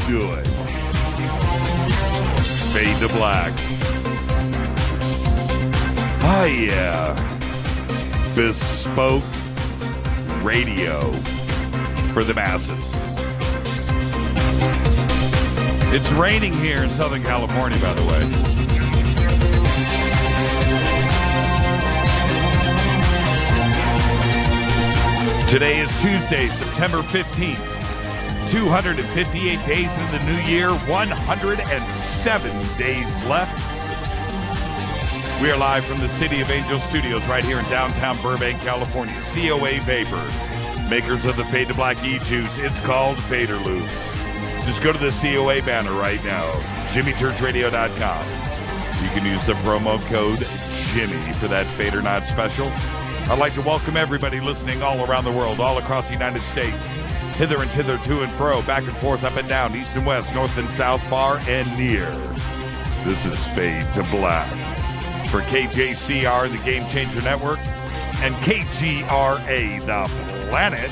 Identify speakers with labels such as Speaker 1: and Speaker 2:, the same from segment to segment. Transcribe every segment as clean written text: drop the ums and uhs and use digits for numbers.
Speaker 1: do it. Fade to Black. Oh, yeah. Bespoke radio for the masses. It's raining here in Southern California, by the way. Today is Tuesday, September 15th. 258 days into the new year, 107 days left. We are live from the City of Angels Studios right here in downtown Burbank, California. COA Vapor, makers of the Fade to Black e-juice. It's called Fader Loops. Just go to the COA banner right now, JimmyChurchRadio.com. You can use the promo code Jimmy for that Fader Not special. I'd like to welcome everybody listening all around the world, all across the United States, hither and thither, to and fro, back and forth, up and down, east and west, north and south, far and near. This is Fade to Black for KJCR, the Game Changer Network, and KGRA, the Planet.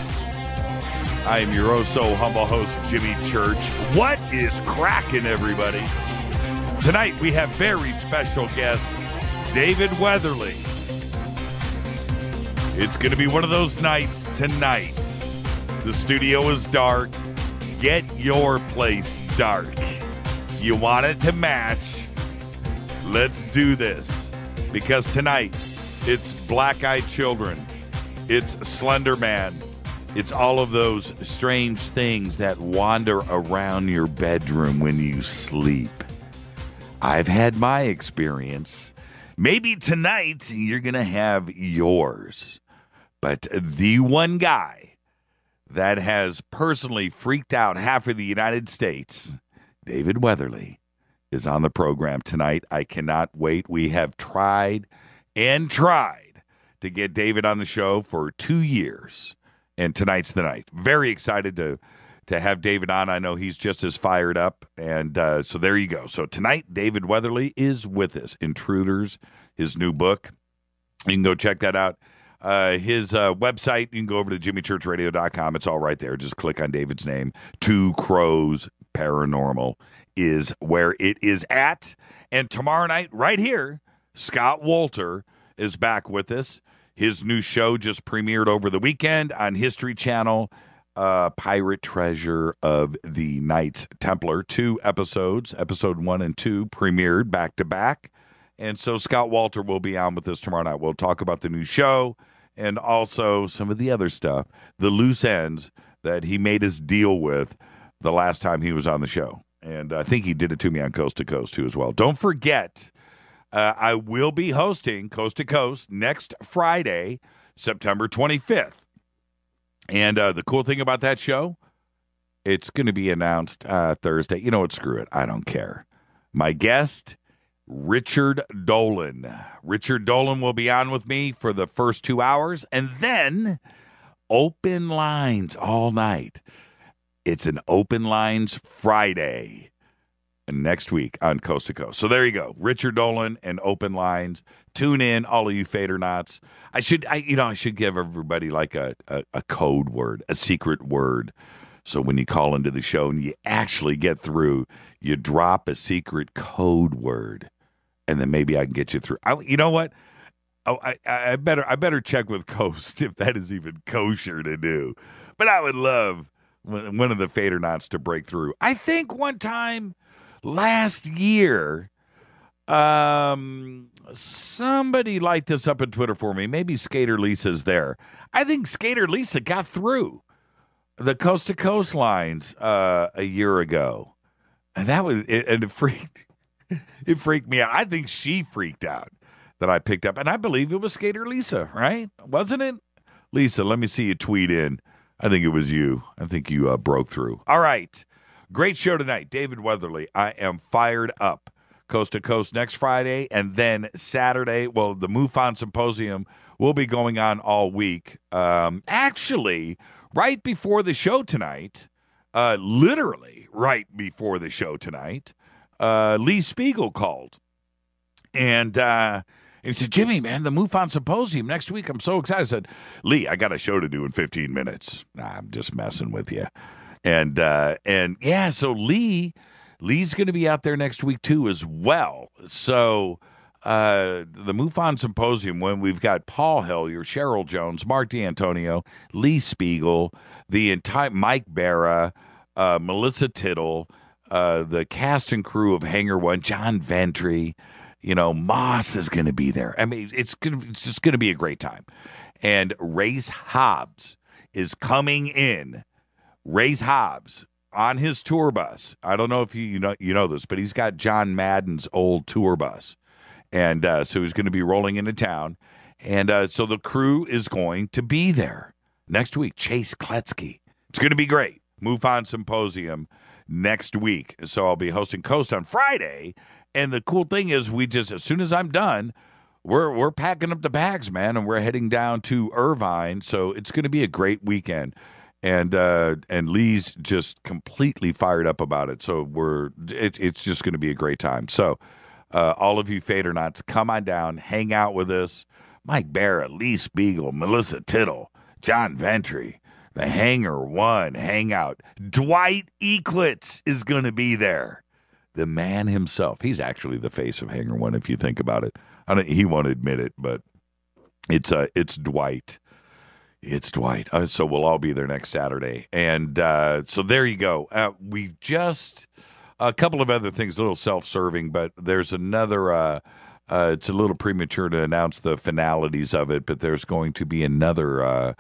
Speaker 1: I am your oh-so-humble host, Jimmy Church. What is cracking, everybody? Tonight, we have very special guest, David Weatherly. It's going to be one of those nights tonight. The studio is dark. Get your place dark. You want it to match? Let's do this. Because tonight, it's Black-Eyed Children. It's Slender Man. It's all of those strange things that wander around your bedroom when you sleep. I've had my experience. Maybe tonight you're going to have yours. But the one guy that has personally freaked out half of the United States, David Weatherly, is on the program tonight. I cannot wait. We have tried and tried to get David on the show for 2 years. And tonight's the night. Very excited to have David on. I know he's just as fired up. And so there you go. So tonight, David Weatherly is with us. Intruders, his new book. You can go check that out. His website, you can go over to JimmyChurchRadio.com. It's all right there. Just click on David's name. Two Crows Paranormal is where it is at. And tomorrow night, right here, Scott Wolter is back with us. His new show just premiered over the weekend on History Channel, Pirate Treasure of the Knights Templar. 2 episodes, episode 1 and 2, premiered back-to-back. And so Scott Wolter will be on with us tomorrow night. We'll talk about the new show and also some of the other stuff, the loose ends that he made us deal with the last time he was on the show. And I think he did it to me on Coast to Coast, too, as well. Don't forget, I will be hosting Coast to Coast next Friday, September 25th. And the cool thing about that show, it's going to be announced Thursday. You know what? Screw it. I don't care. My guest, Richard Dolan. Richard Dolan will be on with me for the first 2 hours, and then open lines all night. It's an open lines Friday next week on Coast to Coast. So there you go. Richard Dolan and open lines. Tune in, all of you Fader Knots. I should give everybody like a code word, a secret word. So when you call into the show and you actually get through, you drop a secret code word, and then maybe I can get you through. You know what? Oh, I better check with Coast if that is even kosher to do. But I would love one of the Fader Knots to break through. I think one time last year, somebody light this up on Twitter for me. Maybe Skater Lisa's there. I think Skater Lisa got through the Coast to Coast lines a year ago, and that was it. And it freaked me out. I think she freaked out that I picked up, and I believe it was Skater Lisa, right? Wasn't it? Lisa, let me see you tweet in. I think it was you. I think you broke through. All right. Great show tonight. David Weatherly. I am fired up. Coast to Coast next Friday, and then Saturday, well, the MUFON Symposium will be going on all week. Actually, right before the show tonight, literally right before the show tonight, Lee Spiegel called. And he said, Jimmy, man, the MUFON Symposium next week. I'm so excited. I said, Lee, I got a show to do in 15 minutes. Nah, I'm just messing with you. And yeah, so Lee's going to be out there next week too as well. So the MUFON Symposium, when we've got Paul Hellyer, Cheryl Jones, Mark D'Antonio, Lee Spiegel, the entire Mike Barra, Melissa Tittle, the cast and crew of Hangar One, John Ventry, Moss is going to be there. I mean, it's just going to be a great time. And Race Hobbs is coming in. Race Hobbs on his tour bus. I don't know if you know this, but he's got John Madden's old tour bus. And so he's going to be rolling into town. And so the crew is going to be there next week. Chase Kletsky. It's going to be great. MUFON Symposium next week. So I'll be hosting Coast on Friday. And the cool thing is as soon as I'm done, we're packing up the bags, man, and we're heading down to Irvine. So it's going to be a great weekend. And Lee's just completely fired up about it. So it's just going to be a great time. So all of you Fadernauts, come on down, hang out with us. Mike Barra, Lee Spiegel, Melissa Tittle, John Ventry, the Hangar One hangout. Dwight Eklitz is going to be there. The man himself. He's actually the face of Hangar One, if you think about it. He won't admit it, but it's Dwight. It's Dwight. So we'll all be there next Saturday. And so there you go. We've just a couple of other things, a little self-serving, but there's another. It's a little premature to announce the finalities of it, but there's going to be another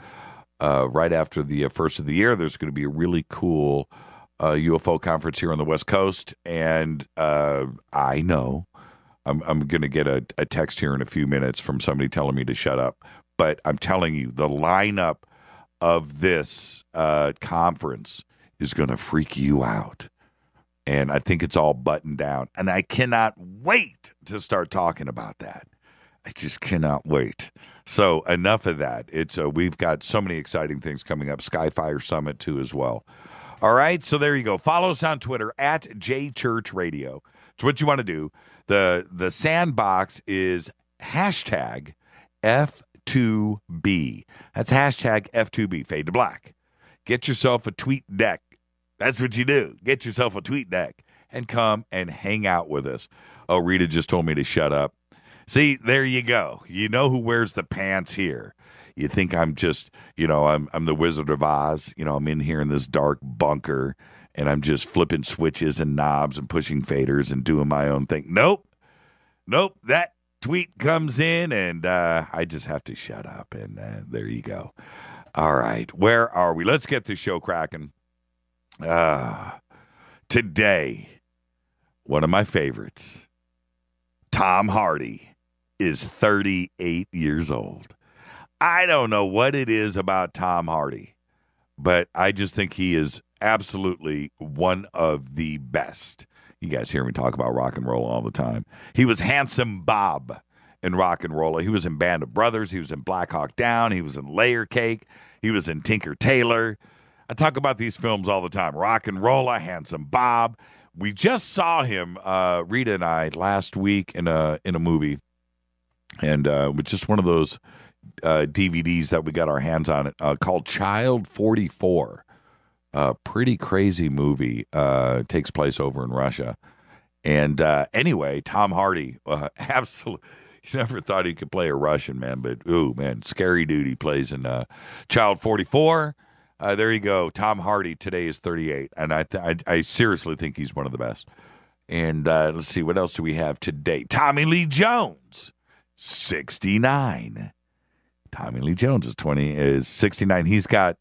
Speaker 1: right after the first of the year. There's going to be a really cool UFO conference here on the West Coast, and I know I'm going to get a text here in a few minutes from somebody telling me to shut up. But I'm telling you, the lineup of this conference is going to freak you out. And I think it's all buttoned down. And I cannot wait to start talking about that. I just cannot wait. So enough of that. We've got so many exciting things coming up. Skyfire Summit, too, as well. All right, so there you go. Follow us on Twitter, @JChurchRadio. It's what you want to do. The sandbox is hashtag F2B. That's hashtag F2B, Fade to Black. Get yourself a tweet deck. That's what you do. Get yourself a tweet deck and come and hang out with us. Oh, Rita just told me to shut up. See, there you go. You know who wears the pants here. You think I'm just, I'm the Wizard of Oz. I'm in here in this dark bunker and I'm just flipping switches and knobs and pushing faders and doing my own thing. Nope. That tweet comes in and I just have to shut up. And there you go. All right. Where are we? Let's get the show cracking. Today, one of my favorites, Tom Hardy, is 38 years old. I don't know what it is about Tom Hardy, but I just think he is absolutely one of the best. You guys hear me talk about rock and roll all the time. He was Handsome Bob in Rock and Roll. He was in Band of Brothers. He was in Black Hawk Down. He was in Layer Cake. He was in Tinker Tailor. I talk about these films all the time. Rock and Roll, Handsome Bob. We just saw him, Rita and I, last week in a movie, and with just one of those DVDs that we got our hands on, called Child 44. Pretty crazy movie. Takes place over in Russia. And anyway, Tom Hardy, absolutely. You never thought he could play a Russian, man, but ooh, man, scary dude. He plays in Child 44. There you go. Tom Hardy today is 38, and I seriously think he's one of the best. And let's see, what else do we have today? Tommy Lee Jones, 69. Tommy Lee Jones is 69. He's got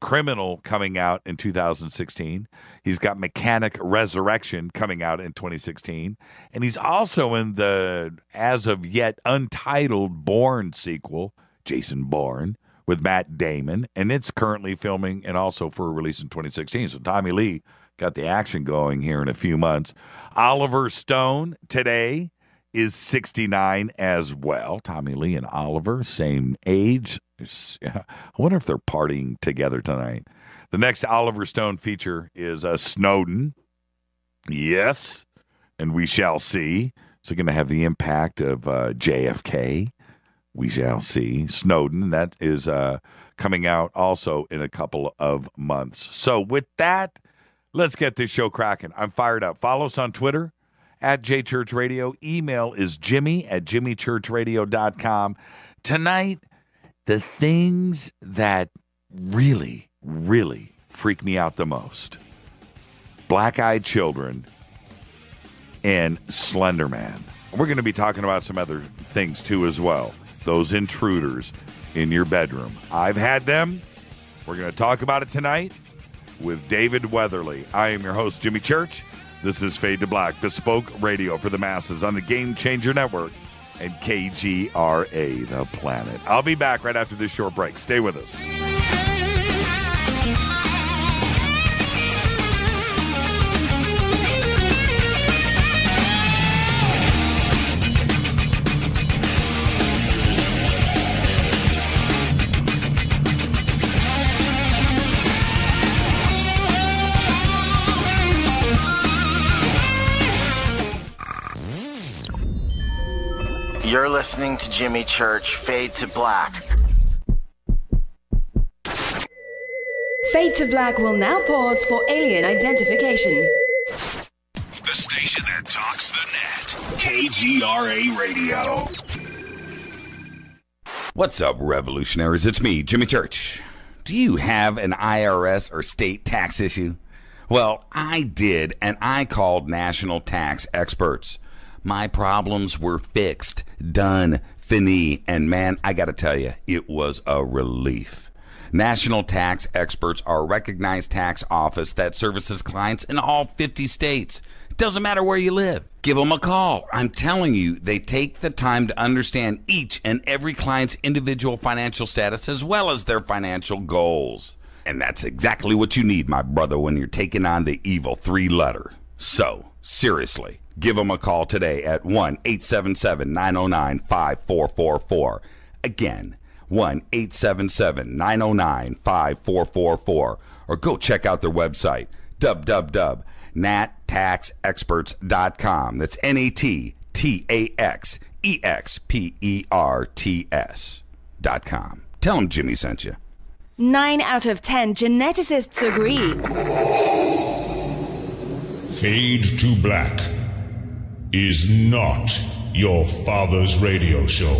Speaker 1: Criminal coming out in 2016. He's got Mechanic Resurrection coming out in 2016. And he's also in the as of yet untitled Bourne sequel, Jason Bourne, with Matt Damon. And it's currently filming and also for release in 2016. So Tommy Lee got the action going here in a few months. Oliver Stone today is 69 as well. Tommy Lee and Oliver, same age. I wonder if they're partying together tonight. The next Oliver Stone feature is Snowden. Yes, and we shall see. Is it going to have the impact of JFK? We shall see. Snowden, that is coming out also in a couple of months. So with that, let's get this show cracking. I'm fired up. Follow us on Twitter at JChurchRadio. Email is jimmy@jimmychurchradio.com. Tonight, the things that really, really freak me out the most. Black-Eyed Children and Slender Man. We're going to be talking about some other things, too, as well. Those intruders in your bedroom. I've had them. We're going to talk about it tonight with David Weatherly. I am your host, Jimmy Church. This is Fade to Black, bespoke radio for the masses on the Game Changer Network and KGRA, The Planet. I'll be back right after this short break. Stay with us.
Speaker 2: You're listening to Jimmy Church, Fade to Black.
Speaker 3: Fade to Black will now pause for alien identification.
Speaker 4: The station that talks the net. KGRA Radio.
Speaker 5: What's up, revolutionaries? It's me, Jimmy Church. Do you have an IRS or state tax issue? Well, I did, and I called national tax experts. My problems were fixed, done, fini, and man, I gotta tell you, it was a relief. National Tax Experts are a recognized tax office that services clients in all 50 states. It doesn't matter where you live. Give them a call. I'm telling you, they take the time to understand each and every client's individual financial status as well as their financial goals. And that's exactly what you need, my brother, when you're taking on the evil three-letter. So, seriously, give them a call today at 1-877-909-5444. Again, 1-877-909-5444. Or go check out their website, www.nattaxexperts.com. That's NATTAXEXPERTS.com. Tell them Jimmy sent you.
Speaker 3: 9 out of 10 geneticists agree.
Speaker 4: Fade to Black is not your father's radio show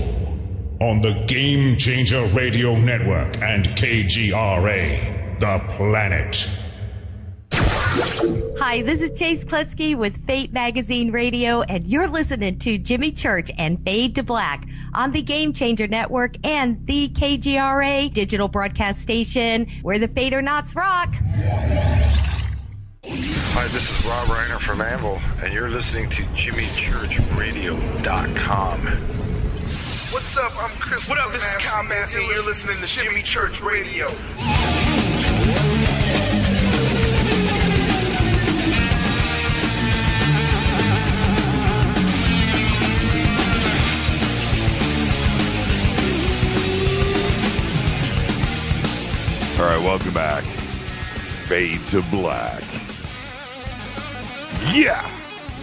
Speaker 4: on the Game Changer Radio Network and KGRA, The Planet.
Speaker 6: Hi, this is Chase Klutsky with Fate Magazine Radio, and you're listening to Jimmy Church and Fade to Black on the Game Changer Network and the KGRA digital broadcast station, where the Fade or Nots rock.
Speaker 7: Hi, this is Rob Reiner from Anvil, and you're listening to JimmyChurchRadio.com.
Speaker 8: What's up? I'm Chris. What up? This is Kyle Massey, and you're listening to Jimmy Church Radio.
Speaker 1: All right, welcome back. Fade to Black. Yeah!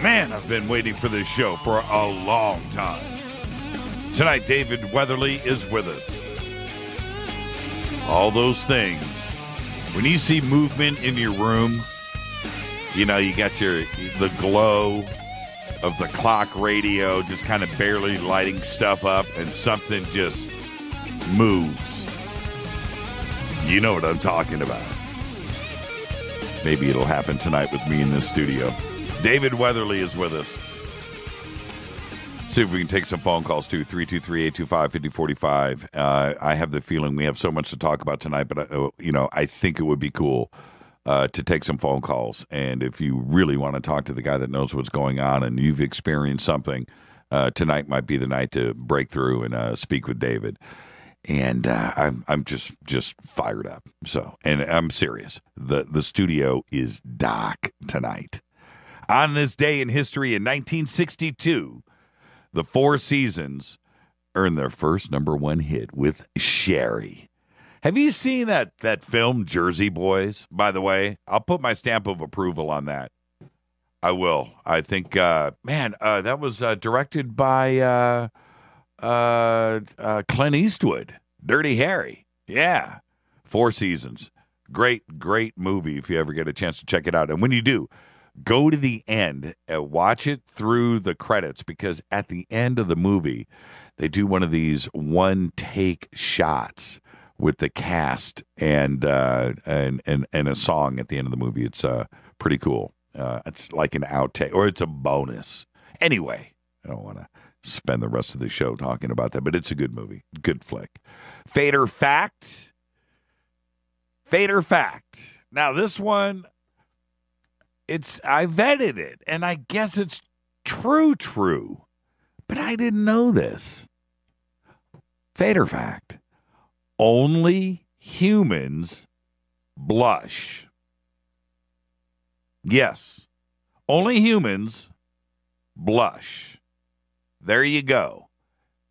Speaker 1: Man, I've been waiting for this show for a long time. Tonight, David Weatherly is with us. All those things. When you see movement in your room, you know, you got the glow of the clock radio just kind of barely lighting stuff up, and something just moves. You know what I'm talking about. Maybe it'll happen tonight with me in this studio. David Weatherly is with us. See if we can take some phone calls too. 323-825-5045. I have the feeling we have so much to talk about tonight, but I think it would be cool to take some phone calls. And if you really want to talk to the guy that knows what's going on and you've experienced something, tonight might be the night to break through and speak with David. And I'm just fired up. So, and I'm serious. The studio is dark tonight. On this day in history in 1962, the Four Seasons earned their first #1 hit with Sherry. Have you seen that film Jersey Boys? By the way, I'll put my stamp of approval on that. I will. I think, that was directed by Clint Eastwood, Dirty Harry. Yeah, 4 seasons. Great movie if you ever get a chance to check it out. And when you do, go to the end and watch it through the credits, because at the end of the movie, they do one of these one-take shots with the cast and a song at the end of the movie. It's pretty cool. It's like an outtake, or it's a bonus. Anyway, I don't want to spend the rest of the show talking about that, but it's a good movie. Good flick. Fate or Fact. Fate or Fact. Now, this one, I vetted it, and I guess it's true, but I didn't know this. Fate or Fact. Only humans blush. Yes, only humans blush. There you go.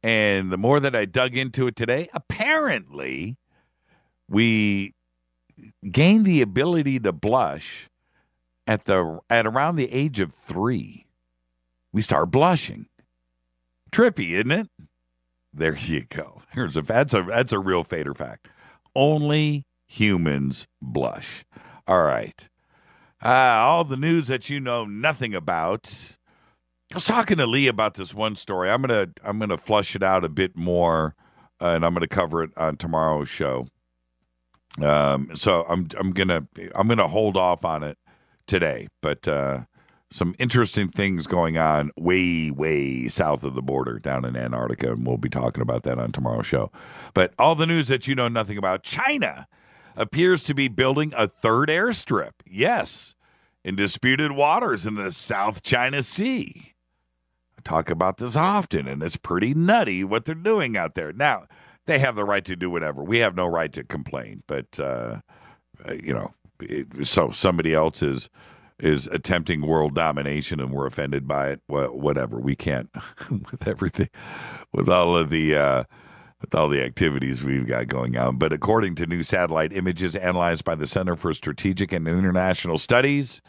Speaker 1: And the more that I dug into it today, apparently we gain the ability to blush at around the age of 3. We start blushing. Trippy, isn't it? There you go. That's a real Fate or Fact. Only humans blush. All right. All the news that you know nothing about. I was talking to Lee about this one story. I'm gonna flush it out a bit more, and I'm gonna cover it on tomorrow's show. So I'm gonna hold off on it today, but some interesting things going on way south of the border down in Antarctica, and we'll be talking about that on tomorrow's show. But all the news that you know nothing about. China appears to be building a third airstrip. Yes, in disputed waters in the South China Sea. I talk about this often, and it's pretty nutty what they're doing out there. Now, they have the right to do whatever. We have no right to complain, but so somebody else is attempting world domination, and we're offended by it. Well, whatever. We can't with everything, with all the activities we've got going on. But according to new satellite images analyzed by the Center for Strategic and International Studies,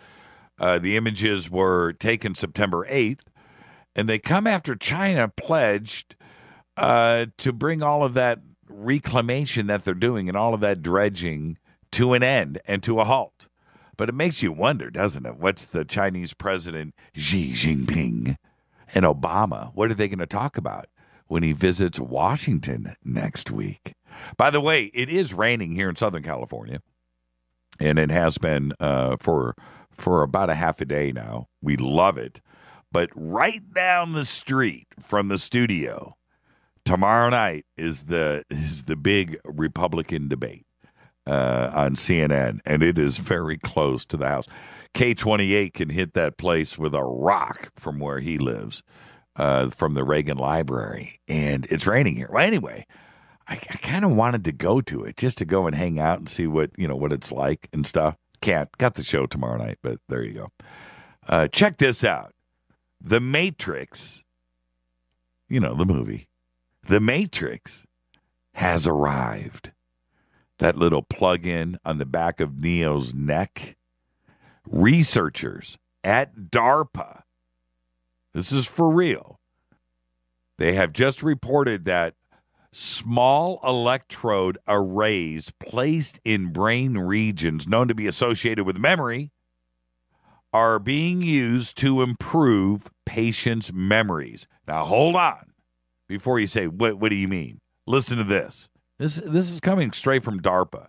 Speaker 1: the images were taken September 8th, and they come after China pledged to bring all of that reclamation that they're doing and all of that dredging to an end and to a halt. But it makes you wonder, doesn't it? What's the Chinese president Xi Jinping and Obama, what are they going to talk about when he visits Washington next week? By the way, it is raining here in Southern California, and it has been for about a half a day now. We love it. But right down the street from the studio, tomorrow night is the big Republican debate on CNN, and it is very close to the house. K28 can hit that place with a rock from where he lives, from the Reagan Library, and it's raining here. Well, anyway, I kind of wanted to go to it just to go and hang out and see what it's like and stuff. Got the show tomorrow night, but there you go. Check this out. The Matrix, the movie, The Matrix has arrived. That little plug-in on the back of Neo's neck. Researchers at DARPA, this is for real, they have just reported that small electrode arrays placed in brain regions known to be associated with memory are being used to improve patients' memories. Now, hold on before you say, what do you mean? Listen to this. This is coming straight from DARPA.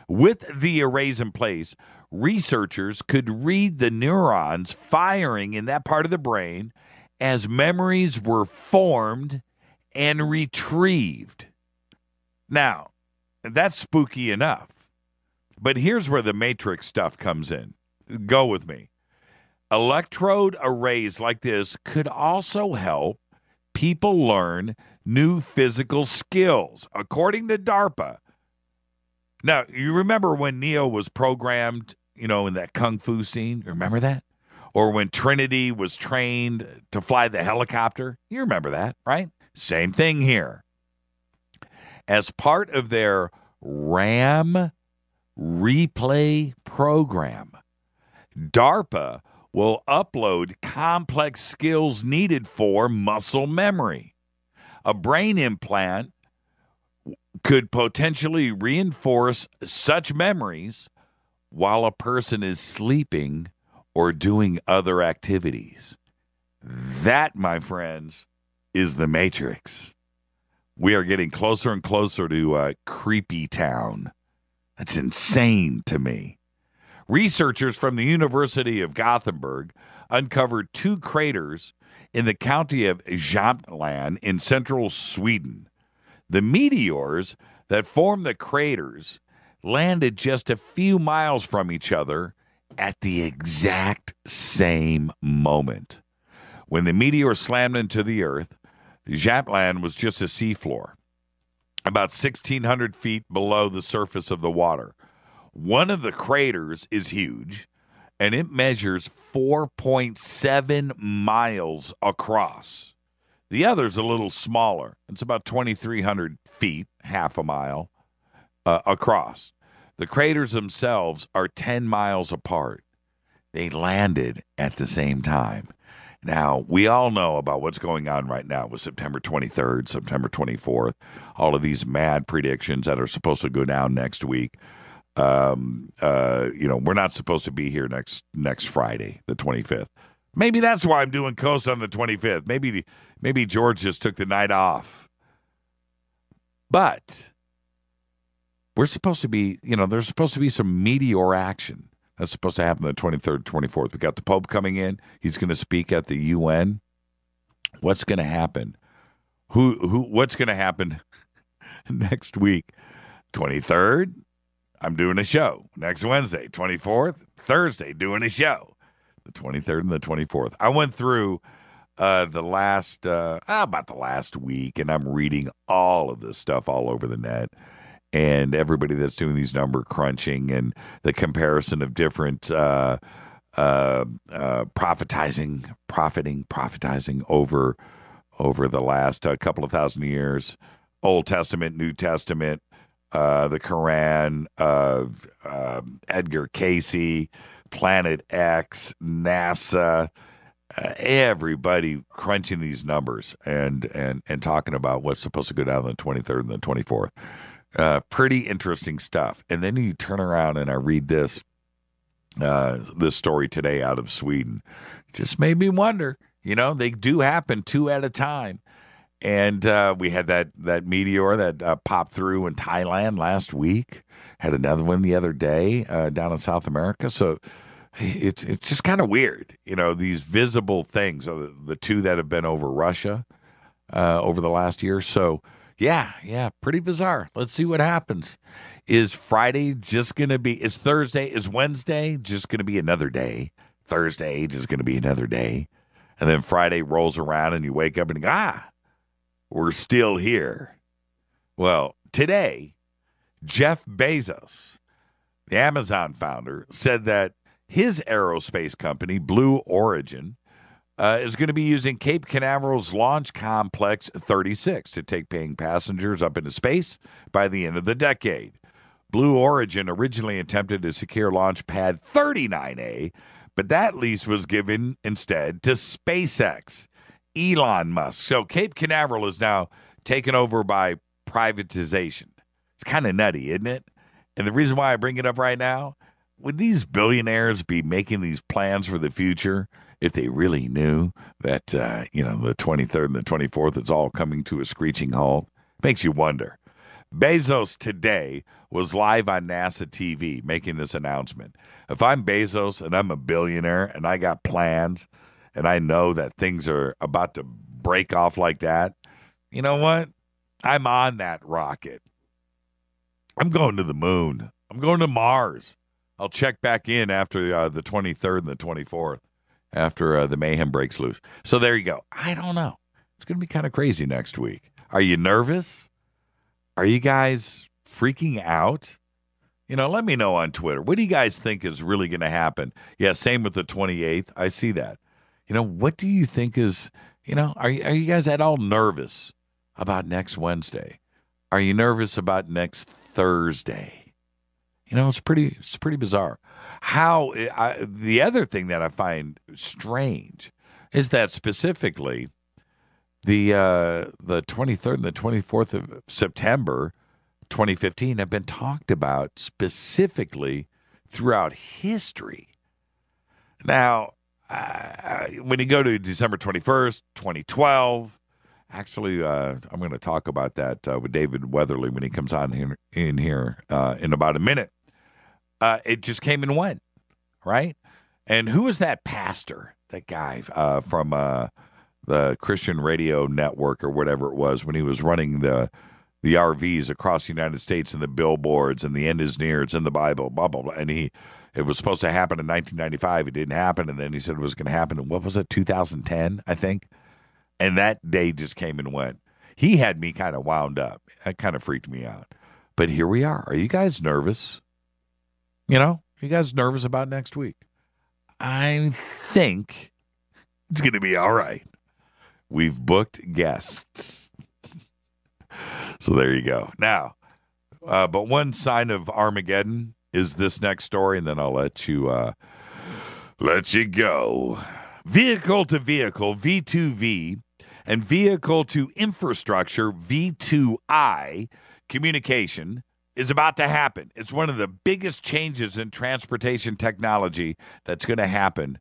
Speaker 1: With the arrays in place, researchers could read the neurons firing in that part of the brain as memories were formed and retrieved. Now, that's spooky enough. But here's where the Matrix stuff comes in. Go with me. Electrode arrays like this could also help people learn new physical skills, according to DARPA. Now, you remember when Neo was programmed, in that kung fu scene? Remember that? Or when Trinity was trained to fly the helicopter? You remember that, right? Same thing here. As part of their RAM replay program, DARPA will upload complex skills needed for muscle memory. A brain implant could potentially reinforce such memories while a person is sleeping or doing other activities. That, my friends, is the Matrix. We are getting closer and closer to Creepy Town. That's insane to me. Researchers from the University of Gothenburg uncovered 2 craters in the county of Jämtland in central Sweden. The meteors that formed the craters landed just a few miles from each other at the exact same moment. When the meteor slammed into the earth, Jämtland was just a seafloor, about 1,600 feet below the surface of the water. One of the craters is huge, and it measures 4.7 miles across. The other's a little smaller. It's about 2,300 feet, half a mile, across. The craters themselves are 10 miles apart. They landed at the same time. Now, we all know about what's going on right now with September 23rd, September 24th, all of these mad predictions that are supposed to go down next week. We're not supposed to be here next Friday, the 25th. Maybe that's why I'm doing Coast on the 25th. Maybe George just took the night off. But we're supposed to be, there's supposed to be some meteor action. That's supposed to happen the 23rd, 24th. We got the Pope coming in. He's going to speak at the UN. What's going to happen? What's going to happen next week? 23rd, I'm doing a show. Next Wednesday, 24th, Thursday, doing a show. The 23rd and the 24th. I went through about the last week, and I'm reading all of this stuff all over the net. And everybody that's doing these number crunching and the comparison of different profiting over the last couple of thousand years, Old Testament, New Testament, the Quran, Edgar Cayce, Planet X, NASA, everybody crunching these numbers and talking about what's supposed to go down on the 23rd and the 24th. Pretty interesting stuff. And then you turn around and I read this story today out of Sweden. It just made me wonder, they do happen 2 at a time. And we had that meteor that popped through in Thailand last week. Had another one the other day down in South America. So it's just kind of weird, these visible things. The 2 that have been over Russia over the last year. So yeah, pretty bizarre. Let's see what happens. Is Friday just going to be? Is Wednesday just going to be another day? Thursday just going to be another day, and then Friday rolls around and you wake up and go, we're still here. Well, today, Jeff Bezos, the Amazon founder, said that his aerospace company, Blue Origin, is going to be using Cape Canaveral's Launch Complex 36 to take paying passengers up into space by the end of the decade. Blue Origin originally attempted to secure Launch Pad 39A, but that lease was given instead to SpaceX, Elon Musk. So Cape Canaveral is now taken over by privatization. It's kind of nutty, isn't it? And the reason why I bring it up right now, would these billionaires be making these plans for the future if they really knew that, the 23rd and the 24th is all coming to a screeching halt? Makes you wonder. Bezos today was live on NASA TV making this announcement. If I'm Bezos and I'm a billionaire and I got plans and I know that things are about to break off like that, you know what? I'm on that rocket. I'm going to the moon. I'm going to Mars. I'll check back in after the 23rd and the 24th, after the mayhem breaks loose. So there you go. I don't know. It's going to be kind of crazy next week. Are you nervous? Are you guys freaking out? Let me know on Twitter. What do you guys think is really going to happen? Yeah, same with the 28th. I see that. What do you think is, are you guys at all nervous about next Wednesday? Are you nervous about next Thursday? It's pretty bizarre. The other thing that I find strange is that specifically The 23rd and the 24th of September 2015 have been talked about specifically throughout history. Now, when you go to December 21st, 2012, actually, I'm going to talk about that with David Weatherly when he comes on in here in about a minute. It just came and went, right? And who was that pastor, that guy from the Christian Radio Network or whatever it was when he was running the RVs across the United States and the billboards and the end is near, it's in the Bible, blah, blah, blah. And it was supposed to happen in 1995. It didn't happen. And then he said it was going to happen in, what was it, 2010, I think? And that day just came and went. He had me kind of wound up. That kind of freaked me out. But here we are. Are you guys nervous? Are you guys nervous about next week? I think it's going to be all right. We've booked guests. So there you go. Now, but one sign of Armageddon is this next story, and then I'll let you go. Vehicle to vehicle, V2V, and vehicle to infrastructure, V2I, communication is about to happen. It's one of the biggest changes in transportation technology that's going to happen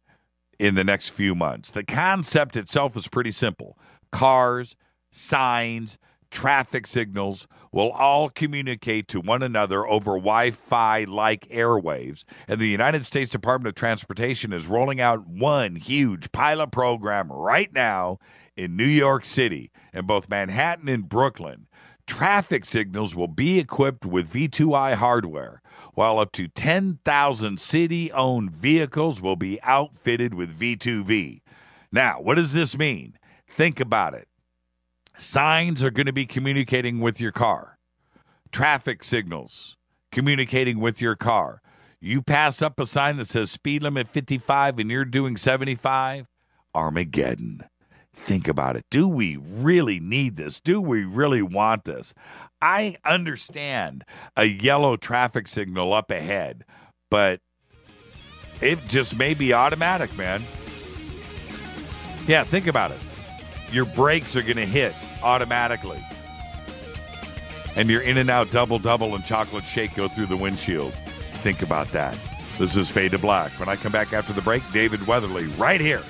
Speaker 1: in the next few months. The concept itself is pretty simple. Cars, signs, traffic signals will all communicate to one another over Wi-Fi-like airwaves. And the United States Department of Transportation is rolling out one huge pilot program right now in New York City, in both Manhattan and Brooklyn. Traffic signals will be equipped with V2I hardware, while up to 10,000 city-owned vehicles will be outfitted with V2V. Now, what does this mean? Think about it. Signs are going to be communicating with your car. Traffic signals communicating with your car. You pass up a sign that says speed limit 55 and you're doing 75, Armageddon. Think about it. Do we really need this? Do we really want this? I understand a yellow traffic signal up ahead, but it just may be automatic, man. Yeah, think about it. Your brakes are going to hit automatically. And your in and out double and chocolate shake go through the windshield. Think about that. This is Fade to Black. When I come back after the break, David Weatherly right here.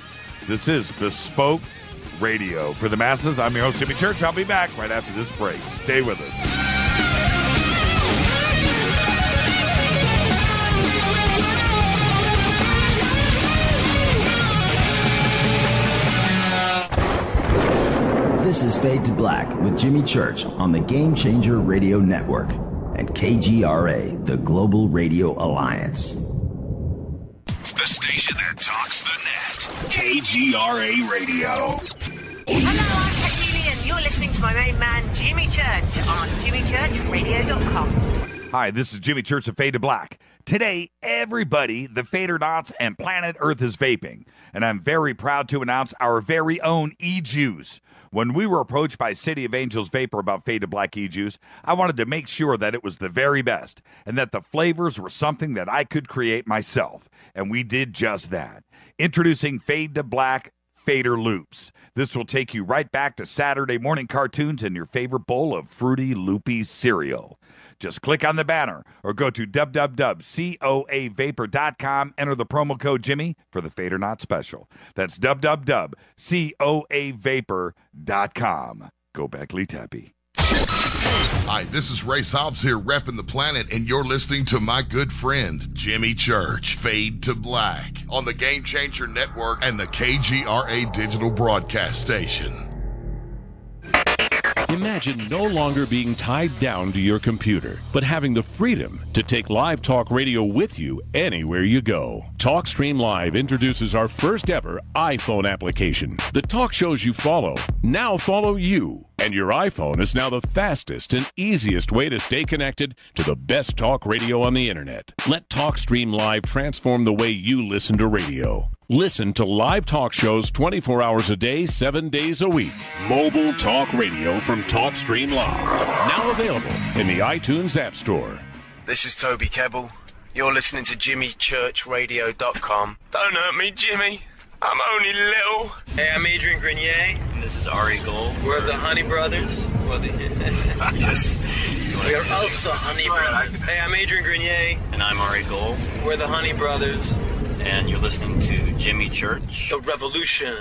Speaker 1: This is Bespoke Radio. For the masses, I'm your host, Jimmy Church. I'll be back right after this break. Stay with us.
Speaker 9: This is Fade to Black with Jimmy Church on the Game Changer Radio Network and KGRA, the Global Radio Alliance.
Speaker 4: The station that talks the net. KGRA Radio.
Speaker 10: Hello, I'm Katie, and you're listening to my main man, Jimmy Church, on JimmyChurchRadio.com.
Speaker 1: Hi, this is Jimmy Church of Fade to Black. Today, everybody, the Fadernauts and planet Earth is vaping, and I'm very proud to announce our very own e-juice. When we were approached by City of Angels Vapor about Fade to Black e-juice, I wanted to make sure that it was the very best and that the flavors were something that I could create myself, and we did just that. Introducing Fade to Black Fader Loops. This will take you right back to Saturday morning cartoons and your favorite bowl of Fruity Loopy cereal. Just click on the banner or go to www.coavapor.com. Enter the promo code Jimmy for the Fader Not special. That's www.coavapor.com. Go back, Lee Tappy.
Speaker 11: Hi, this is Ray Hobbs here, repping the planet, and you're listening to my good friend, Jimmy Church, Fade to Black, on the Game Changer Network and the KGRA digital broadcast station.
Speaker 12: Imagine no longer being tied down to your computer, but having the freedom to take live talk radio with you anywhere you go. TalkStream Live introduces our first ever iPhone application. The talk shows you follow now follow you. And your iPhone is now the fastest and easiest way to stay connected to the best talk radio on the internet. Let TalkStream Live transform the way you listen to radio. Listen to live talk shows 24 hours a day, 7 days a week. Mobile talk radio from TalkStream Live. Now available in the iTunes App Store.
Speaker 13: This is Toby Kebbell. You're listening to JimmyChurchRadio.com. Don't hurt me, Jimmy.
Speaker 8: I'm only little.
Speaker 13: Hey, I'm Adrian Grenier. And this is Ari Gold. We're the Honey Brothers. Well, yes. We are of the Honey Brothers. Hey, I'm Adrian Grenier. And I'm Ari Gold. We're the Honey Brothers. And you're listening to Jimmy Church. The Revolution.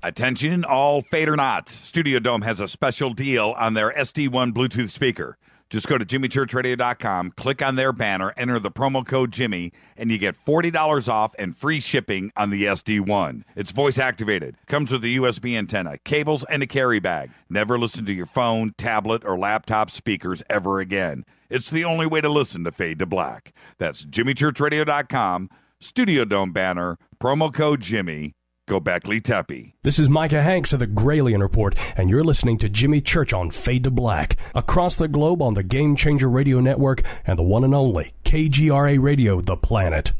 Speaker 1: Attention, all Fade or Not. Studio Dome has a special deal on their SD1 Bluetooth speaker. Just go to jimmychurchradio.com, click on their banner, enter the promo code Jimmy, and you get $40 off and free shipping on the SD1. It's voice activated, comes with a USB antenna, cables, and a carry bag. Never listen to your phone, tablet, or laptop speakers ever again. It's the only way to listen to Fade to Black. That's jimmychurchradio.com, Studio Dome banner, promo code Jimmy. Go Beckley Tepe.
Speaker 14: This is Micah Hanks of the Gralien Report, and you're listening to Jimmy Church on Fade to Black. Across the globe on the Game Changer Radio Network and the one and only KGRA Radio, The Planet.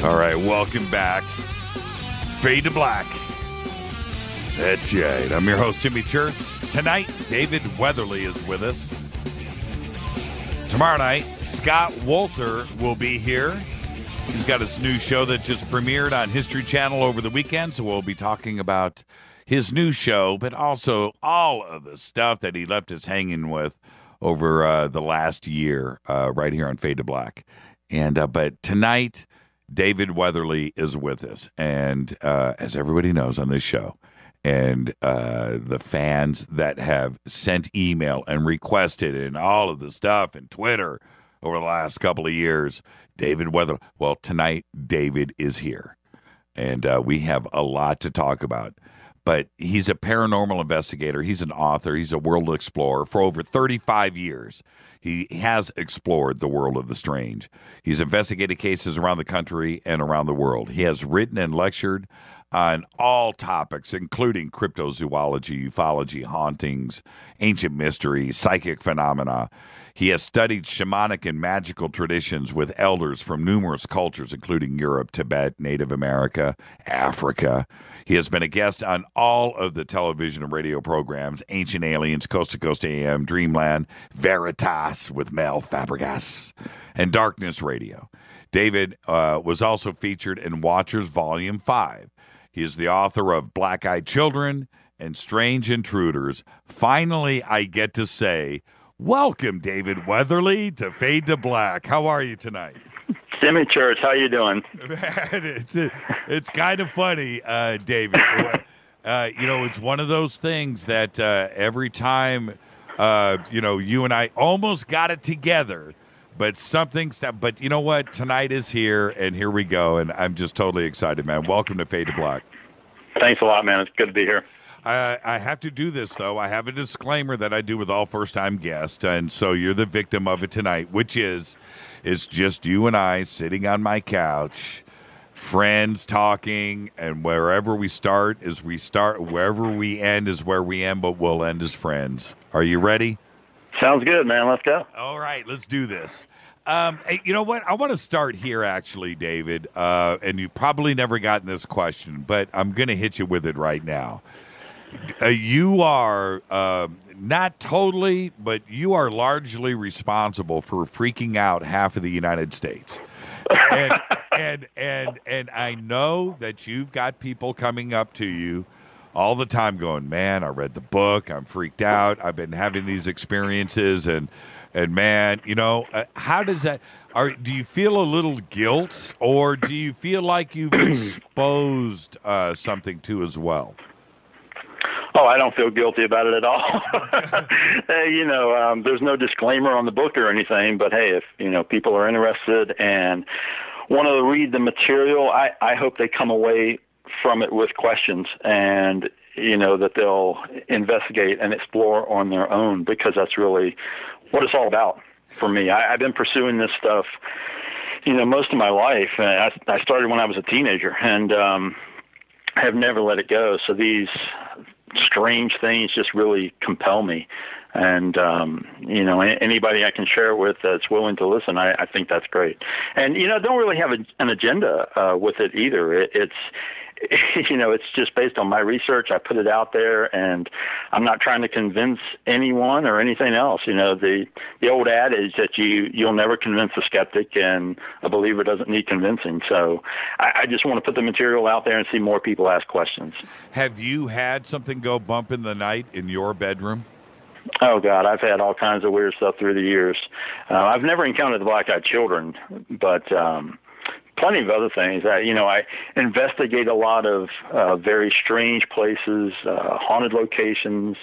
Speaker 1: All right, welcome back. Fade to Black. That's right. I'm your host, Jimmy Church. Tonight, David Weatherly is with us. Tomorrow night, Scott Wolter will be here. He's got his new show that just premiered on History Channel over the weekend, so we'll be talking about his new show, but also all of the stuff that he left us hanging with over the last year right here on Fade to Black. And but tonight, David Weatherly is with us, and as everybody knows on this show, and the fans that have sent email and requested and all of the stuff and Twitter over the last couple of years, David Weatherly. Well, tonight, David is here, and we have a lot to talk about. But he's a paranormal investigator. He's an author. He's a world explorer. For over 35 years, he has explored the world of the strange. He's investigated cases around the country and around the world. He has written and lectured on all topics, including cryptozoology, ufology, hauntings, ancient mysteries, psychic phenomena. He has studied shamanic and magical traditions with elders from numerous cultures, including Europe, Tibet, Native America, Africa. He has been a guest on all of the television and radio programs, Ancient Aliens, Coast to Coast AM, Dreamland, Veritas with Mel Fabregas, and Darkness Radio. David was also featured in Watchers Volume 5. He is the author of Black-Eyed Children and Strange Intruders. Finally, I get to say, welcome, David Weatherly, to Fade to Black. How are you tonight?
Speaker 15: Jimmy Church, how you doing?
Speaker 1: Man, it's kind of funny, David. It's one of those things that every time, you and I almost got it together, but but you know what? Tonight is here, and here we go, and I'm just totally excited, man. Welcome to Fade to Black.
Speaker 15: Thanks a lot, man. It's good to be here.
Speaker 1: I have to do this, though. I have a disclaimer that I do with all first-time guests, and so you're the victim of it tonight, which is it's just you and I sitting on my couch, friends talking, and wherever we start is we start, wherever we end is where we end, but we'll end as friends. Are you ready?
Speaker 15: Sounds good, man. Let's go.
Speaker 1: All right, let's do this. Hey, you know what? I want to start here, actually, David, and you've probably never gotten this question, but I'm going to hit you with it right now. You are not totally, but you are largely responsible for freaking out half of the United States. And I know that you've got people coming up to you all the time going, man, I read the book, I'm freaked out, I've been having these experiences, and man, how does that, do you feel a little guilt, or do you feel like you've exposed something too as well?
Speaker 15: Oh, I don't feel guilty about it at all. There's no disclaimer on the book or anything, but hey, if, people are interested and want to read the material, I hope they come away from it with questions and, that they'll investigate and explore on their own, because that's really what it's all about for me. I've been pursuing this stuff, most of my life. I started when I was a teenager and have never let it go. So these strange things just really compel me. And, anybody I can share it with that's willing to listen, I think that's great. And, I don't really have an agenda with it either. It's just based on my research. I put it out there, and I'm not trying to convince anyone or anything else. The old adage that you'll never convince a skeptic, and a believer doesn't need convincing. So I just want to put the material out there and see more people ask questions.
Speaker 1: Have you had something go bump in the night in your bedroom?
Speaker 15: Oh, God, I've had all kinds of weird stuff through the years. I've never encountered the black-eyed children, but plenty of other things. I investigate a lot of very strange places, haunted locations,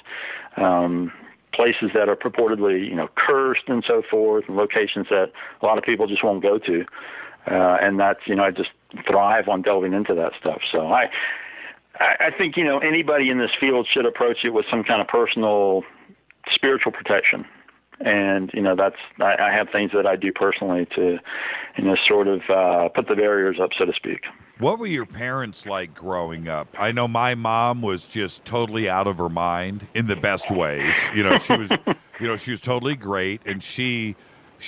Speaker 15: places that are purportedly, cursed and so forth, and locations that a lot of people just won't go to. And that's, I just thrive on delving into that stuff. So I think, anybody in this field should approach it with some kind of personal spiritual protection. And, I have things that I do personally to, sort of put the barriers up, so to speak.
Speaker 1: What were your parents like growing up? I know my mom was just totally out of her mind in the best ways. She was, she was totally great, and she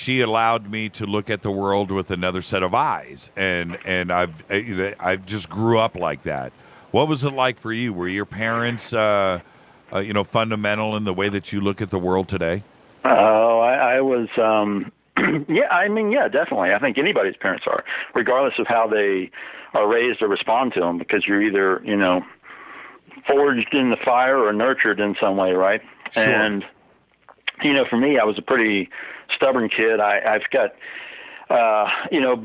Speaker 1: allowed me to look at the world with another set of eyes, and I just grew up like that. What was it like for you? Were your parents, fundamental in the way that you look at the world today?
Speaker 15: Oh, I was, yeah, definitely. I think anybody's parents are, regardless of how they are raised or respond to them, because you're either, forged in the fire or nurtured in some way, right? Sure. And, for me, I was a pretty stubborn kid. I've got,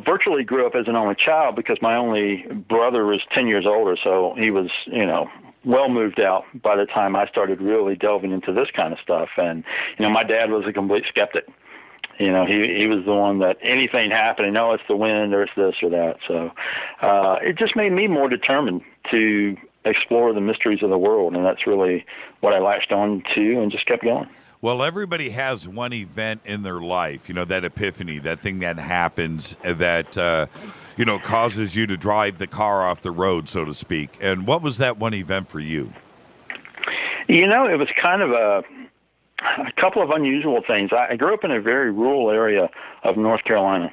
Speaker 15: virtually grew up as an only child because my only brother was 10 years older, so he was, well moved out by the time I started really delving into this kind of stuff. And, my dad was a complete skeptic. He was the one that anything happening, it's the wind or it's this or that. So it just made me more determined to explore the mysteries of the world, and that's really what I latched on to and just kept going.
Speaker 1: Well, everybody has one event in their life, that epiphany, that thing that happens that, causes you to drive the car off the road, so to speak. And what was that one event for you?
Speaker 15: It was kind of a couple of unusual things. I grew up in a very rural area of North Carolina,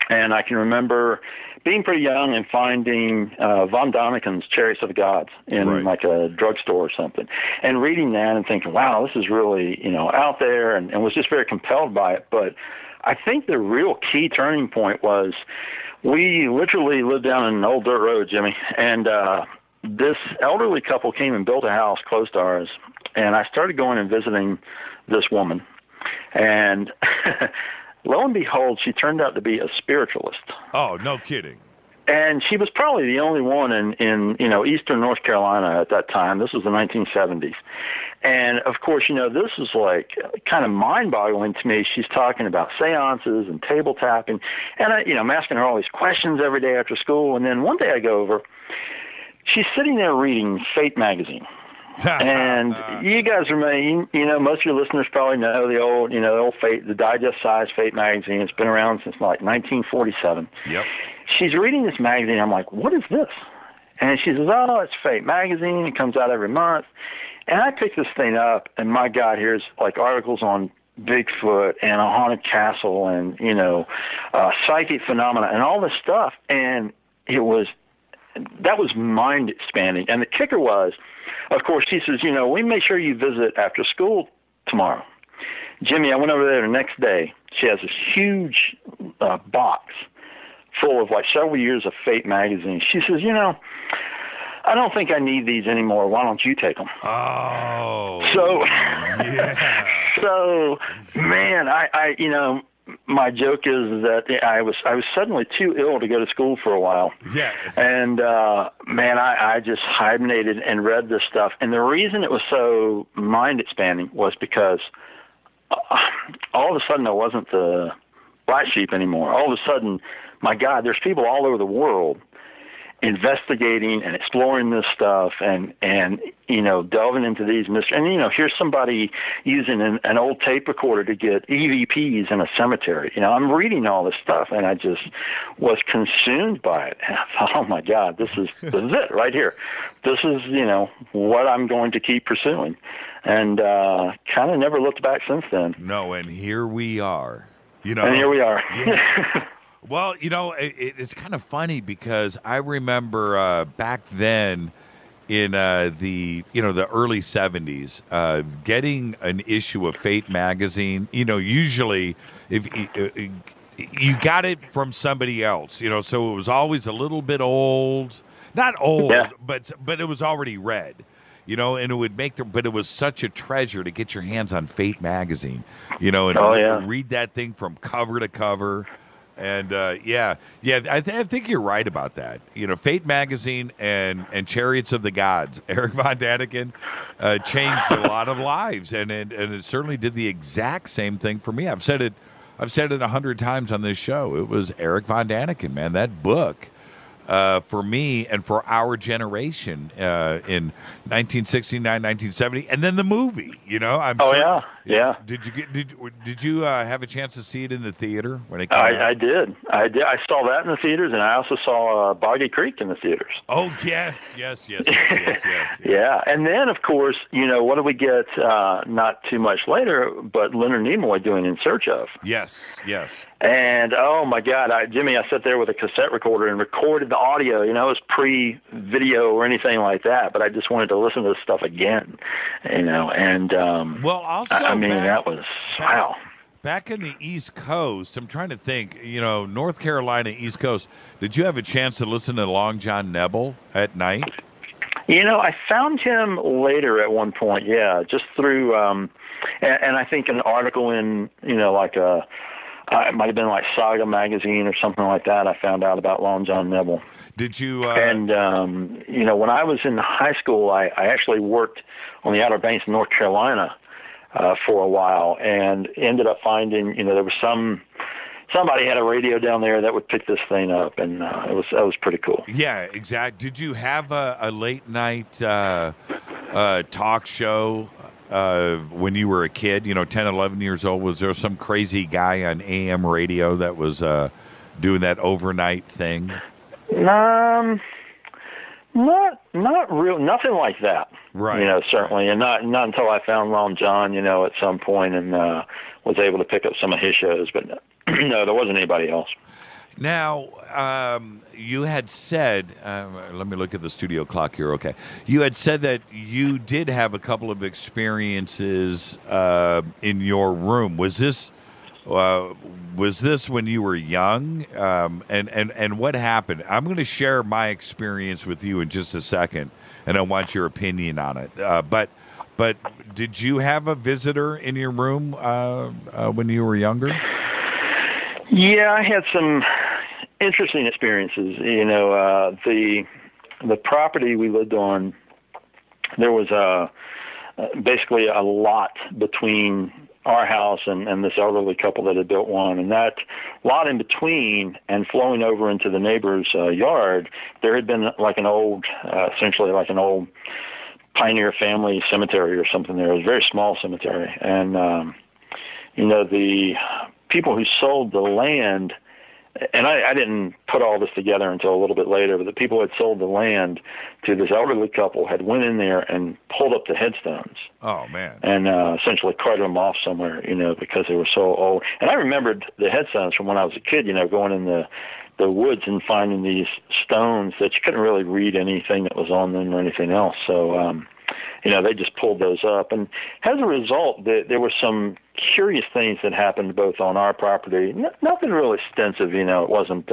Speaker 15: and I can remember being pretty young and finding von Daniken's Chariots of the Gods in like a drugstore or something, and reading that and thinking, wow, this is really, out there, and was just very compelled by it. But I think the real key turning point was we literally lived down in an old dirt road, Jimmy, and this elderly couple came and built a house close to ours, and I started going and visiting this woman, and lo and behold, she turned out to be a spiritualist.
Speaker 1: Oh, no kidding.
Speaker 15: And she was probably the only one in eastern North Carolina at that time. This was the 1970s. And, of course, this is like kind of mind-boggling to me. She's talking about seances and table tapping. And, I'm asking her all these questions every day after school. And then one day I go over. She's sitting there reading Fate magazine. And you guys are, most of your listeners probably know the old Fate, the digest-size Fate magazine. It's been around since like 1947.
Speaker 1: Yep.
Speaker 15: She's reading this magazine. I'm like, what is this? And she says, oh, it's Fate magazine. It comes out every month. And I picked this thing up, and my God, here's like articles on Bigfoot and a haunted castle and, psychic phenomena and all this stuff. And that was mind expanding. And the kicker was, of course, she says, we make sure you visit after school tomorrow. Jimmy, I went over there the next day. She has this huge box full of like several years of Fate magazine. She says, I don't think I need these anymore. Why don't you take them?
Speaker 1: Oh.
Speaker 15: So,
Speaker 1: yeah.
Speaker 15: So, man, I my joke is that I was suddenly too ill to go to school for a while.
Speaker 1: Yeah.
Speaker 15: And, man, I just hibernated and read this stuff. And the reason it was so mind-expanding was because all of a sudden I wasn't the black sheep anymore. All of a sudden, my God, there's people all over the world. investigating and exploring this stuff and delving into these mysteries. And, here's somebody using an old tape recorder to get EVPs in a cemetery. I'm reading all this stuff, and I just was consumed by it. And I thought, oh, my God, this is it right here. This is, what I'm going to keep pursuing. And kind of never looked back since then.
Speaker 1: No, and here we are.
Speaker 15: And here we are.
Speaker 1: Yeah. Well, it's kind of funny because I remember back then in the early 70s, getting an issue of Fate magazine. Usually if you got it from somebody else, so it was always a little bit old, not old, but it was already read. And it would but it was such a treasure to get your hands on Fate magazine, and read that thing from cover to cover. And I think you're right about that. Fate magazine and Chariots of the Gods, Eric Von Daniken, changed a lot of lives, and it certainly did the exact same thing for me. I've said it 100 times on this show. It was Eric Von Daniken, man. That book. For me and for our generation in 1969, 1970, and then the movie.
Speaker 15: Yeah.
Speaker 1: Did you have a chance to see it in the theater when it came out?
Speaker 15: I did. I saw that in the theaters, and I also saw Boggy Creek in the theaters.
Speaker 1: Oh yes.
Speaker 15: Yeah, and then of course, what do we get? Not too much later, but Leonard Nimoy doing In Search Of.
Speaker 1: Yes.
Speaker 15: And oh my God, Jimmy, I sat there with a cassette recorder and recorded the audio. It was pre-video or anything like that, but I just wanted to listen to this stuff again. And
Speaker 1: well, also
Speaker 15: that was wow.
Speaker 1: Back in the East Coast, I'm trying to think. North Carolina, East Coast. Did you have a chance to listen to Long John Nebel at night?
Speaker 15: I found him later at one point. Yeah, just through and I think an article in it might have been like Saga magazine or something like that. I found out about Long John Nebel.
Speaker 1: Did you?
Speaker 15: And when I was in high school, I actually worked on the Outer Banks of North Carolina for a while, and ended up finding there was somebody had a radio down there that would pick this thing up, and that was pretty cool.
Speaker 1: Yeah, exactly. Did you have a late night talk show? When you were a kid, 10, 11 years old, was there some crazy guy on AM radio that was doing that overnight thing?
Speaker 15: Not real, nothing like that.
Speaker 1: Right.
Speaker 15: Certainly, and not until I found Long John, at some point, and was able to pick up some of his shows. But no, there wasn't anybody else.
Speaker 1: Now, you had said, let me look at the studio clock here. Okay. You had said that you did have a couple of experiences in your room. Was this when you were young? And what happened? I'm going to share my experience with you in just a second, and I want your opinion on it. But did you have a visitor in your room when you were younger?
Speaker 15: Yeah, I had some interesting experiences. The property we lived on, there was basically a lot between our house and this elderly couple that had built one, and that lot in between and flowing over into the neighbor's yard, there had been like an old, essentially like an old pioneer family cemetery or something there. It was a very small cemetery, and the people who sold the land, and I didn't put all this together until a little bit later, but the people who had sold the land to this elderly couple had went in there and pulled up the headstones.
Speaker 1: Oh, man.
Speaker 15: And essentially carted them off somewhere, because they were so old. And I remembered the headstones from when I was a kid, going in the woods and finding these stones that you couldn't really read anything that was on them or anything else. So, they just pulled those up. And as a result, there were some curious things that happened both on our property. Nothing really extensive, it wasn't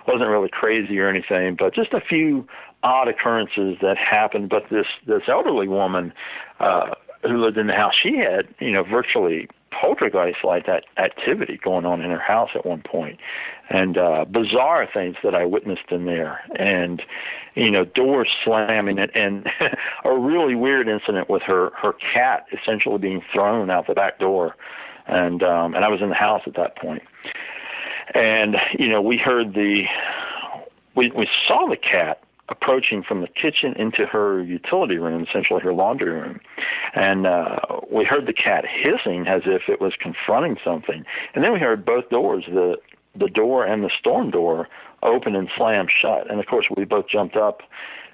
Speaker 15: really crazy or anything, but just a few odd occurrences that happened. But this elderly woman who lived in the house, she had, virtually poltergeist-like that activity going on in her house at one point, and bizarre things that I witnessed in there, and doors slamming, and a really weird incident with her cat essentially being thrown out the back door, and I was in the house at that point, and we heard the we saw the cat approaching from the kitchen into her utility room, essentially her laundry room. And we heard the cat hissing as if it was confronting something. And then we heard both doors, the door and the storm door, open and slam shut. And, of course, we both jumped up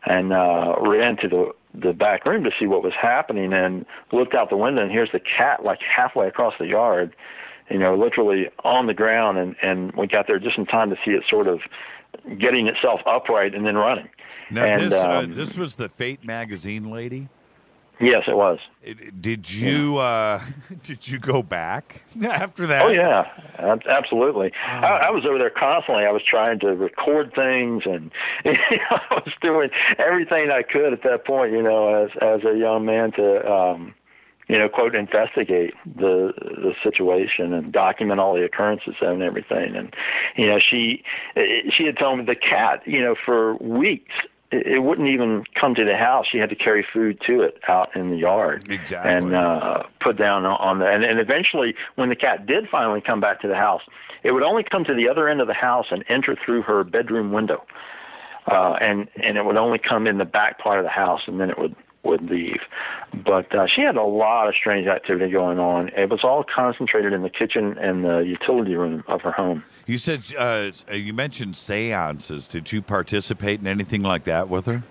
Speaker 15: and ran to the back room to see what was happening and looked out the window, and here's the cat like halfway across the yard, literally on the ground. And we got there just in time to see it sort of getting itself upright and then running.
Speaker 1: Now, and, this was the Fate magazine lady?
Speaker 15: Yes, it was.
Speaker 1: Did you did you go back after that?
Speaker 15: Oh, yeah, absolutely. I was over there constantly. I was trying to record things, and I was doing everything I could at that point, as a young man to, quote, investigate the situation and document all the occurrences and everything. And, she had told me the cat, for weeks, it wouldn't even come to the house. She had to carry food to it out in the yard.
Speaker 1: Exactly.
Speaker 15: And put down on the, and eventually when the cat did finally come back to the house, it would only come to the other end of the house and enter through her bedroom window. And it would only come in the back part of the house, and then it would leave. But she had a lot of strange activity going on. It was all concentrated in the kitchen and the utility room of her home.
Speaker 1: You said you mentioned seances. Did you participate in anything like that with her?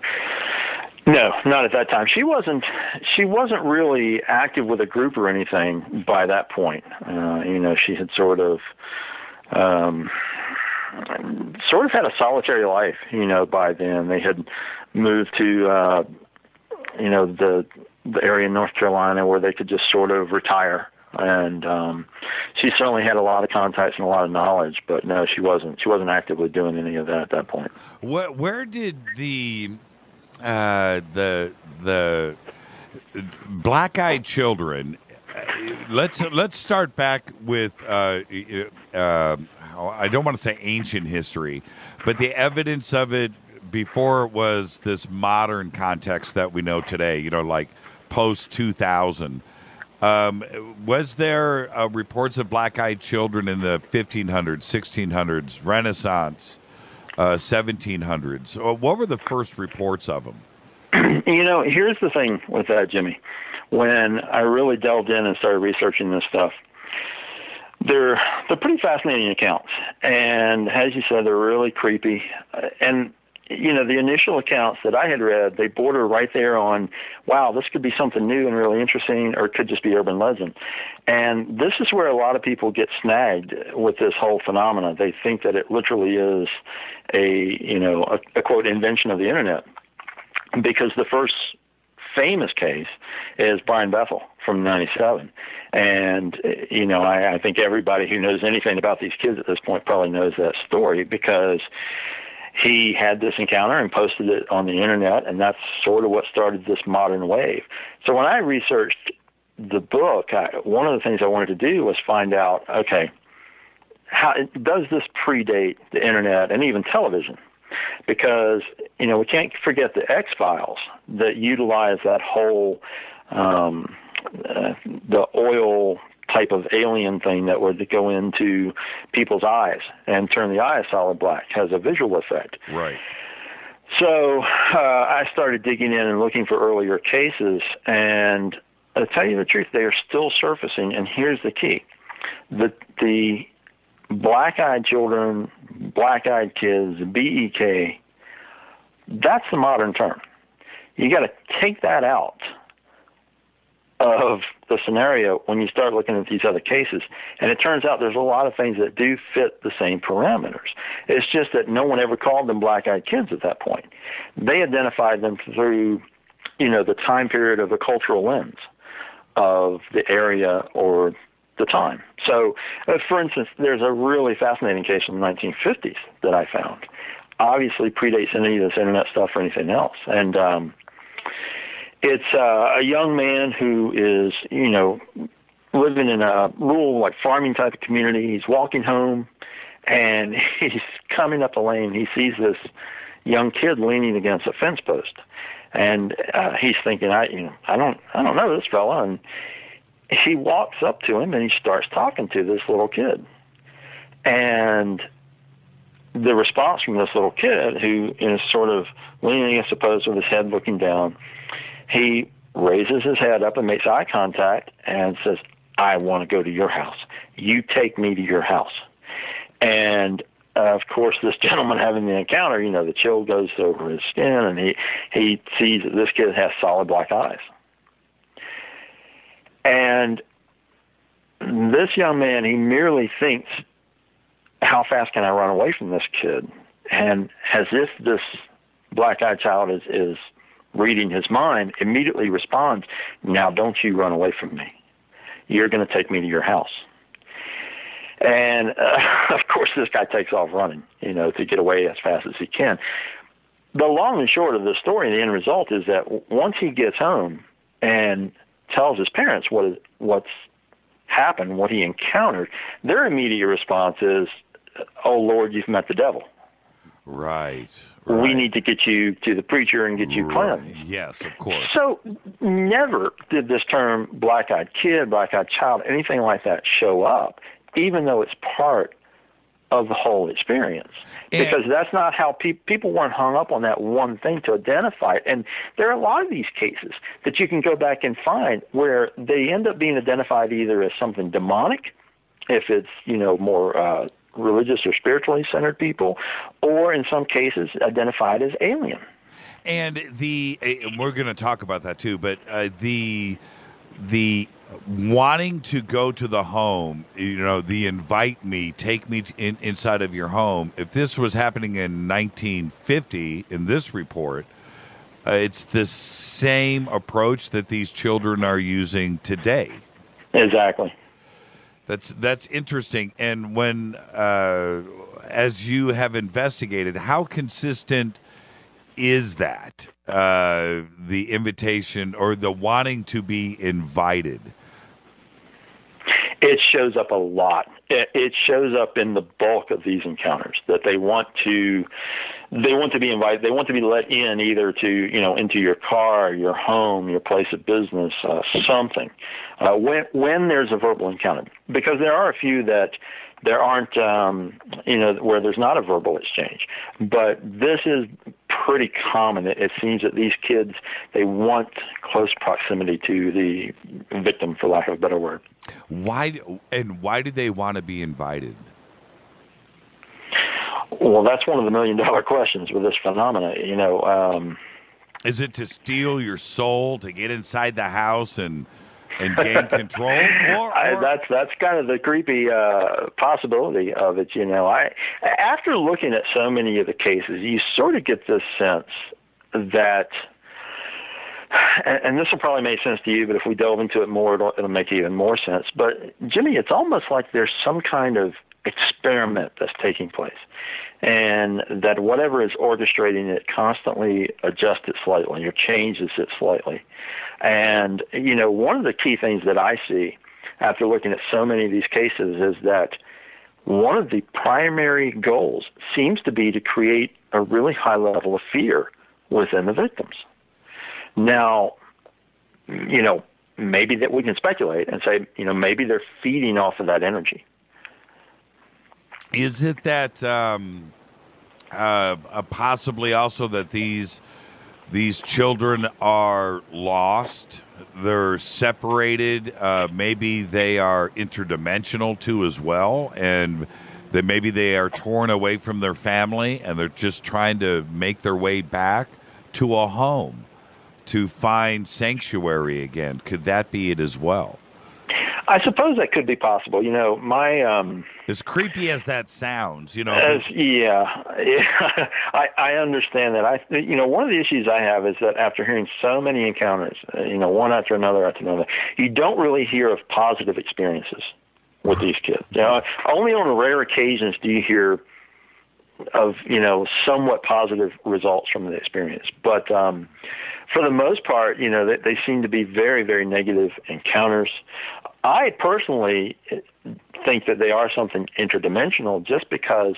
Speaker 15: No, not at that time. She wasn't really active with a group or anything by that point. She had sort of had a solitary life, by then. They had moved to the area in North Carolina where they could just sort of retire. And she certainly had a lot of contacts and a lot of knowledge, but no, she wasn't actively doing any of that at that point.
Speaker 1: Where did the black-eyed children? Let's start back with I don't want to say ancient history, but the evidence of it before it was this modern context that we know today, like post-2000. Was there reports of black-eyed children in the 1500s, 1600s, Renaissance, 1700s? What were the first reports of them?
Speaker 15: Here's the thing with that, Jimmy. When I really delved in and started researching this stuff, they're pretty fascinating accounts. And as you said, they're really creepy. And the initial accounts that I had read, they border right there on, wow, this could be something new and really interesting, or it could just be urban legend. And this is where a lot of people get snagged with this whole phenomenon. They think that it literally is a quote, invention of the internet. Because the first famous case is Brian Bethel from 97. And, I think everybody who knows anything about these kids at this point probably knows that story, because he had this encounter and posted it on the internet, and that's sort of what started this modern wave. So when I researched the book, one of the things I wanted to do was find out, okay, how does this predate the internet and even television? Because, we can't forget the X-Files that utilize that whole the oil type of alien thing that would go into people's eyes and turn the eye solid black, has a visual effect.
Speaker 1: Right.
Speaker 15: So I started digging in and looking for earlier cases, and to tell you the truth, they are still surfacing, and here's the key. The black-eyed children, black-eyed kids, BEK, that's the modern term. You got to take that out of the scenario when you start looking at these other cases. And it turns out there's a lot of things that do fit the same parameters. It's just that no one ever called them black-eyed kids at that point. They identified them through, the time period of a cultural lens of the area or the time. So, for instance, there's a really fascinating case from the 1950s that I found. Obviously predates any of this internet stuff or anything else. And it's a young man who is, living in a rural, farming type of community. He's walking home, and he's coming up a lane. He sees this young kid leaning against a fence post, and he's thinking, I don't know this fella. And he walks up to him, and he starts talking to this little kid. And the response from this little kid, who is sort of leaning, I suppose, with his head looking down, he raises his head up and makes eye contact and says, "I want to go to your house. You take me to your house." And of course, this gentleman having the encounter, the chill goes over his skin, and he sees that this kid has solid black eyes. And this young man, he merely thinks, how fast can I run away from this kid? And as if this black-eyed child is reading his mind, immediately responds, "Now don't you run away from me. You're going to take me to your house." And, of course, this guy takes off running, to get away as fast as he can. The long and short of the story, the end result is that once he gets home and tells his parents what's happened, what he encountered, their immediate response is, "Oh, Lord, you've met the devil.
Speaker 1: Right.
Speaker 15: We need to get you to the preacher and get you cleansed."
Speaker 1: Yes, of course.
Speaker 15: So never did this term black-eyed kid, black-eyed child, anything like that show up, even though it's part of the whole experience. Because that's not how people weren't hung up on that one thing to identify it. And there are a lot of these cases that you can go back and find where they end up being identified either as something demonic, if it's, more religious or spiritually centered people, or in some cases identified as alien.
Speaker 1: And we're going to talk about that too, but the wanting to go to the home, the invite me, take me inside of your home. If this was happening in 1950 in this report, it's the same approach that these children are using today.
Speaker 15: Exactly.
Speaker 1: That's interesting. And when, as you have investigated, how consistent is that? The invitation or the wanting to be invited?
Speaker 15: It shows up a lot. It shows up in the bulk of these encounters that they want to be invited. They want to be let in, either to into your car, your home, your place of business, something. When there's a verbal encounter, because there are a few that there aren't, where there's not a verbal exchange. But this is pretty common. It seems that these kids, they want close proximity to the victim, for lack of a better word.
Speaker 1: Why do they want to be invited?
Speaker 15: Well, that's one of the $1,000,000 questions with this phenomena.
Speaker 1: Is it to steal your soul, to get inside the house and gain control?
Speaker 15: That's kind of the creepy possibility of it. After looking at so many of the cases, you sort of get this sense that, and this will probably make sense to you, but if we delve into it more, it'll make even more sense. But Jimmy, it's almost like there's some kind of experiment that's taking place, and that whatever is orchestrating it constantly adjusts it slightly or changes it slightly. And, one of the key things that I see after looking at so many of these cases is that one of the primary goals seems to be to create a really high level of fear within the victims. Now, maybe that we can speculate and say, maybe they're feeding off of that energy.
Speaker 1: Is it that possibly also that these children are lost, they're separated, maybe they are interdimensional too as well, and that maybe they are torn away from their family and they're just trying to make their way back to a home to find sanctuary again? Could that be it as well?
Speaker 15: I suppose that could be possible.
Speaker 1: As creepy as that sounds,
Speaker 15: I understand that. One of the issues I have is that after hearing so many encounters, one after another, you don't really hear of positive experiences with these kids. Only on rare occasions do you hear of, somewhat positive results from the experience. But for the most part, they seem to be very, very negative encounters. I personally think that they are something interdimensional just because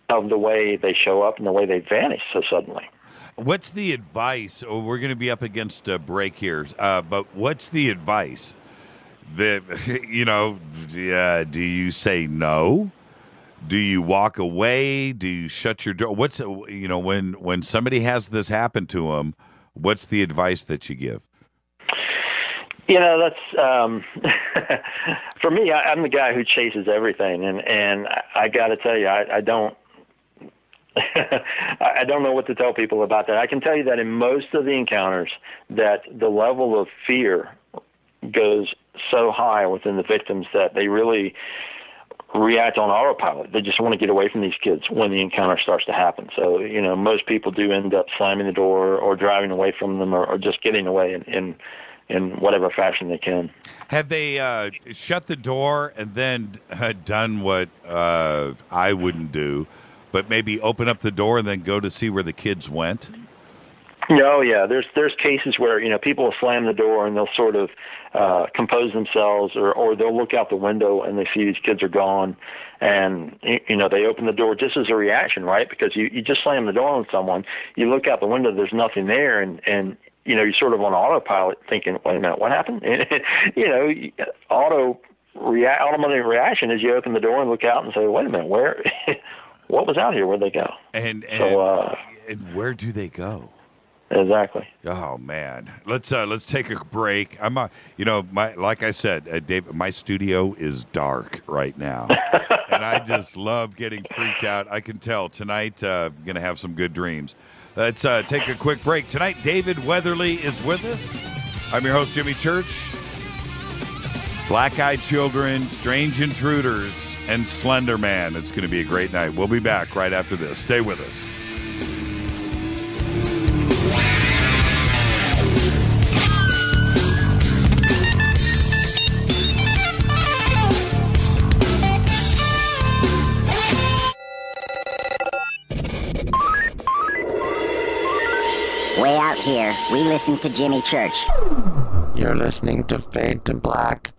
Speaker 15: of the way they show up and the way they vanish so suddenly.
Speaker 1: What's the advice? Oh, we're going to be up against a break here, but what's the advice? Do you say no? Do you walk away? Do you shut your door? What's when somebody has this happen to them? What's the advice that you give?
Speaker 15: That's for me. I'm the guy who chases everything, and I got to tell you, I don't. I don't know what to tell people about that. I can tell you that in most of the encounters, that the level of fear goes so high within the victims that they really react on autopilot. They just want to get away from these kids when the encounter starts to happen. So, most people do end up slamming the door or driving away from them or just getting away in whatever fashion they can.
Speaker 1: Have they shut the door and then done what I wouldn't do, but maybe open up the door and then go to see where the kids went?
Speaker 15: Oh, yeah. There's cases where, people will slam the door and they'll sort of compose themselves or they'll look out the window and they see these kids are gone and, they open the door just as a reaction, right? Because you just slam the door on someone, you look out the window, there's nothing there and you're sort of on autopilot thinking, wait a minute, what happened? Automatic reaction is you open the door and look out and say, wait a minute, what was out here? Where'd they go?
Speaker 1: And where do they go?
Speaker 15: Exactly.
Speaker 1: Oh man, let's take a break. I'm like I said, Dave, my studio is dark right now, and I just love getting freaked out. I can tell tonight I'm gonna have some good dreams. Let's take a quick break. Tonight, David Weatherly is with us. I'm your host, Jimmy Church. Black-Eyed Children, Strange Intruders, and Slender Man. It's going to be a great night. We'll be back right after this. Stay with us.
Speaker 16: Way out here, we listen to Jimmy Church.
Speaker 17: You're listening to Fade to Black.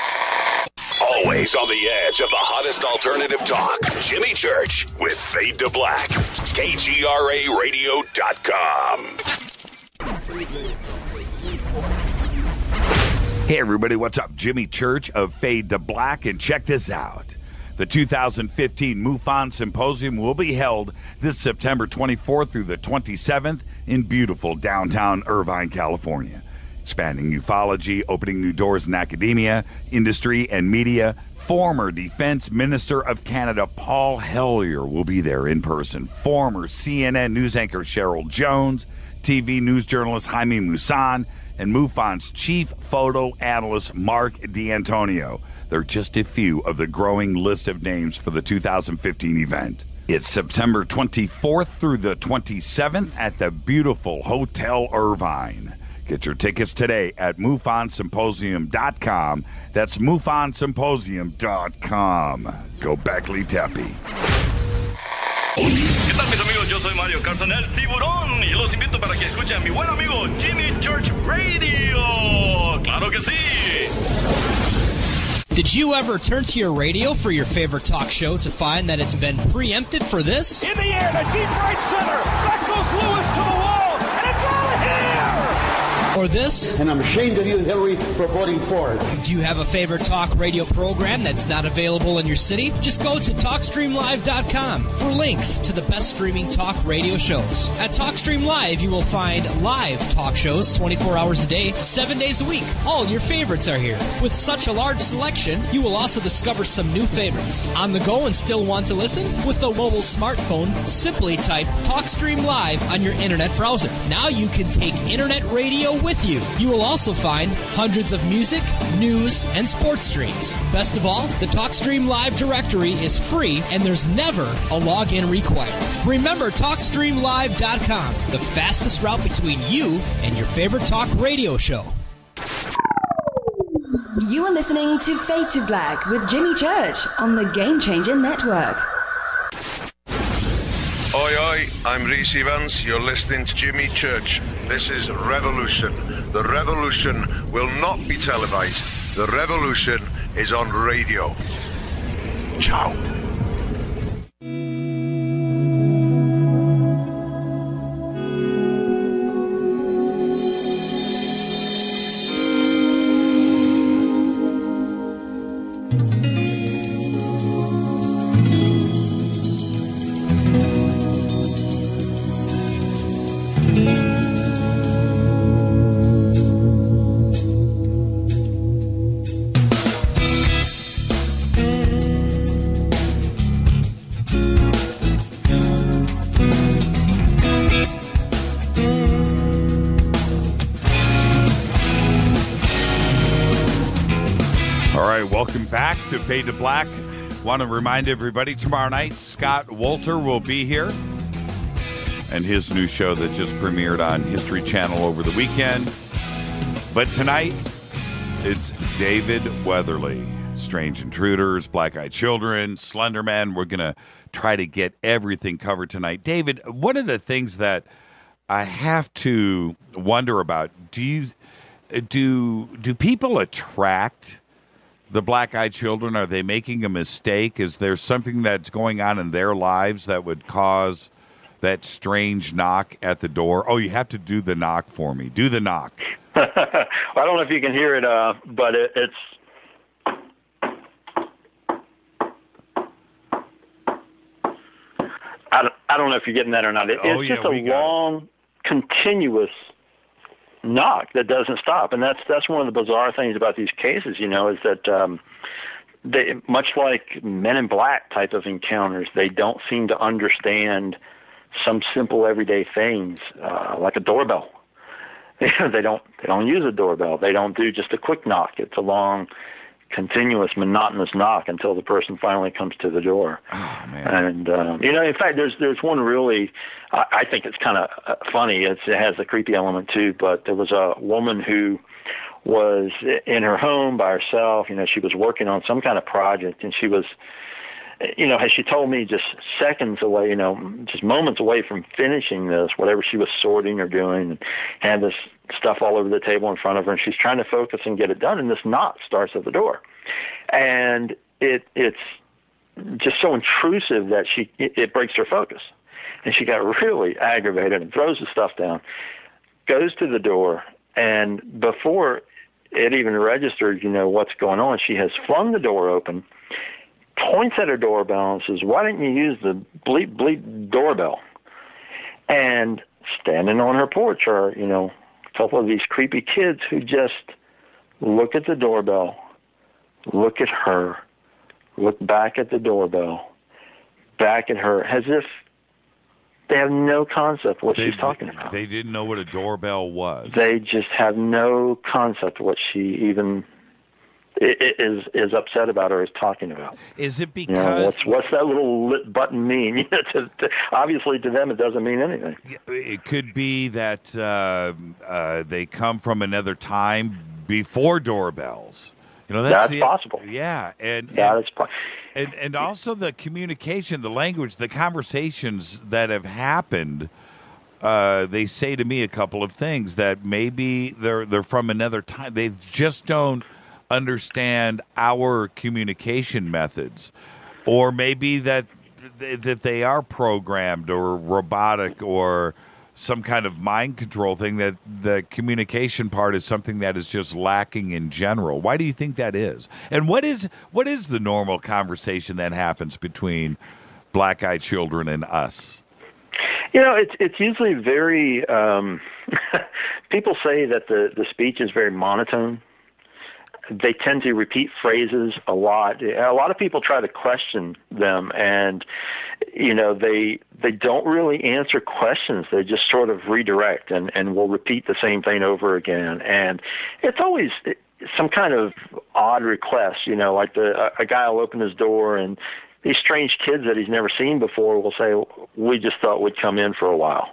Speaker 4: Always on the edge of the hottest alternative talk. Jimmy Church with Fade to Black. KGRARadio.com.
Speaker 1: Hey everybody, what's up? Jimmy Church of Fade to Black, and check this out. The 2015 MUFON Symposium will be held this September 24th through the 27th in beautiful downtown Irvine, California. Expanding ufology, opening new doors in academia, industry, and media. Former Defense Minister of Canada Paul Hellyer will be there in person. Former CNN news anchor Cheryl Jones, TV news journalist Jaime Maussan, and MUFON's chief photo analyst Mark D'Antonio. They're just a few of the growing list of names for the 2015 event. It's September 24th through the 27th at the beautiful Hotel Irvine. Get your tickets today at MUFONSymposium.com. That's MUFONSymposium.com. Go Beckley Tepe.
Speaker 18: ¿Qué tal mis amigos? Yo soy Mario Carson, el tiburón, y los invito para que escuchen a mi buen amigo Jimmy Church Radio. ¡Claro que sí!
Speaker 19: Did you ever turn to your radio for your favorite talk show to find that it's been preempted for this?
Speaker 18: In the air, to deep right center. Back goes Lewis to the wall, and it's out of here!
Speaker 19: Or this?
Speaker 20: And I'm ashamed of you, Hillary, for voting for it.
Speaker 19: Do you have a favorite talk radio program that's not available in your city? Just go to TalkStreamLive.com for links to the best streaming talk radio shows. At TalkStream Live, you will find live talk shows 24 hours a day, 7 days a week. All your favorites are here. With such a large selection, you will also discover some new favorites. On the go and still want to listen? With the mobile smartphone, simply type TalkStream Live on your internet browser. Now you can take internet radio with you. You will also find hundreds of music, news, and sports streams. Best of all, the TalkStream Live directory is free and there's never a login required. Remember TalkStreamLive.com, the fastest route between you and your favorite talk radio show.
Speaker 3: You are listening to Fade to Black with Jimmy Church on the Game Changer Network.
Speaker 21: Oi, oi, I'm Reese Evans. You're listening to Jimmy Church. This is Revolution. The revolution will not be televised. The revolution is on radio. Ciao.
Speaker 1: Welcome back to Fade to Black. Want to remind everybody, tomorrow night, Scott Wolter will be here. And his new show that just premiered on History Channel over the weekend. But tonight, it's David Weatherly. Strange Intruders, Black Eyed Children, Slender Man. We're going to try to get everything covered tonight. David, one of the things that I have to wonder about, do people attract the Black Eyed Children? Are they making a mistake? Is there something that's going on in their lives that would cause that strange knock at the door? Oh, you have to do the knock for me. Do the knock.
Speaker 15: I don't know if you can hear it, but it's... I don't know if you're getting that or not. It's just a long, continuous knock that doesn't stop, and that's one of the bizarre things about these cases. Is that they, much like Men in Black type of encounters, they don't seem to understand some simple everyday things like a doorbell. They don't use a doorbell. They don't do just a quick knock. It's a long, continuous, monotonous knock until the person finally comes to the door.
Speaker 1: Oh, man.
Speaker 15: And in fact, there's one really, I think it's kind of funny. It has a creepy element too. But there was a woman who was in her home by herself. She was working on some kind of project, and she was, as she told me, just seconds away, just moments away from finishing this, whatever she was sorting or doing, and had this stuff all over the table in front of her, and she's trying to focus and get it done, and this knock starts at the door. And it's just so intrusive that it breaks her focus. And she got really aggravated and throws the stuff down, goes to the door, and before it even registered, what's going on, she has flung the door open, points at her doorbell and says, "Why didn't you use the bleep bleep doorbell?" And standing on her porch are, a couple of these creepy kids who just look at the doorbell, look at her, look back at the doorbell, back at her, as if they have no concept of what she's talking about.
Speaker 1: They didn't know what a doorbell was.
Speaker 15: They just have no concept of what she even is upset about or is talking about.
Speaker 1: Is it because
Speaker 15: what's that little lit button mean? Obviously, to them, it doesn't mean anything.
Speaker 1: It could be that they come from another time before doorbells.
Speaker 15: That's possible.
Speaker 1: Yeah, and also the communication, the language, the conversations that have happened. They say to me a couple of things that maybe they're from another time. They just don't understand our communication methods, or maybe that they are programmed or robotic or some kind of mind control thing, that the communication part is something that is just lacking in general. Why do you think that is? And what is the normal conversation that happens between Black Eyed Children and us?
Speaker 15: It's usually very people say that the speech is very monotone. They tend to repeat phrases a lot. A lot of people try to question them, and they don't really answer questions. They just sort of redirect and will repeat the same thing over again. And it's always some kind of odd request. Like a guy will open his door, and these strange kids that he's never seen before will say, "We just thought we'd come in for a while."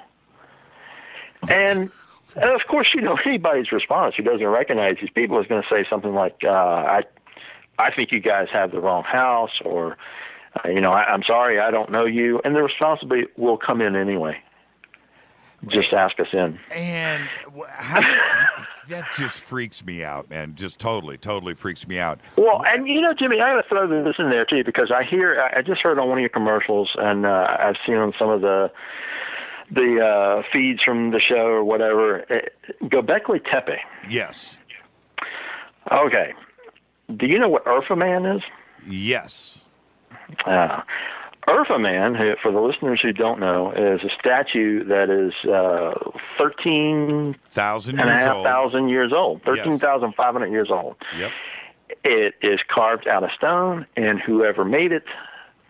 Speaker 15: And of course, anybody's response who doesn't recognize these people is going to say something like, I think you guys have the wrong house, or, I'm sorry, I don't know you. And the response will come in anyway. Just ask us in.
Speaker 1: And that just freaks me out, man. Just totally freaks me out.
Speaker 15: Well, and Jimmy, I got to throw this in there too, because I just heard on one of your commercials, and I've seen on some of the feeds from the show or whatever, Göbekli Tepe.
Speaker 1: Yes.
Speaker 15: Okay. Do you know what Urfa Man is?
Speaker 1: Yes.
Speaker 15: Urfa Man, for the listeners who don't know, is a statue that is 13,500 years old. 13,500 years old.
Speaker 1: Yep.
Speaker 15: It is carved out of stone, and whoever made it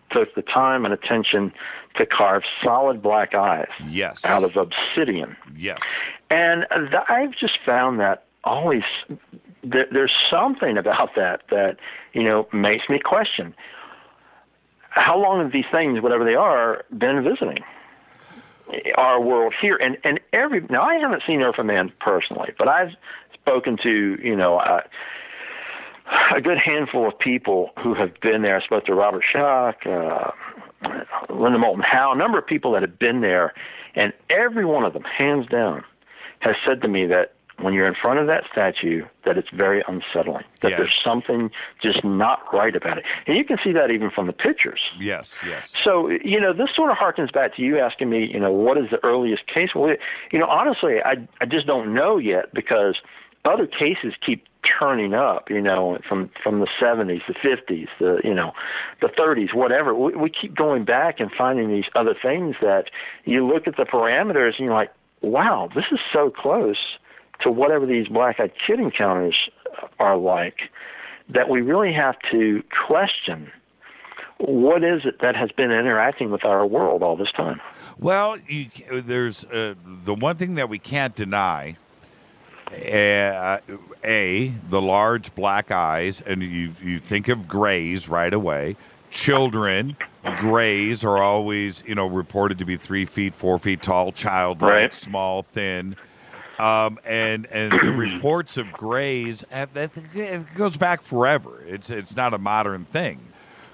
Speaker 15: took the time and attention to carve solid black eyes out of obsidian.
Speaker 1: Yes.
Speaker 15: And I've just found that always there's something about that makes me question how long have these things, whatever they are, been visiting our world here. And now I haven't seen Earth Man personally, but I've spoken to a good handful of people who have been there. I spoke to Robert Schock, Linda Moulton Howe, a number of people that have been there, and every one of them, hands down, has said to me that when you're in front of that statue, that it's very unsettling, that there's something just not right about it. And you can see that even from the pictures.
Speaker 1: Yes, yes.
Speaker 15: So, this sort of harkens back to you asking me, what is the earliest case? Well, honestly, I just don't know yet, because other cases keep turning up, from the 70s, the 50s, the 30s, whatever. We keep going back and finding these other things that you look at the parameters and you're like, wow, this is so close to whatever these black-eyed kid encounters are like, that we really have to question what is it that has been interacting with our world all this time.
Speaker 1: Well, there's the one thing that we can't deny, the large black eyes, and you think of grays right away. Children, grays are always, reported to be 3 feet, 4 feet tall, childlike, small, thin. And the reports of grays, it goes back forever. It's not a modern thing.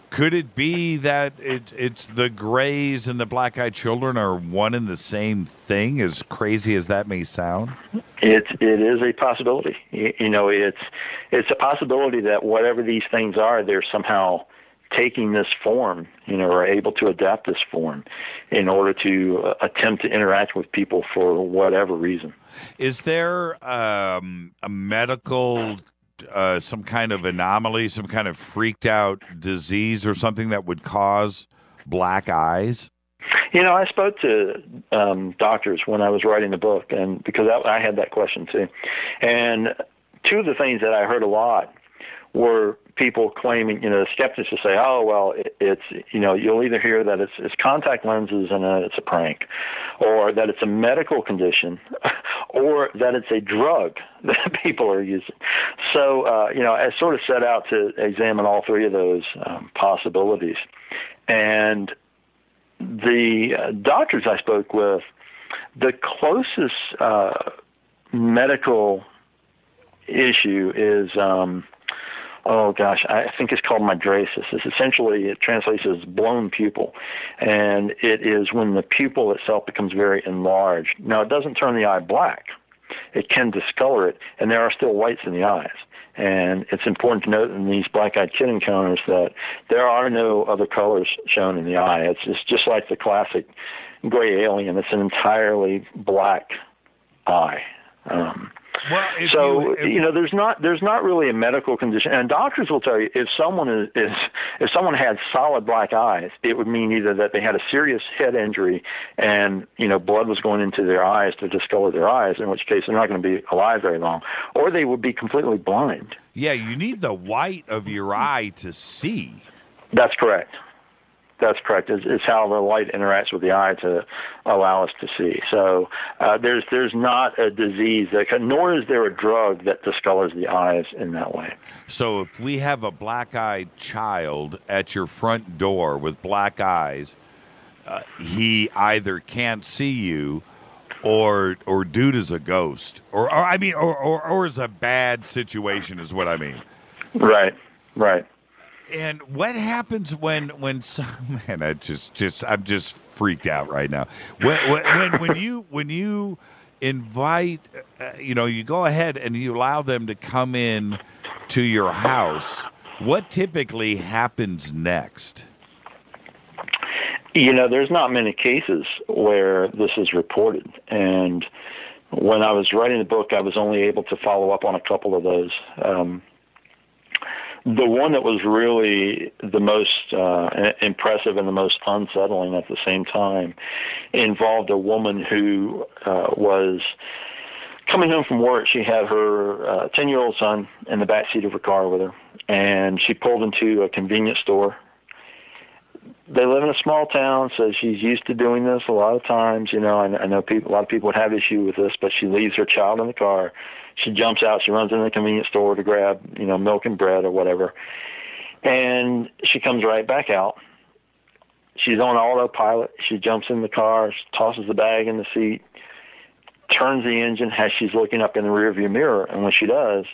Speaker 1: Could it be that it's the grays and the black-eyed children are one and the same thing, as crazy as that may sound?
Speaker 15: It is a possibility. It's a possibility that whatever these things are, they're somehow taking this form, or able to adapt this form in order to attempt to interact with people for whatever reason.
Speaker 1: Is there a medical, some kind of anomaly, some kind of freaked out disease or something that would cause black eyes?
Speaker 15: I spoke to doctors when I was writing the book, and because I had that question too. And two of the things that I heard a lot were people claiming, the skeptics will say, oh, well, it's, you'll either hear that it's contact lenses and it's a prank, or that it's a medical condition, or that it's a drug that people are using. So, I sort of set out to examine all three of those possibilities. And the doctors I spoke with, the closest medical issue is, I think it's called mydriasis. It translates as blown pupil, and it is when the pupil itself becomes very enlarged. Now, it doesn't turn the eye black. It can discolor it, and there are still whites in the eyes. And it's important to note in these black-eyed kid encounters that there are no other colors shown in the eye. It's just like the classic gray alien. It's an entirely black eye. There's not really a medical condition, and doctors will tell you if someone had solid black eyes, it would mean either that they had a serious head injury and blood was going into their eyes to discolor their eyes, in which case they're not going to be alive very long, or they would be completely blind.
Speaker 1: Yeah, you need the white of your eye to see.
Speaker 15: That's correct. That's correct. It's how the light interacts with the eye to allow us to see. So there's not a disease nor is there a drug that discolors the eyes in that way.
Speaker 1: So if we have a black-eyed child at your front door with black eyes, he either can't see you, or dude is a ghost, or is a bad situation, is what I mean.
Speaker 15: Right.
Speaker 1: And what happens when I'm just freaked out right now. When you invite, you go ahead and you allow them to come in to your house, what typically happens next?
Speaker 15: There's not many cases where this is reported, and when I was writing the book, I was only able to follow up on a couple of those. The one that was really the most impressive and the most unsettling at the same time involved a woman who was coming home from work. She had her 10-year-old son in the back seat of her car with her, and she pulled into a convenience store. they live in a small town, so she's used to doing this a lot of times. You know, I know a lot of people would have issue with this, but she leaves her child in the car. She jumps out. She runs into the convenience store to grab, milk and bread or whatever. And she comes right back out. She's on autopilot. She jumps in the car, tosses the bag in the seat, turns the engine as she's looking up in the rearview mirror. And when she does,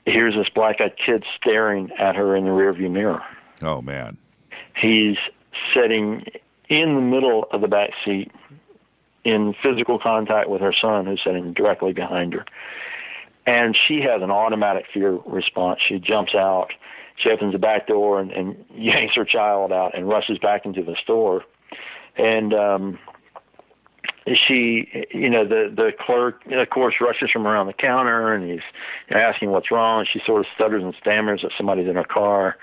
Speaker 15: here's this black-eyed kid staring at her in the rearview mirror.
Speaker 1: Oh, man.
Speaker 15: He's sitting in the middle of the back seat in physical contact with her son, who's sitting directly behind her. And she has an automatic fear response. She jumps out. She opens the back door and yanks her child out and rushes back into the store. And she, the clerk, of course, rushes from around the counter, and he's asking what's wrong. She sort of stutters and stammers that somebody's in her car.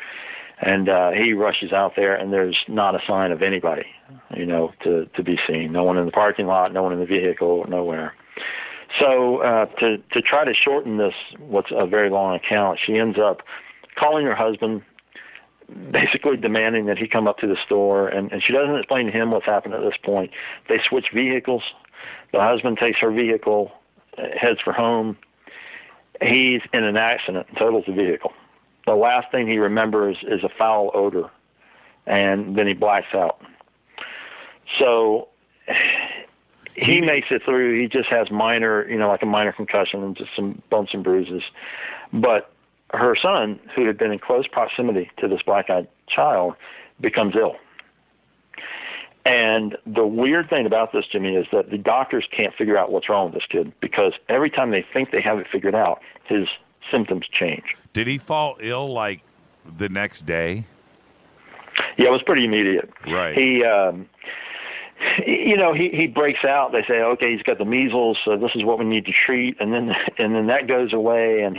Speaker 15: And he rushes out there, and there's not a sign of anybody, to be seen. No one in the parking lot, no one in the vehicle, nowhere. So to try to shorten this, what's a very long account, she ends up calling her husband, basically demanding that he come up to the store. And she doesn't explain to him what's happened at this point. They switch vehicles. The husband takes her vehicle, heads for home. He's in an accident and totals the vehicle. The last thing he remembers is a foul odor, and then he blacks out. So he makes it through. He just has minor, like a minor concussion and just some bumps and bruises. But her son, who had been in close proximity to this black-eyed child, becomes ill. And the weird thing about this, Jimmy, is that the doctors can't figure out what's wrong with this kid, because every time they think they have it figured out, his symptoms change.
Speaker 1: Did he fall ill like the next day?
Speaker 15: Yeah, it was pretty immediate.
Speaker 1: Right.
Speaker 15: He breaks out. They say, okay, he's got the measles, so this is what we need to treat, and then that goes away, and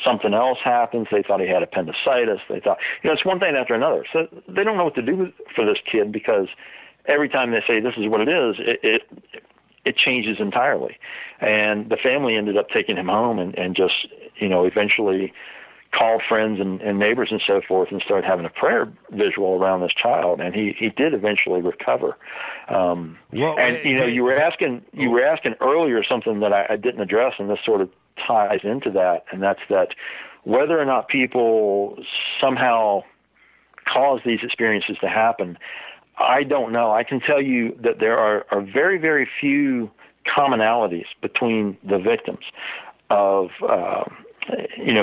Speaker 15: something else happens. They thought he had appendicitis. They thought, it's one thing after another. So they don't know what to do for this kid, because every time they say this is what it is, it changes entirely. And the family ended up taking him home and just, eventually called friends and neighbors and so forth and started having a prayer visual around this child. And he did eventually recover. You were asking earlier something that I didn't address, and this sort of ties into that. And that's that whether or not people somehow cause these experiences to happen, I don't know. I can tell you that there are very, very few commonalities between the victims of,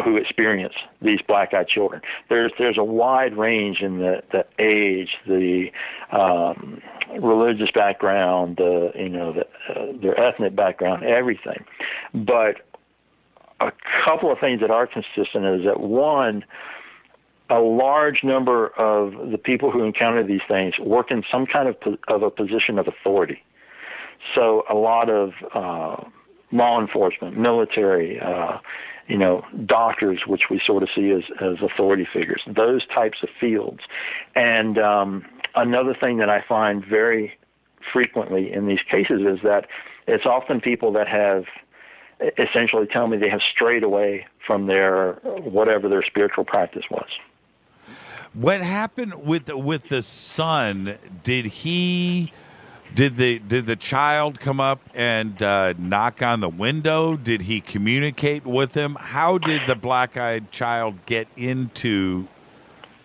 Speaker 15: who experience these black-eyed children. There's a wide range in the age, the religious background, their ethnic background, everything. But a couple of things that are consistent is that, one, a large number of the people who encounter these things work in some kind of a position of authority. So a lot of law enforcement, military, doctors, which we sort of see as authority figures, those types of fields. And another thing that I find very frequently in these cases is that it's often people that have essentially tell me they have strayed away from whatever their spiritual practice was.
Speaker 1: What happened with the son? Did the child come up and knock on the window? Did he communicate with him? How did the black-eyed child get into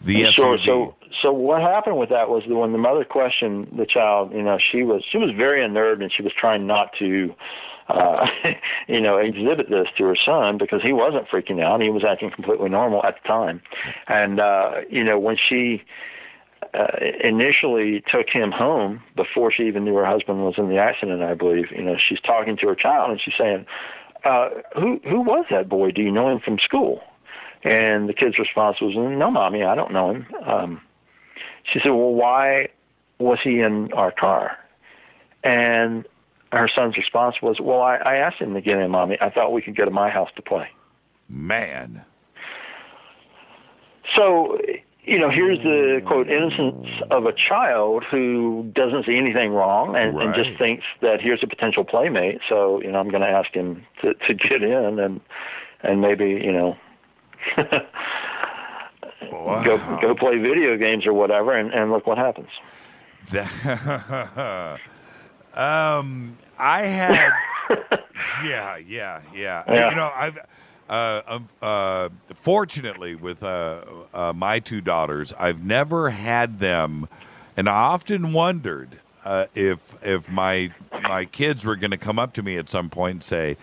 Speaker 1: the SUV?
Speaker 15: Sure. So what happened with that was when the mother questioned the child, she was very unnerved, and she was trying not to exhibit this to her son, because he wasn't freaking out. He was acting completely normal at the time. And, when she initially took him home, before she even knew her husband was in the accident, I believe, she's talking to her child, and she's saying, who was that boy? Do you know him from school? And the kid's response was, no, Mommy, I don't know him. She said, well, why was he in our car? And her son's response was, well, I asked him to get in, Mommy. I thought we could go to my house to play.
Speaker 1: Man.
Speaker 15: So, here's the, quote, innocence of a child who doesn't see anything wrong and just thinks that here's a potential playmate. So, I'm going to ask him to get in and maybe, go play video games or whatever, and look what happens.
Speaker 1: I had, yeah. You know, I've fortunately with my two daughters, I've never had them, and I often wondered if my kids were going to come up to me at some point and say,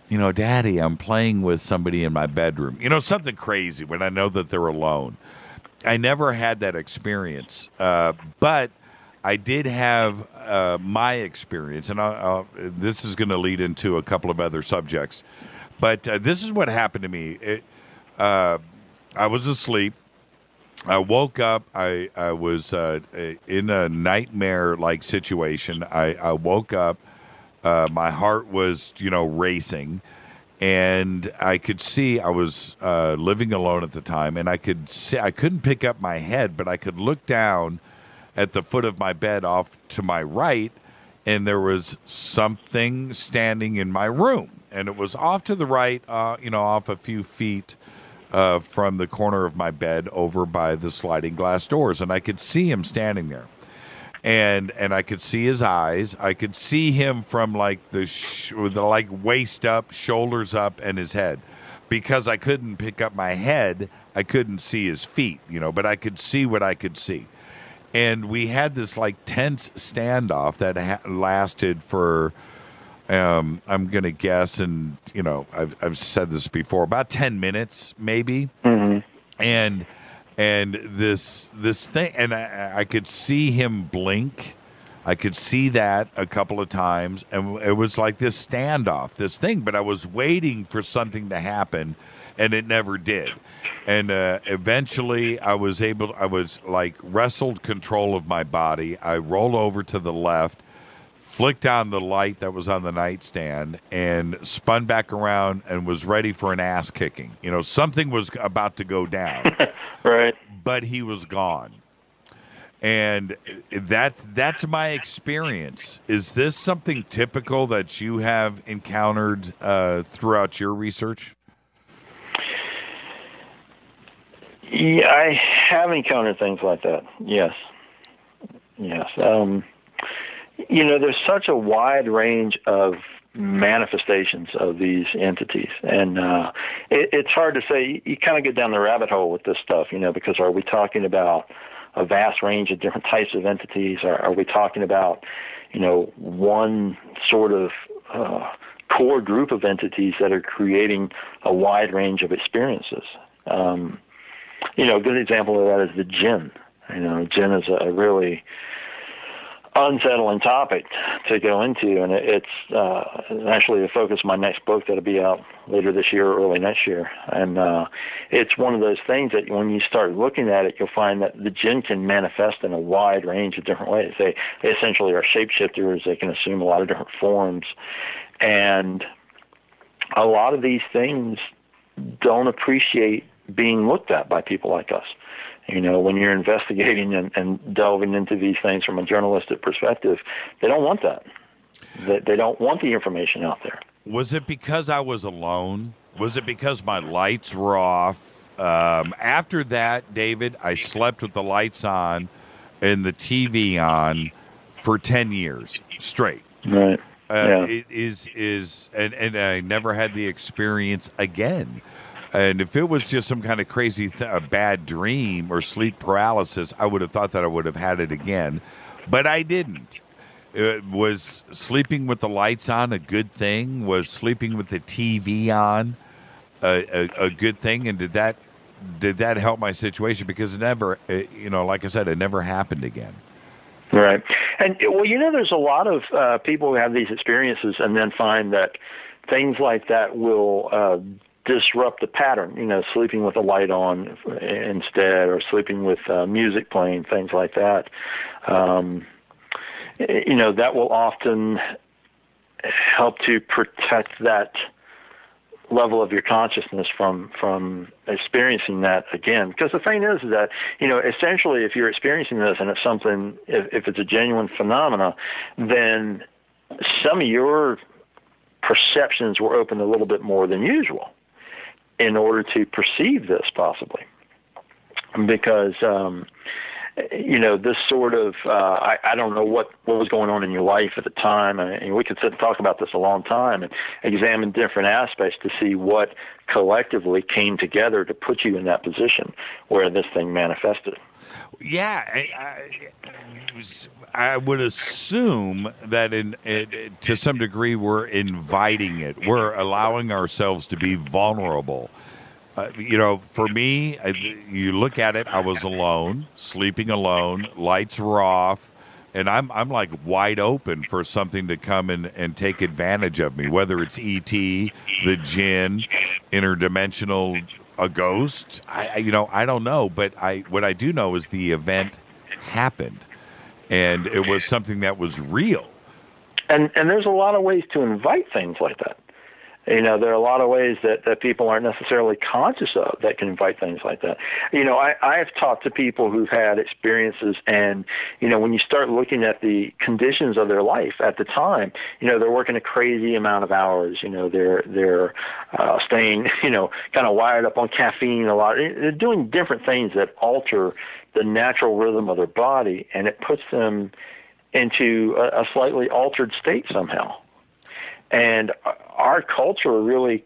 Speaker 1: you know, Daddy, I'm playing with somebody in my bedroom. You know, something crazy when I know that they're alone. I never had that experience, but I did have my experience, and this is going to lead into a couple of other subjects. But this is what happened to me. I was asleep. I woke up. I was in a nightmare-like situation. I woke up. My heart was, racing. And I could see I was living alone at the time, and I could see I couldn't pick up my head, but I could look down at the foot of my bed off to my right, and there was something standing in my room, and it was off to the right, off a few feet from the corner of my bed over by the sliding glass doors, and I could see him standing there. And I could see his eyes. I could see him from like the waist up, shoulders up, and his head. Because I couldn't pick up my head, I couldn't see his feet, but I could see what I could see. And we had this like tense standoff that lasted for, I'm going to guess, and I've said this before, about 10 minutes maybe. Mm-hmm. And this thing, and I could see him blink. I could see that a couple of times, and it was like this standoff, this thing. But I was waiting for something to happen, and it never did. And eventually, I was wrestled control of my body. I rolled over to the left, flicked on the light that was on the nightstand, and spun back around and was ready for an ass kicking. Something was about to go down.
Speaker 15: Right.
Speaker 1: But he was gone. And that's my experience. Is this something typical that you have encountered throughout your research?
Speaker 15: Yeah, I have encountered things like that. Yes. There's such a wide range of manifestations of these entities, and it's hard to say. You kind of get down the rabbit hole with this stuff, because are we talking about a vast range of different types of entities? Are we talking about, one sort of core group of entities that are creating a wide range of experiences? A good example of that is the jinn. Jinn is a really unsettling topic to go into, and it's actually the focus of my next book that'll be out later this year or early next year. And it's one of those things that when you start looking at it, you'll find that the jinn can manifest in a wide range of different ways. They essentially are shapeshifters. They can assume a lot of different forms, and a lot of these things don't appreciate being looked at by people like us. When you're investigating and delving into these things from a journalistic perspective, they don't want that. They don't want the information out there.
Speaker 1: Was it because I was alone? Was it because my lights were off? After that, David, I slept with the lights on and the TV on for 10 years straight.
Speaker 15: Right.
Speaker 1: It is, and I never had the experience again. And if it was just some kind of crazy a bad dream or sleep paralysis, I would have thought that I would have had it again. But I didn't. Was sleeping with the lights on a good thing? Was sleeping with the TV on a good thing? And did that help my situation? Because it never, like I said, it never happened again.
Speaker 15: Right. And, there's a lot of people who have these experiences and then find that things like that will disrupt the pattern, sleeping with a light on instead, or sleeping with music playing, things like that. That will often help to protect that level of your consciousness from experiencing that again. Because the thing is that, essentially if you're experiencing this and it's something, if it's a genuine phenomena, then some of your perceptions were open a little bit more than usual in order to perceive this possibly. because this sort of I don't know what was going on in your life at the time, and we could sit and talk about this a long time and examine different aspects to see what collectively came together to put you in that position where this thing manifested.
Speaker 1: Yeah, I would assume that to some degree we're inviting it. We're allowing ourselves to be vulnerable. For me, you look at it, I was alone, sleeping alone, lights were off, and I'm like wide open for something to come and take advantage of me, whether it's E.T., the Jinn, interdimensional, a ghost. I don't know, but what I do know is the event happened, and it was something that was real.
Speaker 15: And there's a lot of ways to invite things like that. There are a lot of ways that people aren't necessarily conscious of that can invite things like that. I have talked to people who've had experiences, and, when you start looking at the conditions of their life at the time, they're working a crazy amount of hours. They're staying, kind of wired up on caffeine a lot. They're doing different things that alter the natural rhythm of their body, and it puts them into a slightly altered state somehow. And our culture really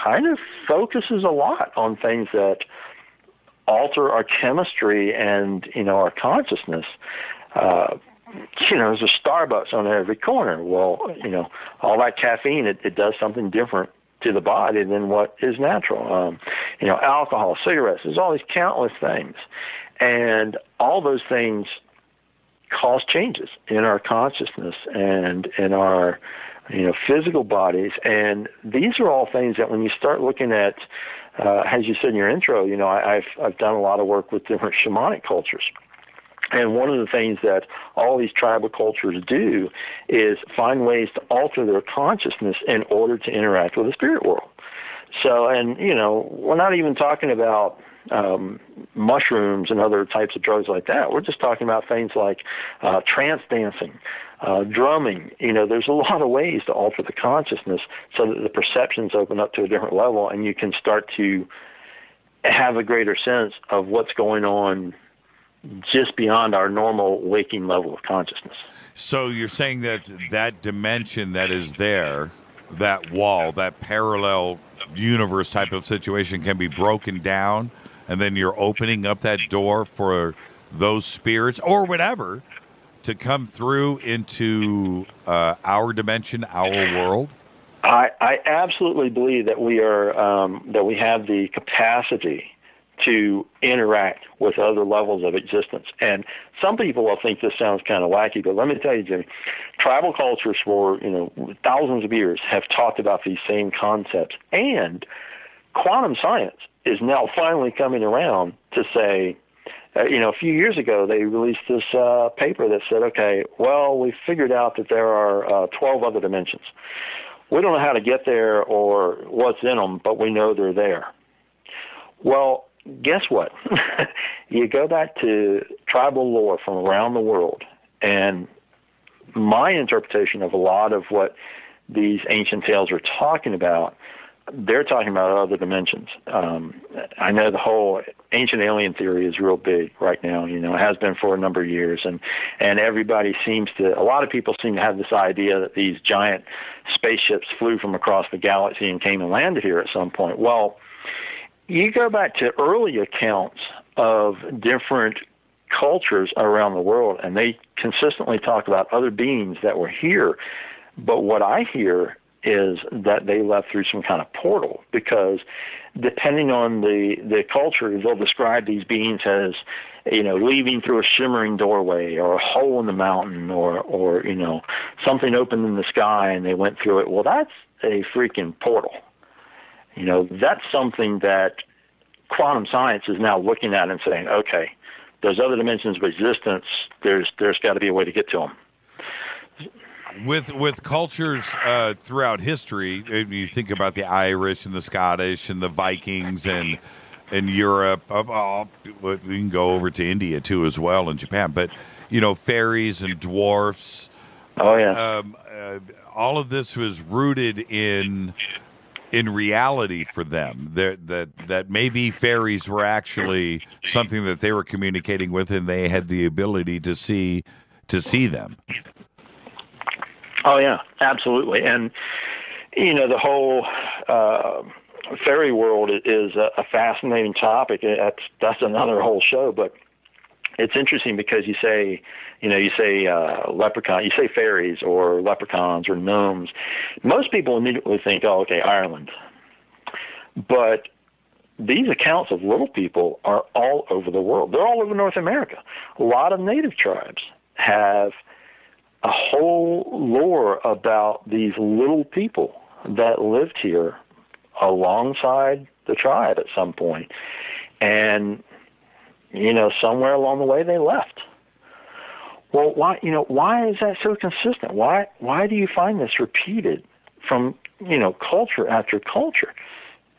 Speaker 15: kind of focuses a lot on things that alter our chemistry and, our consciousness. There's a Starbucks on every corner. Well, all that caffeine, it does something different to the body than what is natural. Alcohol, cigarettes, there's all these countless things. And all those things cause changes in our consciousness and in our physical bodies. And these are all things that when you start looking at, as you said in your intro, I've done a lot of work with different shamanic cultures. And one of the things that all these tribal cultures do is find ways to alter their consciousness in order to interact with the spirit world. So, and, we're not even talking about mushrooms and other types of drugs like that. We're just talking about things like trance dancing, drumming. There's a lot of ways to alter the consciousness so that the perceptions open up to a different level, and you can start to have a greater sense of what's going on just beyond our normal waking level of consciousness.
Speaker 1: So you're saying that dimension that is there, that wall, that parallel universe type of situation can be broken down, and then you're opening up that door for those spirits or whatever to come through into our dimension, our world?
Speaker 15: I absolutely believe that we are that we have the capacity to interact with other levels of existence. And some people will think this sounds kind of wacky, but let me tell you, Jimmy, tribal cultures for thousands of years have talked about these same concepts, and quantum science is now finally coming around to say, a few years ago they released this paper that said, okay, well, we figured out that there are 12 other dimensions. We don't know how to get there or what's in them, but we know they're there. Well, guess what? You go back to tribal lore from around the world, and my interpretation of a lot of what these ancient tales are talking about, they're talking about other dimensions. I know the whole ancient alien theory is real big right now. It has been for a number of years, and everybody a lot of people seem to have this idea that these giant spaceships flew from across the galaxy and came and landed here at some point. Well, you go back to early accounts of different cultures around the world, and they consistently talk about other beings that were here. But what I hear is that they left through some kind of portal, because depending on the culture, they'll describe these beings as, leaving through a shimmering doorway or a hole in the mountain or something opened in the sky and they went through it. Well, that's a freaking portal. That's something that quantum science is now looking at and saying, okay, there's other dimensions of existence. There's got to be a way to get to them.
Speaker 1: With cultures throughout history, you think about the Irish and the Scottish and the Vikings and Europe. We can go over to India too as well, and Japan. But fairies and dwarfs.
Speaker 15: Oh yeah.
Speaker 1: All of this was rooted in in reality for them, that maybe fairies were actually something that they were communicating with, and they had the ability to see them.
Speaker 15: Oh yeah, absolutely. And the whole fairy world is a fascinating topic. That's another whole show, but it's interesting because you say leprechaun, you say fairies or leprechauns or gnomes. Most people immediately think, oh, okay, Ireland. But these accounts of little people are all over the world. They're all over North America. A lot of native tribes have a whole lore about these little people that lived here alongside the tribe at some point. And, somewhere along the way they left. Well, why is that so consistent? Why do you find this repeated from, culture after culture?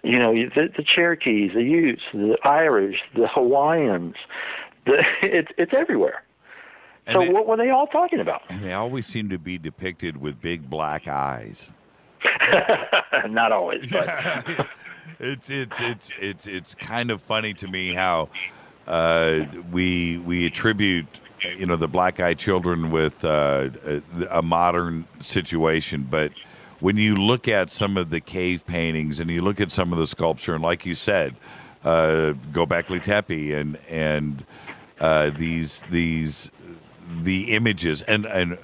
Speaker 15: The Cherokees, the Utes, the Irish, the Hawaiians, it's everywhere. So what were they all talking about?
Speaker 1: And they always seem to be depicted with big black eyes.
Speaker 15: Not always, but
Speaker 1: it's kind of funny to me how we attribute the black-eyed children with a modern situation, but when you look at some of the cave paintings and you look at some of the sculpture, and like you said, Göbekli Tepe and the images, and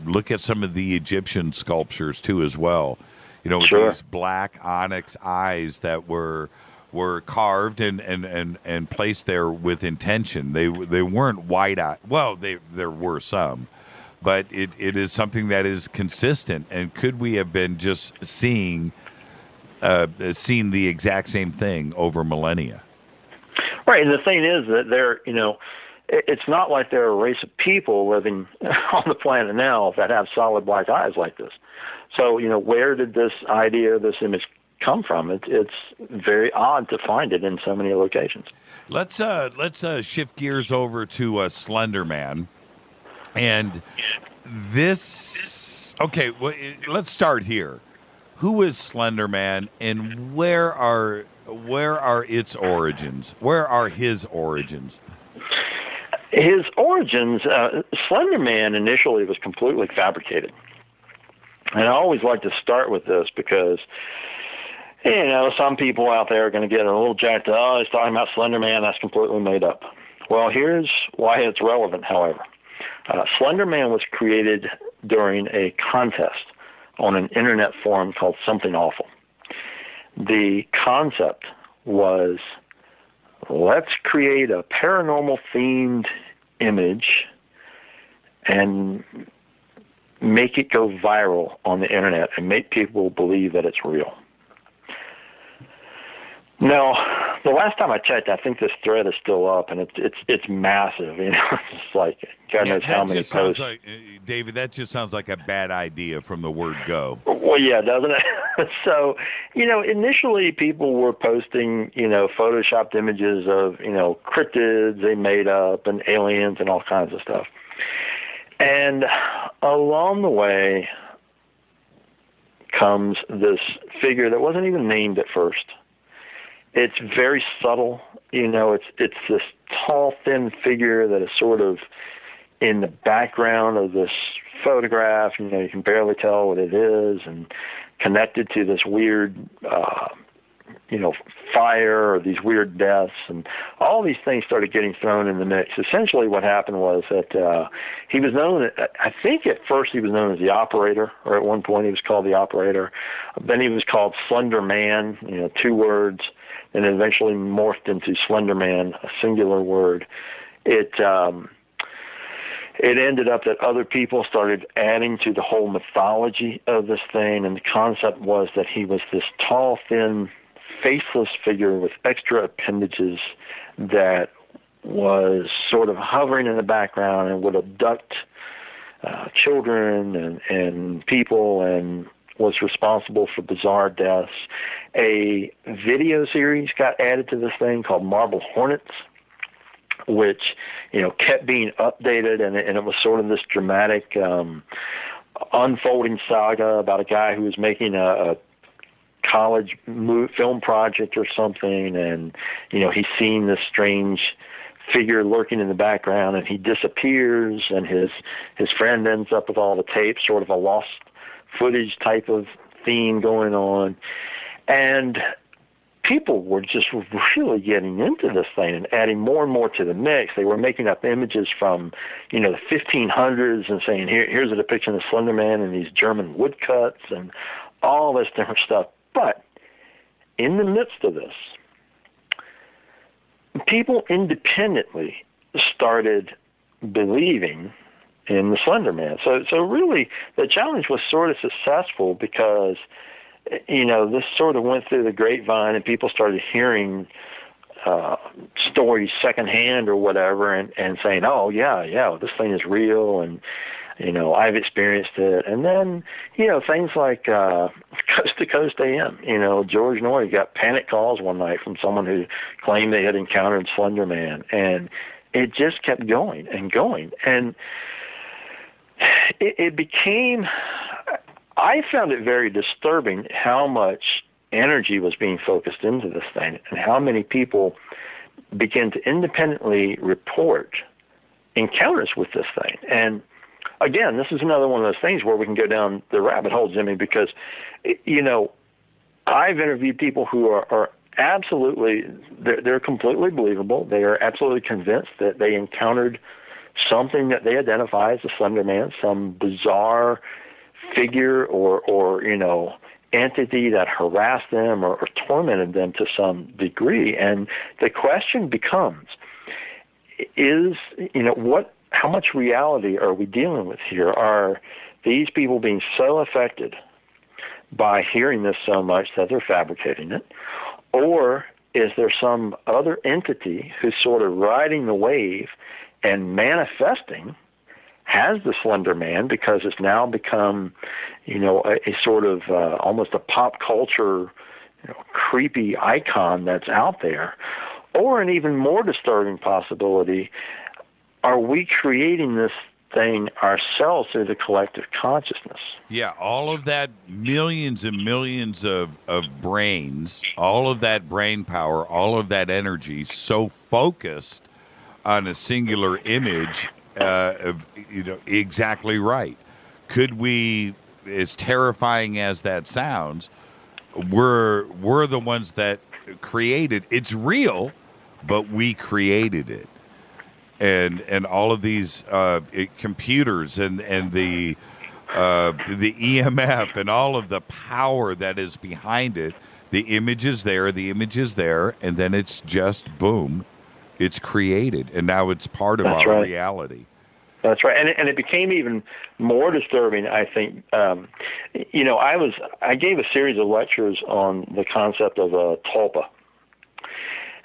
Speaker 1: look at some of the Egyptian sculptures too as well.
Speaker 15: Sure.
Speaker 1: These black onyx eyes that were carved and placed there with intention. They weren't wide eyed. Well, there were some, but it is something that is consistent. And could we have been just seen the exact same thing over millennia?
Speaker 15: Right, and the thing is that they're it's not like they're a race of people living on the planet now that have solid black eyes like this. So, where did this idea, this image come from? It's very odd to find it in so many locations.
Speaker 1: Let's shift gears over to Slender Man. And this, okay, well, let's start here. Who is Slender Man, and where are its origins? Where are his origins?
Speaker 15: His origins, Slender Man initially was completely fabricated. And I always like to start with this because, some people out there are going to get a little jacked up. Oh, he's talking about Slender Man. That's completely made up. Well, here's why it's relevant, however. Slender Man was created during a contest on an internet forum called Something Awful. The concept was, let's create a paranormal-themed image and make it go viral on the internet and make people believe that it's real. Now, the last time I checked, I think this thread is still up, and it's massive. It's like God knows how many posts.
Speaker 1: David, that just sounds like a bad idea from the word go.
Speaker 15: Well, yeah, doesn't it? So, initially people were posting, photoshopped images of, cryptids they made up and aliens and all kinds of stuff. And along the way comes this figure that wasn't even named at first. It's very subtle, it's this tall, thin figure that is sort of in the background of this photograph. You can barely tell what it is, and connected to this weird, fire or these weird deaths, and all these things started getting thrown in the mix. Essentially what happened was that he was known, I think at first he was known as the Operator, or at one point he was called the Operator. Then he was called Slender Man, 2 words, and eventually morphed into Slender Man, a singular word. It ended up that other people started adding to the whole mythology of this thing, and the concept was that he was this tall, thin, faceless figure with extra appendages that was sort of hovering in the background and would abduct children and people, and was responsible for bizarre deaths. A video series got added to this thing called Marble Hornets, which, kept being updated, and it was sort of this dramatic unfolding saga about a guy who was making a college film project or something, and he's seen this strange figure lurking in the background, and he disappears, and his friend ends up with all the tapes, sort of a lost footage type of theme going on. And people were just really getting into this thing and adding more and more to the mix. They were making up images from, the 1500s and saying, here's a depiction of Slender Man and these German woodcuts and all this different stuff. But in the midst of this, people independently started believing in the Slender Man. So really, the challenge was sort of successful because, this sort of went through the grapevine and people started hearing stories secondhand or whatever and saying, oh, yeah, this thing is real and, I've experienced it. And then, things like Coast to Coast AM, George Noory got panic calls one night from someone who claimed they had encountered Slender Man. And it just kept going and going. And it became, I found it very disturbing how much energy was being focused into this thing and how many people began to independently report encounters with this thing. And again, this is another one of those things where we can go down the rabbit hole, Jimmy, because, I've interviewed people who are absolutely, they're completely believable. They are absolutely convinced that they encountered something that they identify as a Slender Man, some bizarre figure or entity that harassed them or tormented them to some degree. And the question becomes, how much reality are we dealing with here? Are these people being so affected by hearing this so much that they're fabricating it? Or is there some other entity who's sort of riding the wave and manifesting as the Slender Man because it's now become, a sort of almost a pop culture, creepy icon that's out there? Or an even more disturbing possibility, are we creating this thing ourselves through the collective consciousness?
Speaker 1: Yeah, all of that, millions and millions of brains, all of that brain power, all of that energy, so focused on a singular image, exactly right. Could we, as terrifying as that sounds, we're the ones that created, it's real, but we created it. And all of these computers and the EMF and all of the power that is behind it, the image is there, and then it's just boom, it's created, and now it's part of our reality.
Speaker 15: That's right, and it became even more disturbing, I think. I gave a series of lectures on the concept of tulpa.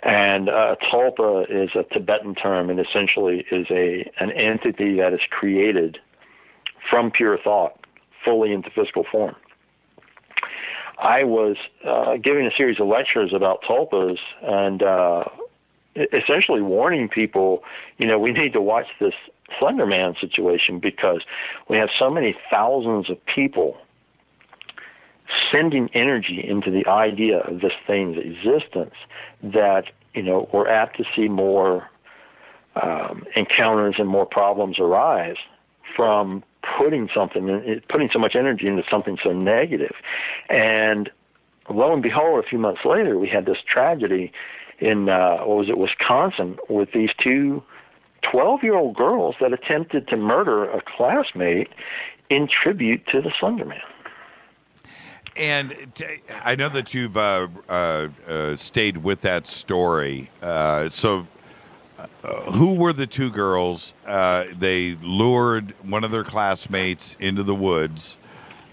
Speaker 15: And tulpa is a Tibetan term and essentially is an entity that is created from pure thought, fully into physical form. I was giving a series of lectures about tulpas and essentially warning people, we need to watch this Slender Man situation because we have so many thousands of people sending energy into the idea of this thing's existence that, we're apt to see more encounters and more problems arise from putting so much energy into something so negative. And lo and behold, a few months later, we had this tragedy in, Wisconsin, with these two 12-year-old girls that attempted to murder a classmate in tribute to the Slender Man.
Speaker 1: And I know that you've stayed with that story. So who were the two girls? They lured one of their classmates into the woods.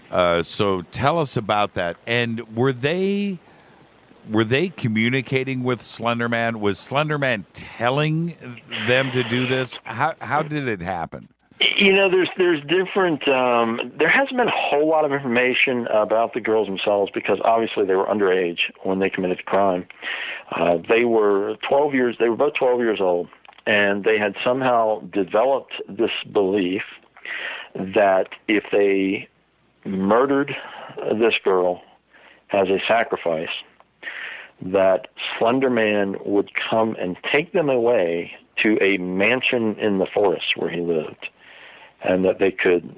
Speaker 1: So tell us about that. And were they communicating with Slender Man? Was Slender Man telling them to do this? How did it happen?
Speaker 15: There's different, there hasn't been a whole lot of information about the girls themselves because obviously they were underage when they committed the crime. They were both 12 years old, and they had somehow developed this belief that if they murdered this girl as a sacrifice, that Slender Man would come and take them away to a mansion in the forest where he lived, and that they could,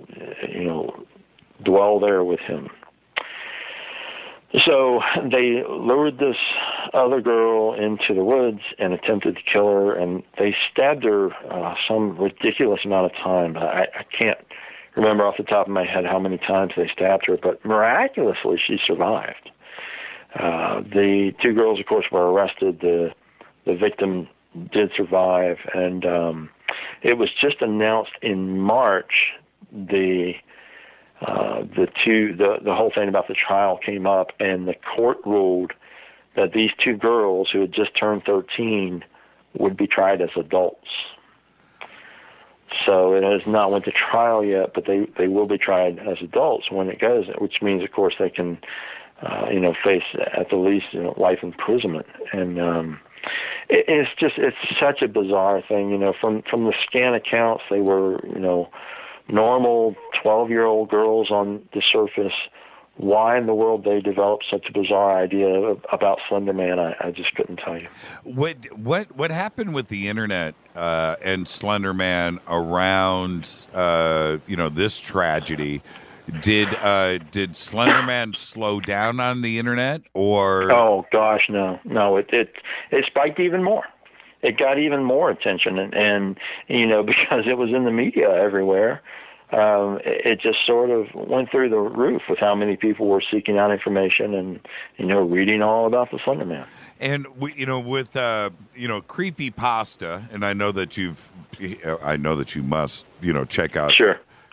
Speaker 15: dwell there with him. So they lured this other girl into the woods and attempted to kill her, and they stabbed her some ridiculous amount of time. I can't remember off the top of my head how many times they stabbed her, but miraculously she survived. The two girls, of course, were arrested. The victim did survive, and it was just announced in March. The whole thing about the trial came up, and the court ruled that these two girls who had just turned 13 would be tried as adults. So it has not went to trial yet, but they will be tried as adults when it goes, which means, of course, they can, face at the least life imprisonment. And it's such a bizarre thing. From the scan accounts, they were normal 12-year-old girls on the surface. Why in the world they developed such a bizarre idea about Slender Man, I just couldn't tell you.
Speaker 1: What happened with the internet and Slender Man around this tragedy? Did Slender Man slow down on the internet, or? Oh gosh, no, it spiked even more. It got even more attention, and because it was in the media everywhere. It just sort of went through the roof with how many people were seeking out information and, reading all about the Slender Man. And, with creepypasta, and I know that you must, check out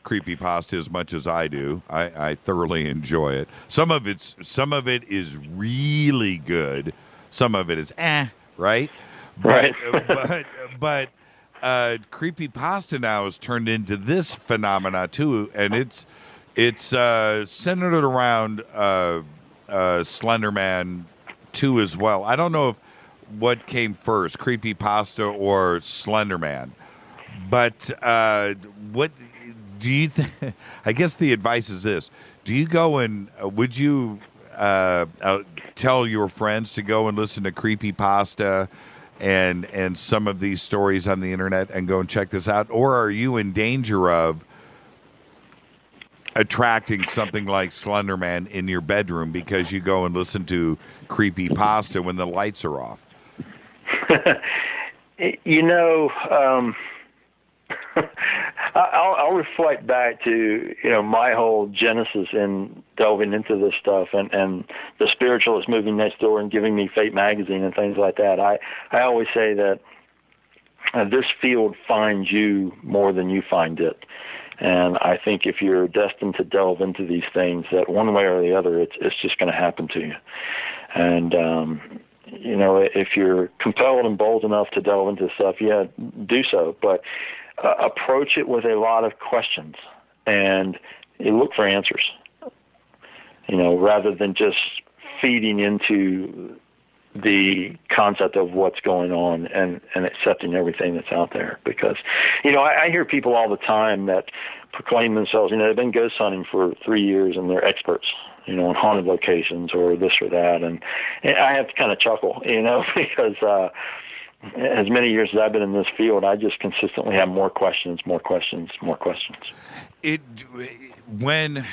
Speaker 1: creepypasta as much as I do. I thoroughly enjoy it. Some of it is really good. Some of it is right? Right. But creepypasta now has turned into this phenomena too, and it's centered around Slender Man 2 as well. I don't know what came first, creepypasta or Slender Man, but what do you think? I guess the advice is this: do you go and would you tell your friends to go and listen to creepypasta and some of these stories on the internet and go and check this out? Or are you in danger of attracting something like Slender Man in your bedroom because you go and listen to creepypasta when the lights are off? I'll reflect back to, my whole genesis in delving into this stuff and the spiritualist moving next door and giving me Fate magazine and things like that. I always say that this field finds you more than you find it. And I think if you're destined to delve into these things, that one way or the other, it's just going to happen to you. And, if you're compelled and bold enough to delve into stuff, do so. But approach it with a lot of questions and you look for answers, rather than just feeding into the concept of what's going on and accepting everything that's out there. Because, I hear people all the time that proclaim themselves, they've been ghost hunting for 3 years and they're experts, on haunted locations or this or that. And I have to kind of chuckle, because as many years as I've been in this field, I just consistently have more questions. When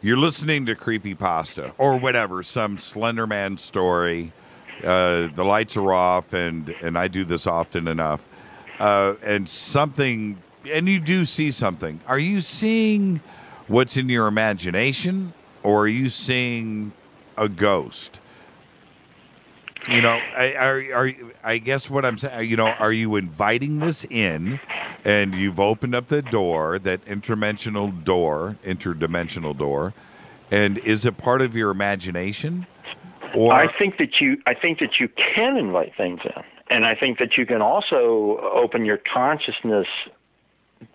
Speaker 1: you're listening to creepypasta or whatever, some Slender Man story, the lights are off, and I do this often enough, and you do see something. Are you seeing what's in your imagination, or are you seeing a ghost? I guess what I'm saying, are you inviting this in, and you've opened up the door, that interdimensional door, and is it part of your imagination? Or I think that you can invite things in, and I think that you can also open your consciousness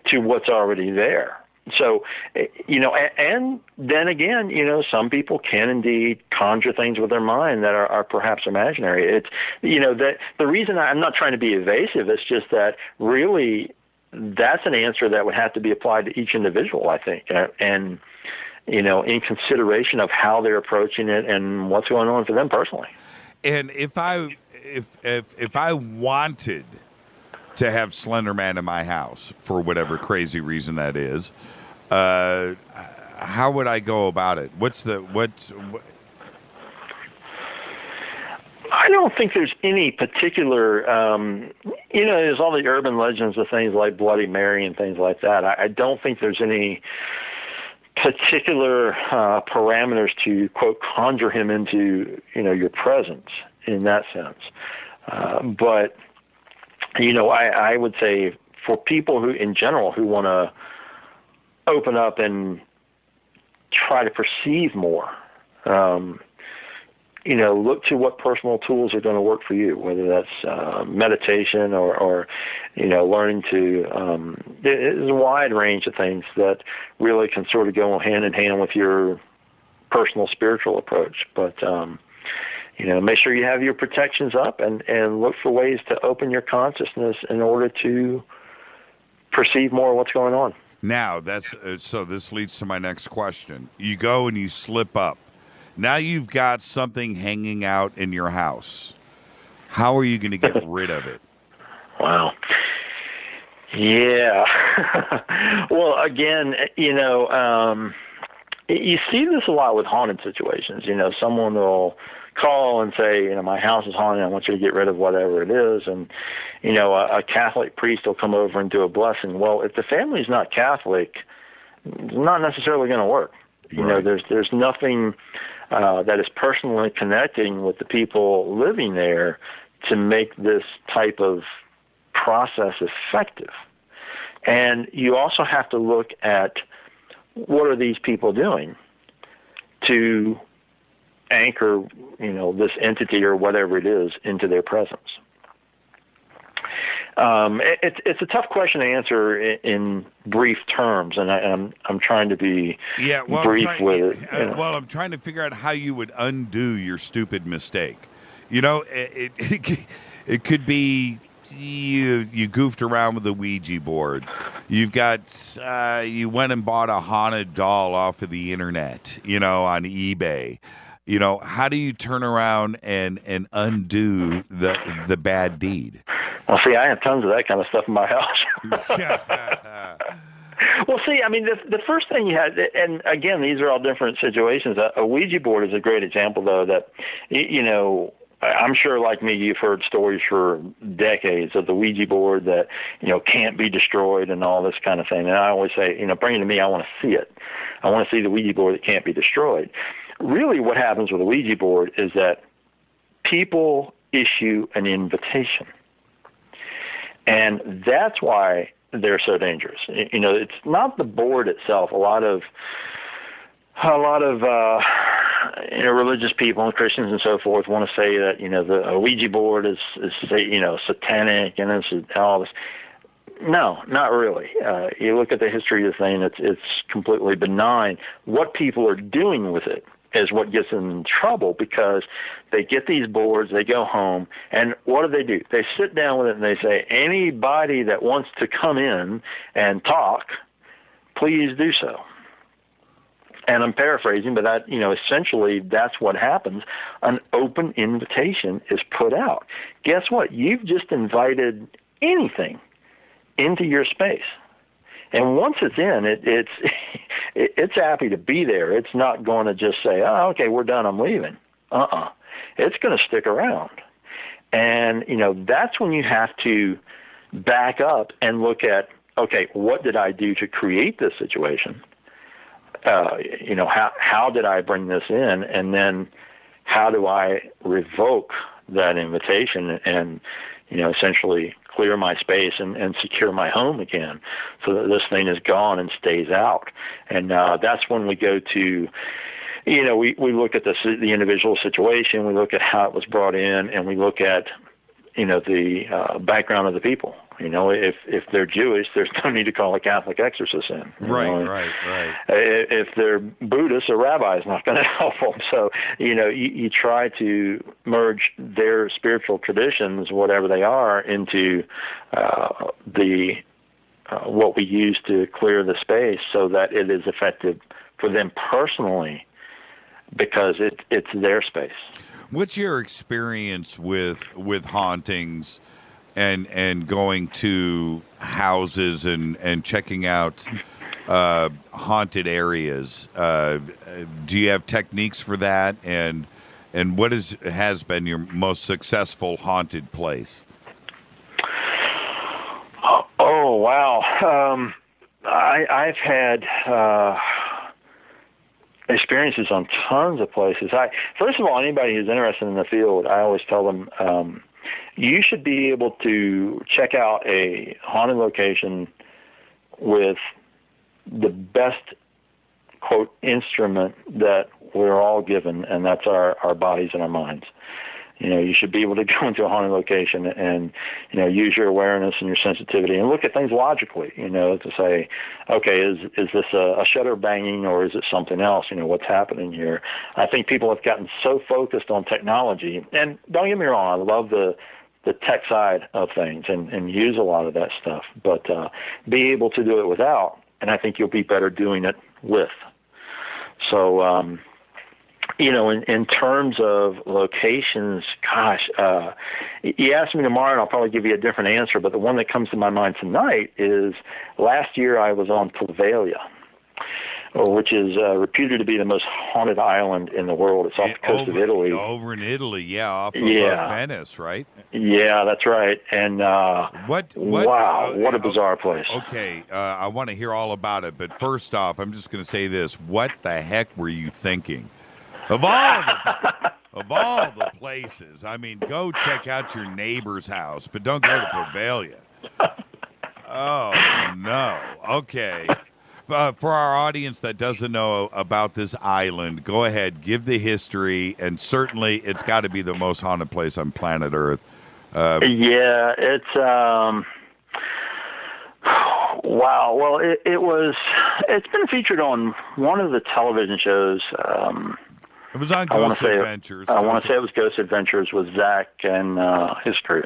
Speaker 1: to what's already there. So, and then again, some people can indeed conjure things with their mind that are perhaps imaginary. It's, that the reason I'm not trying to be evasive, it's just that really that's an answer that would have to be applied to each individual, I think. And
Speaker 15: in consideration of how they're approaching it and what's going on for them personally.
Speaker 1: And if I wanted to have Slender Man in my house for whatever crazy reason that is, how would I go about it?
Speaker 15: I don't think there's any particular, there's all the urban legends of things like Bloody Mary and things like that. I don't think there's any particular parameters to, quote, conjure him into, your presence in that sense. But, I would say for people who, in general, who want to open up and try to perceive more, look to what personal tools are going to work for you, whether that's meditation or learning to, there's a wide range of things that really can sort of go hand in hand with your personal spiritual approach. But, make sure you have your protections up and look for ways to open your consciousness in order to perceive more of what's going on.
Speaker 1: Now, so this leads to my next question. You go and you slip up. Now you've got something hanging out in your house. How are you going to get rid of it?
Speaker 15: Wow. Yeah. Well, again, you see this a lot with haunted situations. Someone will call and say, my house is haunted. I want you to get rid of whatever it is. And, a Catholic priest will come over and do a blessing. Well, if the family's not Catholic, it's not necessarily going to work. Right. There's nothing that is personally connecting with the people living there to make this type of process effective. And you also have to look at what are these people doing to anchor, this entity or whatever it is into their presence. It's a tough question to answer in brief terms, and I'm trying to be brief with it.
Speaker 1: I'm trying to figure out how you would undo your stupid mistake. It could be you goofed around with the Ouija board. You've got you went and bought a haunted doll off of the internet, on eBay. How do you turn around and undo the bad deed?
Speaker 15: Well, see, I have tons of that kind of stuff in my house. Well, see, I mean, the first thing you had, and again, these are all different situations. A Ouija board is a great example, though, that, I'm sure, like me, you've heard stories for decades of the Ouija board that, can't be destroyed and all this kind of thing. And I always say, bring it to me, I want to see it. I want to see the Ouija board that can't be destroyed. Really what happens with a Ouija board is that people issue an invitation. And that's why they're so dangerous. It's not the board itself. A lot of religious people and Christians and so forth want to say that the Ouija board is satanic and it's all this. No, not really. You look at the history of the thing; it's completely benign. What people are doing with it is what gets them in trouble, because they get these boards, they go home, and what do? They sit down with it and they say, anybody that wants to come in and talk, please do so. And I'm paraphrasing, but that, essentially that's what happens. An open invitation is put out. Guess what? You've just invited anything into your space. And once it's in, it's happy to be there. It's not going to just say, oh, okay, we're done, I'm leaving. It's going to stick around. And, that's when you have to back up and look at, okay, what did I do to create this situation? How did I bring this in? And then how do I revoke that invitation and, essentially clear my space and secure my home again so that this thing is gone and stays out. And that's when we go to, we look at the individual situation, we look at how it was brought in, and we look at, the background of the people. If they're Jewish, there's no need to call a Catholic exorcist in.
Speaker 1: Right.
Speaker 15: If they're Buddhist, a rabbi is not going to help them. So, you try to merge their spiritual traditions, whatever they are, into what we use to clear the space so that it is effective for them personally, because it's their space.
Speaker 1: What's your experience with hauntings and going to houses and checking out haunted areas? Do you have techniques for that? And what has been your most successful haunted place?
Speaker 15: Oh wow! I've had experiences on tons of places. First of all, anybody who's interested in the field, I always tell them you should be able to check out a haunted location with the best, quote, instrument that we're all given, and that's our bodies and our minds. You should be able to go into a haunted location and, use your awareness and your sensitivity and look at things logically, to say, okay, is this a shutter banging or is it something else? What's happening here? I think people have gotten so focused on technology, and don't get me wrong, I love the tech side of things and use a lot of that stuff, but be able to do it without, and I think you'll be better doing it with. So, in terms of locations, gosh, you ask me tomorrow and I'll probably give you a different answer, but the one that comes to my mind tonight is last year I was on Poveglia, which is reputed to be the most haunted island in the world. It's off the coast of Italy.
Speaker 1: Over in Italy, off of Venice, right?
Speaker 15: Yeah, that's right. And wow, what a bizarre place.
Speaker 1: Okay, I want to hear all about it, but first off, I'm just going to say this. What the heck were you thinking? Of all the places, I mean, go check out your neighbor's house, but don't go to Poveglia. Oh, no. Okay. For our audience that doesn't know about this island, go ahead, give the history, and certainly it's got to be the most haunted place on planet Earth.
Speaker 15: Yeah, it's wow. Well, it's been featured on one of the television shows.
Speaker 1: It was on Ghost Adventures.
Speaker 15: I want to say it was Ghost Adventures with Zach and his crew.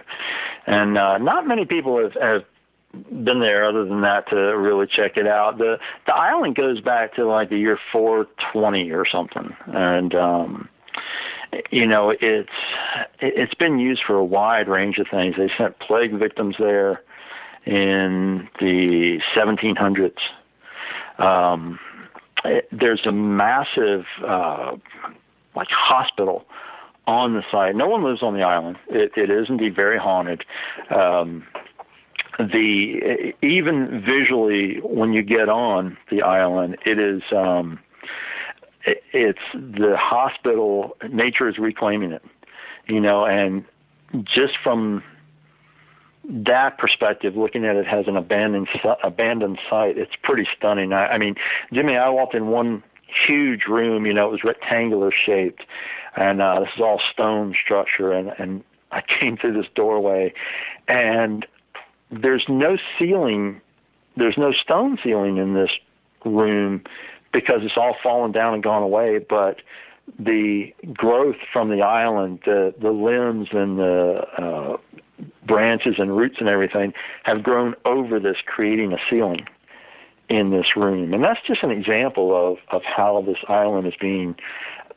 Speaker 15: And not many people have been there other than that to really check it out. The island goes back to like the year 420 or something. And, it's been used for a wide range of things. They sent plague victims there in the 1700s. There's a massive hospital on the site. No one lives on the island. It is indeed very haunted. Even visually, when you get on the island, it is it's the hospital. Nature is reclaiming it, and just from that perspective, looking at it as an abandoned site, it's pretty stunning. I mean, Jimmy, I walked in one huge room, it was rectangular shaped, and this is all stone structure, and I came through this doorway, and there's no ceiling, there's no stone ceiling in this room because it's all fallen down and gone away, but the growth from the island, the limbs and the branches and roots and everything have grown over this, creating a ceiling in this room. And that's just an example of how this island is being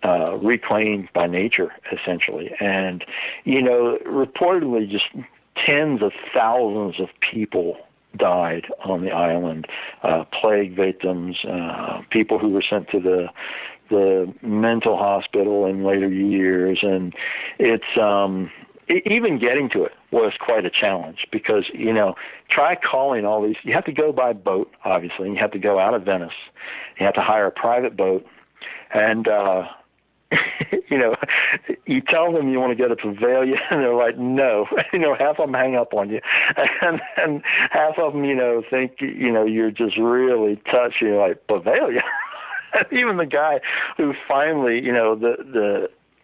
Speaker 15: reclaimed by nature, essentially. And, reportedly just tens of thousands of people died on the island, plague victims, people who were sent to the mental hospital in later years. And it's even getting to it was quite a challenge because, try calling all these. You have to go by boat, obviously. You have to go out of Venice. You have to hire a private boat. And, you tell them you want to go to Poveglia, and they're like, no. Half of them hang up on you. And half of them, think, you're just really touched. You're like, Poveglia? Even the guy who finally,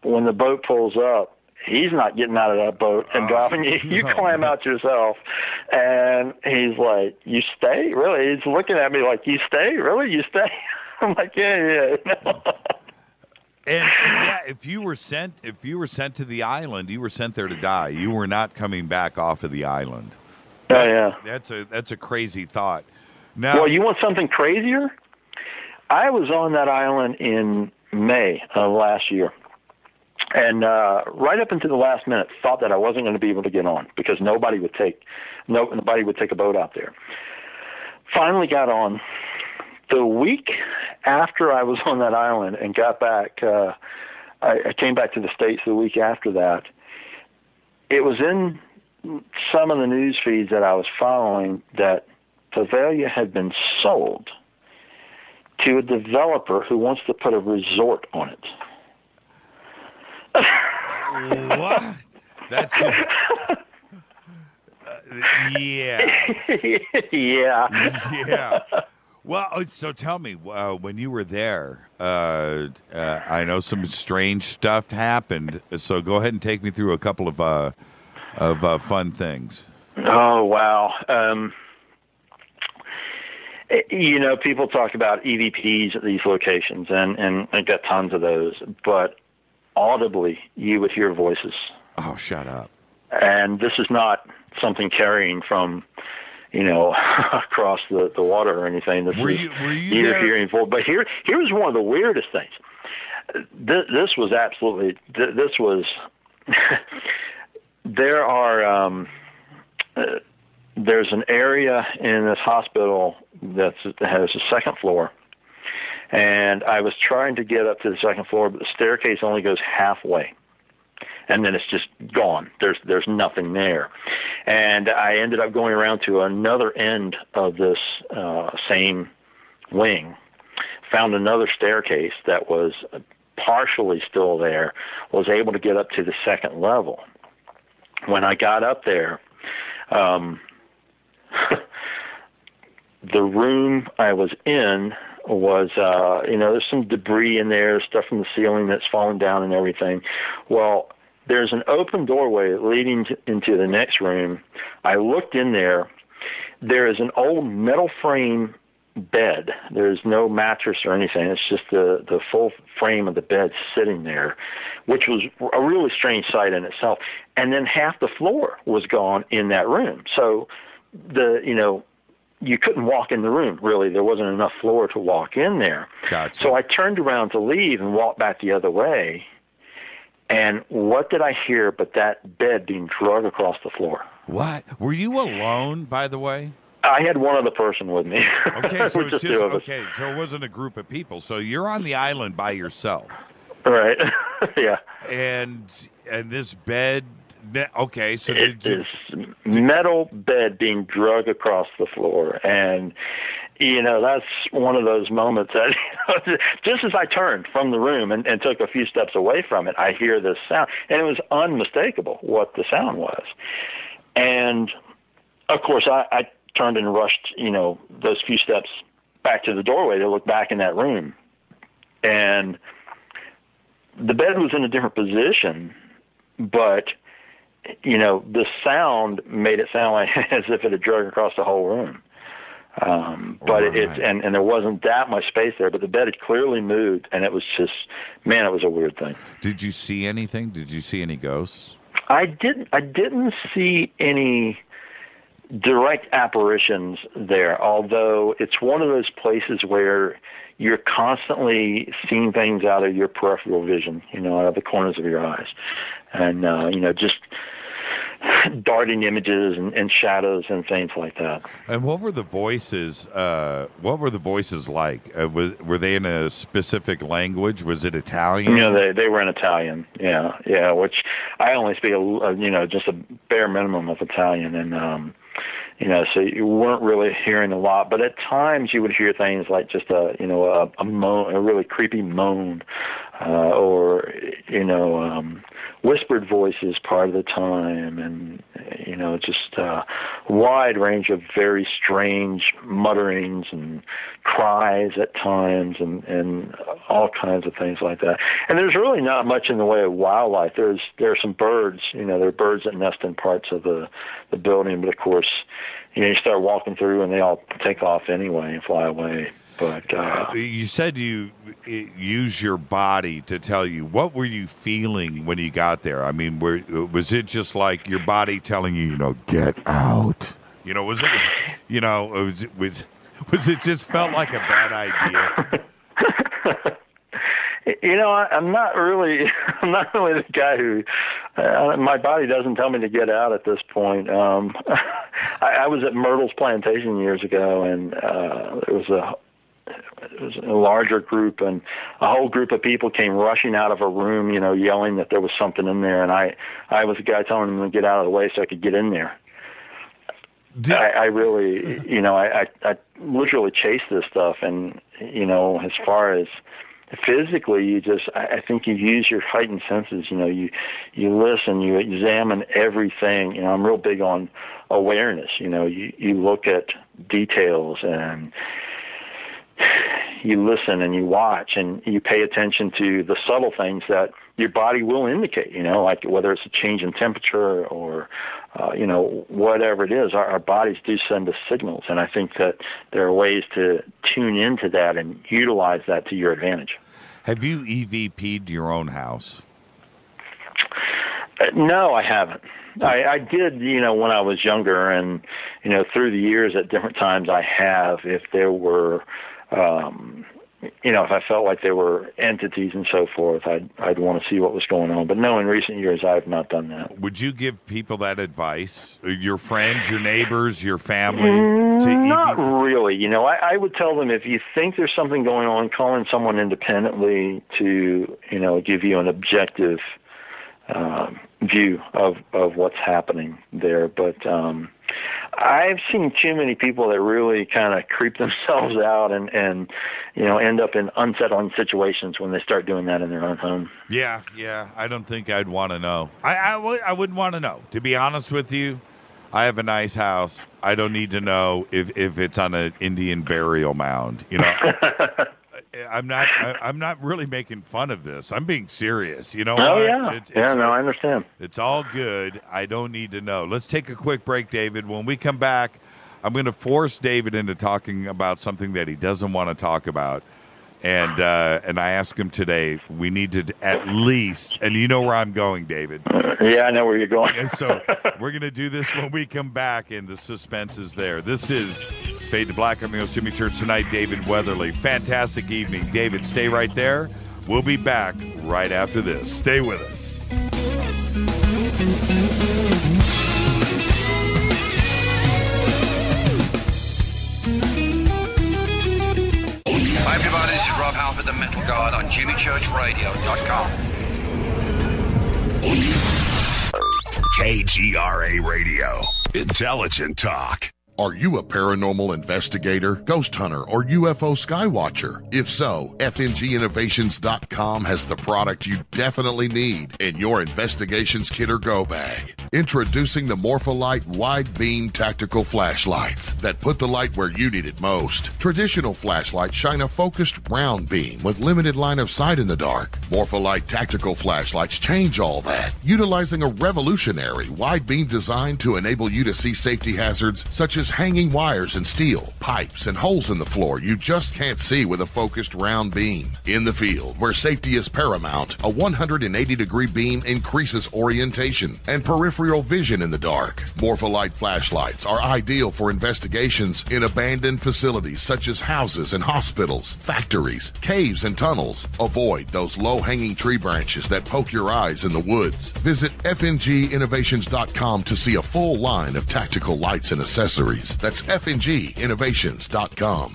Speaker 15: when the boat pulls up, he's not getting out of that boat and driving you. You climb out yourself. And he's like, you stay? Really? He's looking at me like, you stay? Really? You stay? I'm like, yeah.
Speaker 1: And yeah, if you were sent to the island, you were sent there to die. You were not coming back off of the island.
Speaker 15: Yeah.
Speaker 1: That's a crazy thought. Now,
Speaker 15: well, you want something crazier? I was on that island in May of last year, and right up until the last minute, thought that I wasn't going to be able to get on because nobody would take a boat out there. Finally got on. The week after I was on that island and got back, I came back to the States the week after that. It was in some of the news feeds that I was following that Poveglia had been sold to a developer who wants to put a resort on it.
Speaker 1: What? That's yeah.
Speaker 15: Yeah.
Speaker 1: Well, so tell me, when you were there, I know some strange stuff happened. So go ahead and take me through a couple of fun things.
Speaker 15: Oh, wow. People talk about EVPs at these locations, and I got tons of those, but audibly you would hear voices.
Speaker 1: Oh, shut up.
Speaker 15: And this is not something carrying from, across the water or anything. Were you there? Hearing voice. But here's one of the weirdest things. This was there are, there's an area in this hospital that has a second floor, and I was trying to get up to the second floor, but the staircase only goes halfway, and then it's just gone. There's nothing there, and I ended up going around to another end of this same wing, found another staircase that was partially still there, was able to get up to the second level. When I got up there, the room I was in was, there's some debris in there, stuff from the ceiling that's fallen down and everything. Well, there's an open doorway leading into the next room. I looked in there. There is an old metal frame bed. There's no mattress or anything. It's just the full frame of the bed sitting there, which was a really strange sight in itself. And then half the floor was gone in that room. So you couldn't walk in the room, really. There wasn't enough floor to walk in there.
Speaker 1: Gotcha.
Speaker 15: So I turned around to leave and walked back the other way. And what did I hear but that bed being dragged across the floor?
Speaker 1: What? Were you alone, by the way?
Speaker 15: I had one other person with me.
Speaker 1: Okay, so it's just, okay, so it wasn't a group of people. So you're on the island by yourself.
Speaker 15: Right. Yeah.
Speaker 1: And this bed, okay, so
Speaker 15: this metal bed being dragged across the floor, and that's one of those moments that just as I turned from the room and took a few steps away from it, I hear this sound, and it was unmistakable what the sound was. And of course, I turned and rushed, those few steps back to the doorway to look back in that room, and the bed was in a different position, but the sound made it sound like as if it had dragged across the whole room. But right. And there wasn't that much space there, but the bed had clearly moved, and it was just, man, it was a weird thing.
Speaker 1: Did you see anything? Did you see any ghosts?
Speaker 15: I didn't see any direct apparitions there, although it's one of those places where you're constantly seeing things out of your peripheral vision, out of the corners of your eyes. And, just darting images and shadows and things like that.
Speaker 1: And what were the voices? Like? Were they in a specific language? Was it Italian?
Speaker 15: They were in Italian. Yeah. Which I only speak just a bare minimum of Italian, and so you weren't really hearing a lot. But at times you would hear things like just a moan, a really creepy moan, or whispered voices part of the time, and just a wide range of very strange mutterings and cries at times, and all kinds of things like that. And there's really not much in the way of wildlife. There are some birds. There are birds that nest in parts of the building, but of course, you start walking through and they all take off anyway and fly away. But
Speaker 1: you said you use your body to tell you. What were you feeling when you got there? I mean, was it just like your body telling you, get out? Was it, was it just felt like a bad idea?
Speaker 15: You know, I'm not really the guy who, my body doesn't tell me to get out at this point. I was at Myrtle's Plantation years ago, and it was a larger group, and a whole group of people came rushing out of a room, you know, yelling that there was something in there, and I was the guy telling them to get out of the way so I could get in there. I really, you know, I literally chase this stuff, and, you know, as far as physically, I think you use your heightened senses. You know, you listen, you examine everything. You know, I'm real big on awareness. You know, you look at details, and you listen and you watch, and you pay attention to the subtle things that your body will indicate, you know, like whether it's a change in temperature or, you know, whatever it is, our bodies do send us signals. And I think that there are ways to tune into that and utilize that to your advantage.
Speaker 1: Have you EVP'd your own house?
Speaker 15: No, I haven't. I did, you know, when I was younger, and, you know, through the years at different times I have, if there were, you know, if I felt like there were entities and so forth, I'd want to see what was going on. But no, in recent years, I have not done that.
Speaker 1: Would you give people that advice? Your friends, your neighbors, your family?
Speaker 15: Not really. You know, I would tell them, if you think there's something going on, call in someone independently to, you know, give you an objective view of what's happening there. But I've seen too many people that really kind of creep themselves out and you know, end up in unsettling situations when they start doing that in their own home.
Speaker 1: Yeah. I don't think I'd want to know. I wouldn't want to know. To be honest with you, I have a nice house. I don't need to know if it's on an Indian burial mound. You know, I'm not really making fun of this. I'm being serious. You know.
Speaker 15: Oh yeah. I understand.
Speaker 1: It's all good. I don't need to know. Let's take a quick break, David. When we come back, I'm going to force David into talking about something that he doesn't want to talk about. And I asked him today, we need to at least, and you know where I'm going, David.
Speaker 15: Yeah, I know where you're going.
Speaker 1: So we're going to do this when we come back, and the suspense is there. This is Fade to Black. I'm your host, Jimmy Church, tonight, David Weatherly. Fantastic evening. David, stay right there. We'll be back right after this. Stay with us.
Speaker 2: Hi everybody, this is Rob Halford, the Metal Guard on JimmyChurchRadio.com.
Speaker 4: KGRA Radio. Intelligent talk.
Speaker 11: Are you a paranormal investigator, ghost hunter, or UFO skywatcher? If so, FNGinnovations.com has the product you definitely need in your investigations kit or go bag. Introducing the Morpholite Wide Beam Tactical Flashlights that put the light where you need it most. Traditional flashlights shine a focused round beam with limited line of sight in the dark. Morpholite Tactical Flashlights change all that, utilizing a revolutionary wide beam design to enable you to see safety hazards such as hanging wires and steel, pipes, and holes in the floor you just can't see with a focused round beam. In the field, where safety is paramount, a 180-degree beam increases orientation and peripheral vision in the dark. Morpholite flashlights are ideal for investigations in abandoned facilities such as houses and hospitals, factories, caves, and tunnels. Avoid those low-hanging tree branches that poke your eyes in the woods. Visit FNGinnovations.com to see a full line of tactical lights and accessories. That's FNGinnovations.com.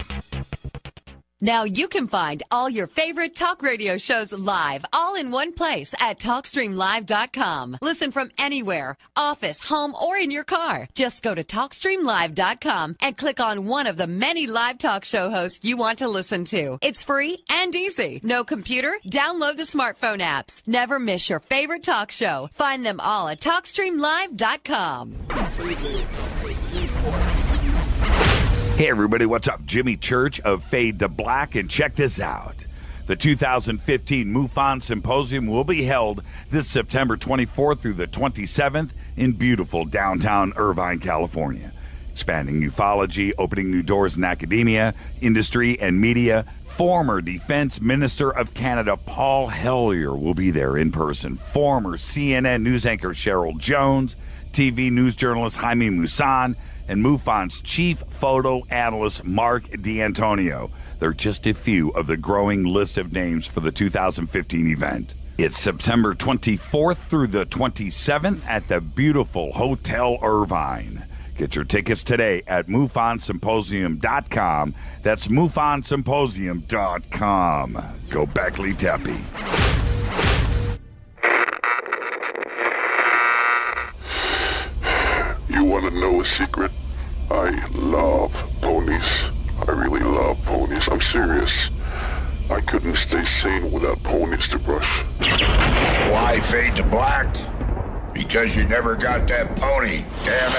Speaker 22: Now you can find all your favorite talk radio shows live, all in one place at TalkStreamLive.com. Listen from anywhere, office, home, or in your car. Just go to TalkStreamLive.com and click on one of the many live talk show hosts you want to listen to. It's free and easy. No computer? Download the smartphone apps. Never miss your favorite talk show. Find them all at TalkStreamLive.com.
Speaker 1: Hey everybody, what's up? Jimmy Church of Fade to Black, and check this out. The 2015 MUFON Symposium will be held this September 24th through the 27th in beautiful downtown Irvine, California. Expanding ufology, opening new doors in academia, industry, and media. Former Defense Minister of Canada Paul Hellyer will be there in person. Former CNN news anchor Cheryl Jones, TV news journalist Jaime Maussan, and MUFON's chief photo analyst Mark D'Antonio. They're just a few of the growing list of names for the 2015 event. It's September 24th through the 27th at the beautiful Hotel Irvine. Get your tickets today at MUFONSymposium.com. That's MUFONSymposium.com. Go Beckley Tepe.
Speaker 5: You want to know a secret? I love ponies. I really love ponies. I'm serious. I couldn't stay sane without ponies to brush.
Speaker 6: Why fade to black? Because you never got that pony. Damn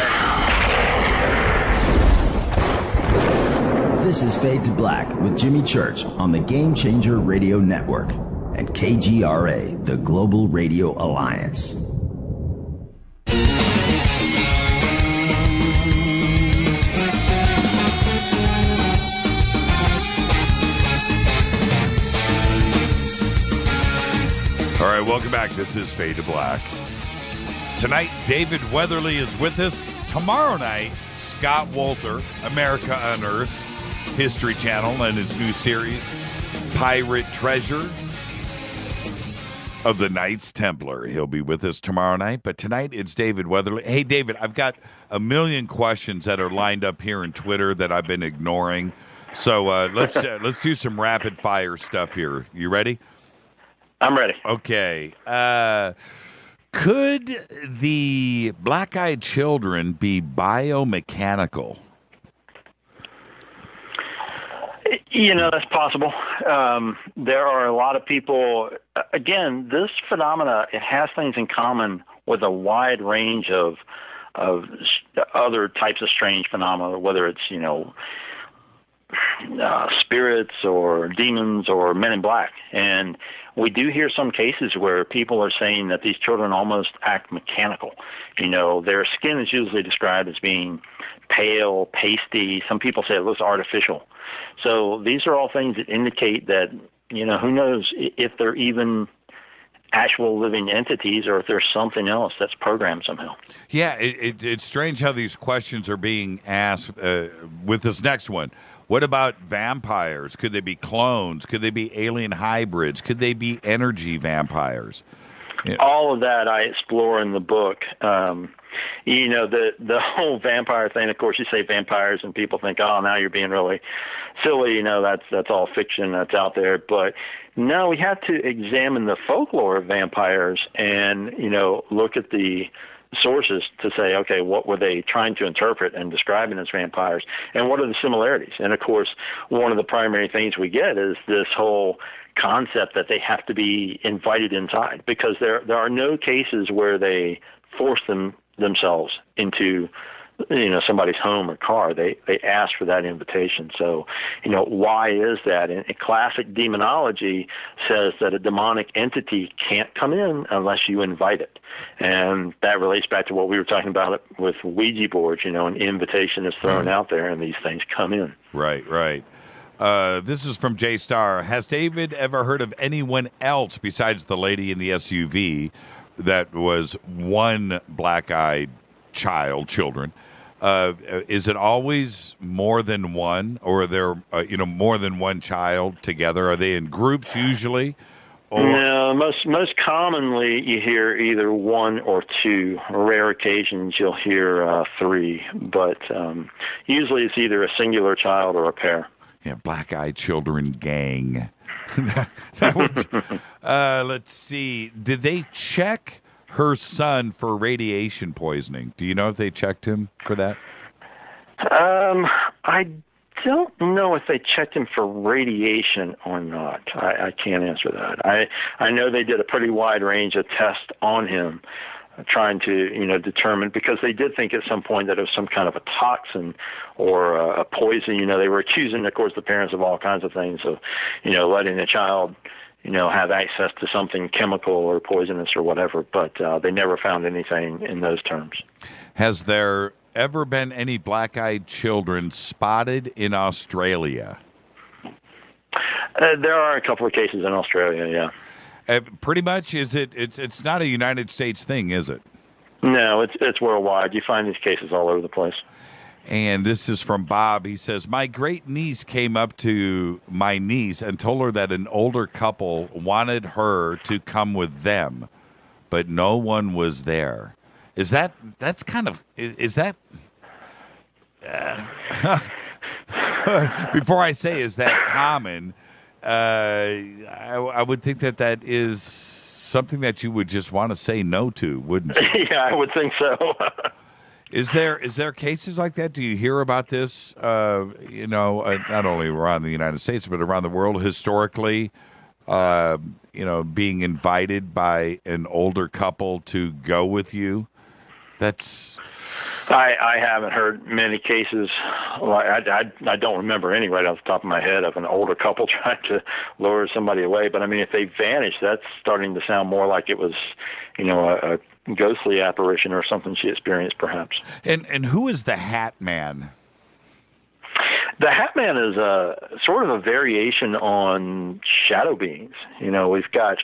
Speaker 9: This is Fade to Black with Jimmy Church on the Game Changer Radio Network and KGRA, the Global Radio Alliance.
Speaker 1: All right, welcome back. This is Fade to Black. Tonight, David Weatherly is with us. Tomorrow night, Scott Wolter, America Unearthed, History Channel, and his new series, Pirate Treasure of the Knights Templar. He'll be with us tomorrow night, but tonight it's David Weatherly. Hey, David, I've got a million questions that are lined up here in Twitter that I've been ignoring. So let's do some rapid fire stuff here. You ready?
Speaker 15: I'm ready.
Speaker 1: Okay. Could the black-eyed children be biomechanical?
Speaker 15: You know, that's possible. There are a lot of people. Again, this phenomena, it has things in common with a wide range of other types of strange phenomena, whether it's, spirits or demons or men in black. And we do hear some cases where people are saying that these children almost act mechanical. Their skin is usually described as being pale, pasty. Some people say it looks artificial. So these are all things that indicate that, who knows if they're even actual living entities or if there's something else that's programmed somehow.
Speaker 1: Yeah, it's strange how these questions are being asked with this next one. What about vampires? Could they be clones? Could they be alien hybrids? Could they be energy vampires?
Speaker 15: All of that I explore in the book. The whole vampire thing, of course, you say vampires and people think, oh, now you're being really silly. That's all fiction that's out there. But no, we have to examine the folklore of vampires and, look at the sources to say, okay, what were they trying to interpret and describing as vampires, and what are the similarities? And of course, one of the primary things we get is this whole concept that they have to be invited inside, because there are no cases where they force themselves into somebody's home or car. They ask for that invitation. So, why is that? And classic demonology says that a demonic entity can't come in unless you invite it. And that relates back to what we were talking about with Ouija boards. An invitation is thrown out there and these things come in.
Speaker 1: Right. This is from J Star. Has David ever heard of anyone else besides the lady in the SUV that was one black-eyed children? Is it always more than one, or are there more than one child together? Are they in groups usually?
Speaker 15: No, most commonly you hear either one or two. Rare occasions you'll hear three, but usually it's either a singular child or a pair.
Speaker 1: Yeah, black-eyed children gang. that would, let's see. Did they check her son for radiation poisoning? Do you know if they checked him for that?
Speaker 15: I don't know if they checked him for radiation or not. I can't answer that. I know they did a pretty wide range of tests on him, trying to determine, because they did think at some point that it was some kind of a toxin or a poison. They were accusing, of course, the parents of all kinds of things, of letting a child have access to something chemical or poisonous or whatever, but they never found anything in those terms.
Speaker 1: Has there ever been any black-eyed children spotted in Australia?
Speaker 15: There are a couple of cases in Australia, yeah.
Speaker 1: Pretty much, it's not a United States thing, is it?
Speaker 15: No, it's worldwide. You find these cases all over the place.
Speaker 1: And this is from Bob. He says, my great niece came up to my niece and told her that an older couple wanted her to come with them, but no one was there. Is that before I say, is that common? I would think that is something that you would just want to say no to, wouldn't you?
Speaker 15: Yeah, I would think so.
Speaker 1: Is there cases like that? Do you hear about this, not only around the United States, but around the world historically, being invited by an older couple to go with you?
Speaker 15: I haven't heard many cases. I don't remember any right off the top of my head of an older couple trying to lure somebody away. But I mean, if they vanish, that's starting to sound more like it was, a ghostly apparition or something she experienced, perhaps.
Speaker 1: And who is the Hat Man?
Speaker 15: The Hat Man is sort of a variation on shadow beings. We've got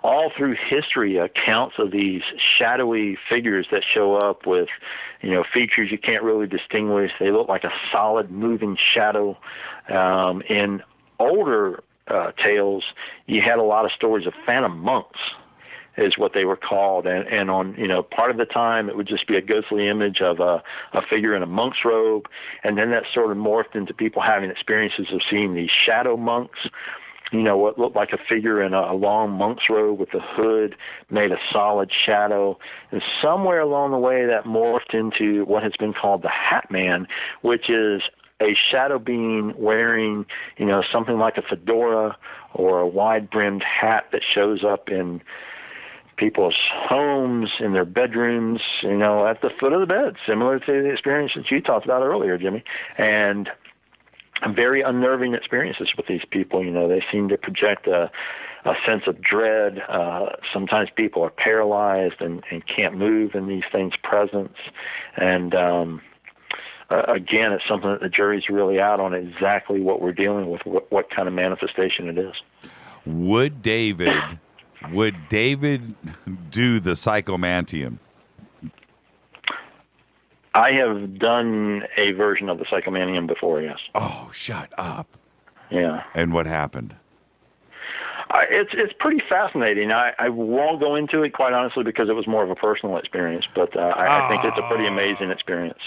Speaker 15: all through history accounts of these shadowy figures that show up with, features you can't really distinguish. They look like a solid moving shadow. In older tales, you had a lot of stories of phantom monks, is what they were called. And on, part of the time it would just be a ghostly image of a figure in a monk's robe. And then that sort of morphed into people having experiences of seeing these shadow monks, what looked like a figure in a long monk's robe with a hood made a solid shadow. And somewhere along the way that morphed into what has been called the Hat Man, which is a shadow being wearing, something like a fedora or a wide-brimmed hat that shows up in people's homes, in their bedrooms, at the foot of the bed, similar to the experience that you talked about earlier, Jimmy. And very unnerving experiences with these people. They seem to project a sense of dread. Sometimes people are paralyzed and can't move in these things' presence. And again, it's something that the jury's really out on exactly what we're dealing with, what kind of manifestation it is.
Speaker 1: Would David do the Psychomantium?
Speaker 15: I have done a version of the Psychomantium before, yes.
Speaker 1: Oh, shut up.
Speaker 15: Yeah.
Speaker 1: And what happened?
Speaker 15: It's pretty fascinating. I won't go into it, quite honestly, because it was more of a personal experience, but I think it's a pretty amazing experience.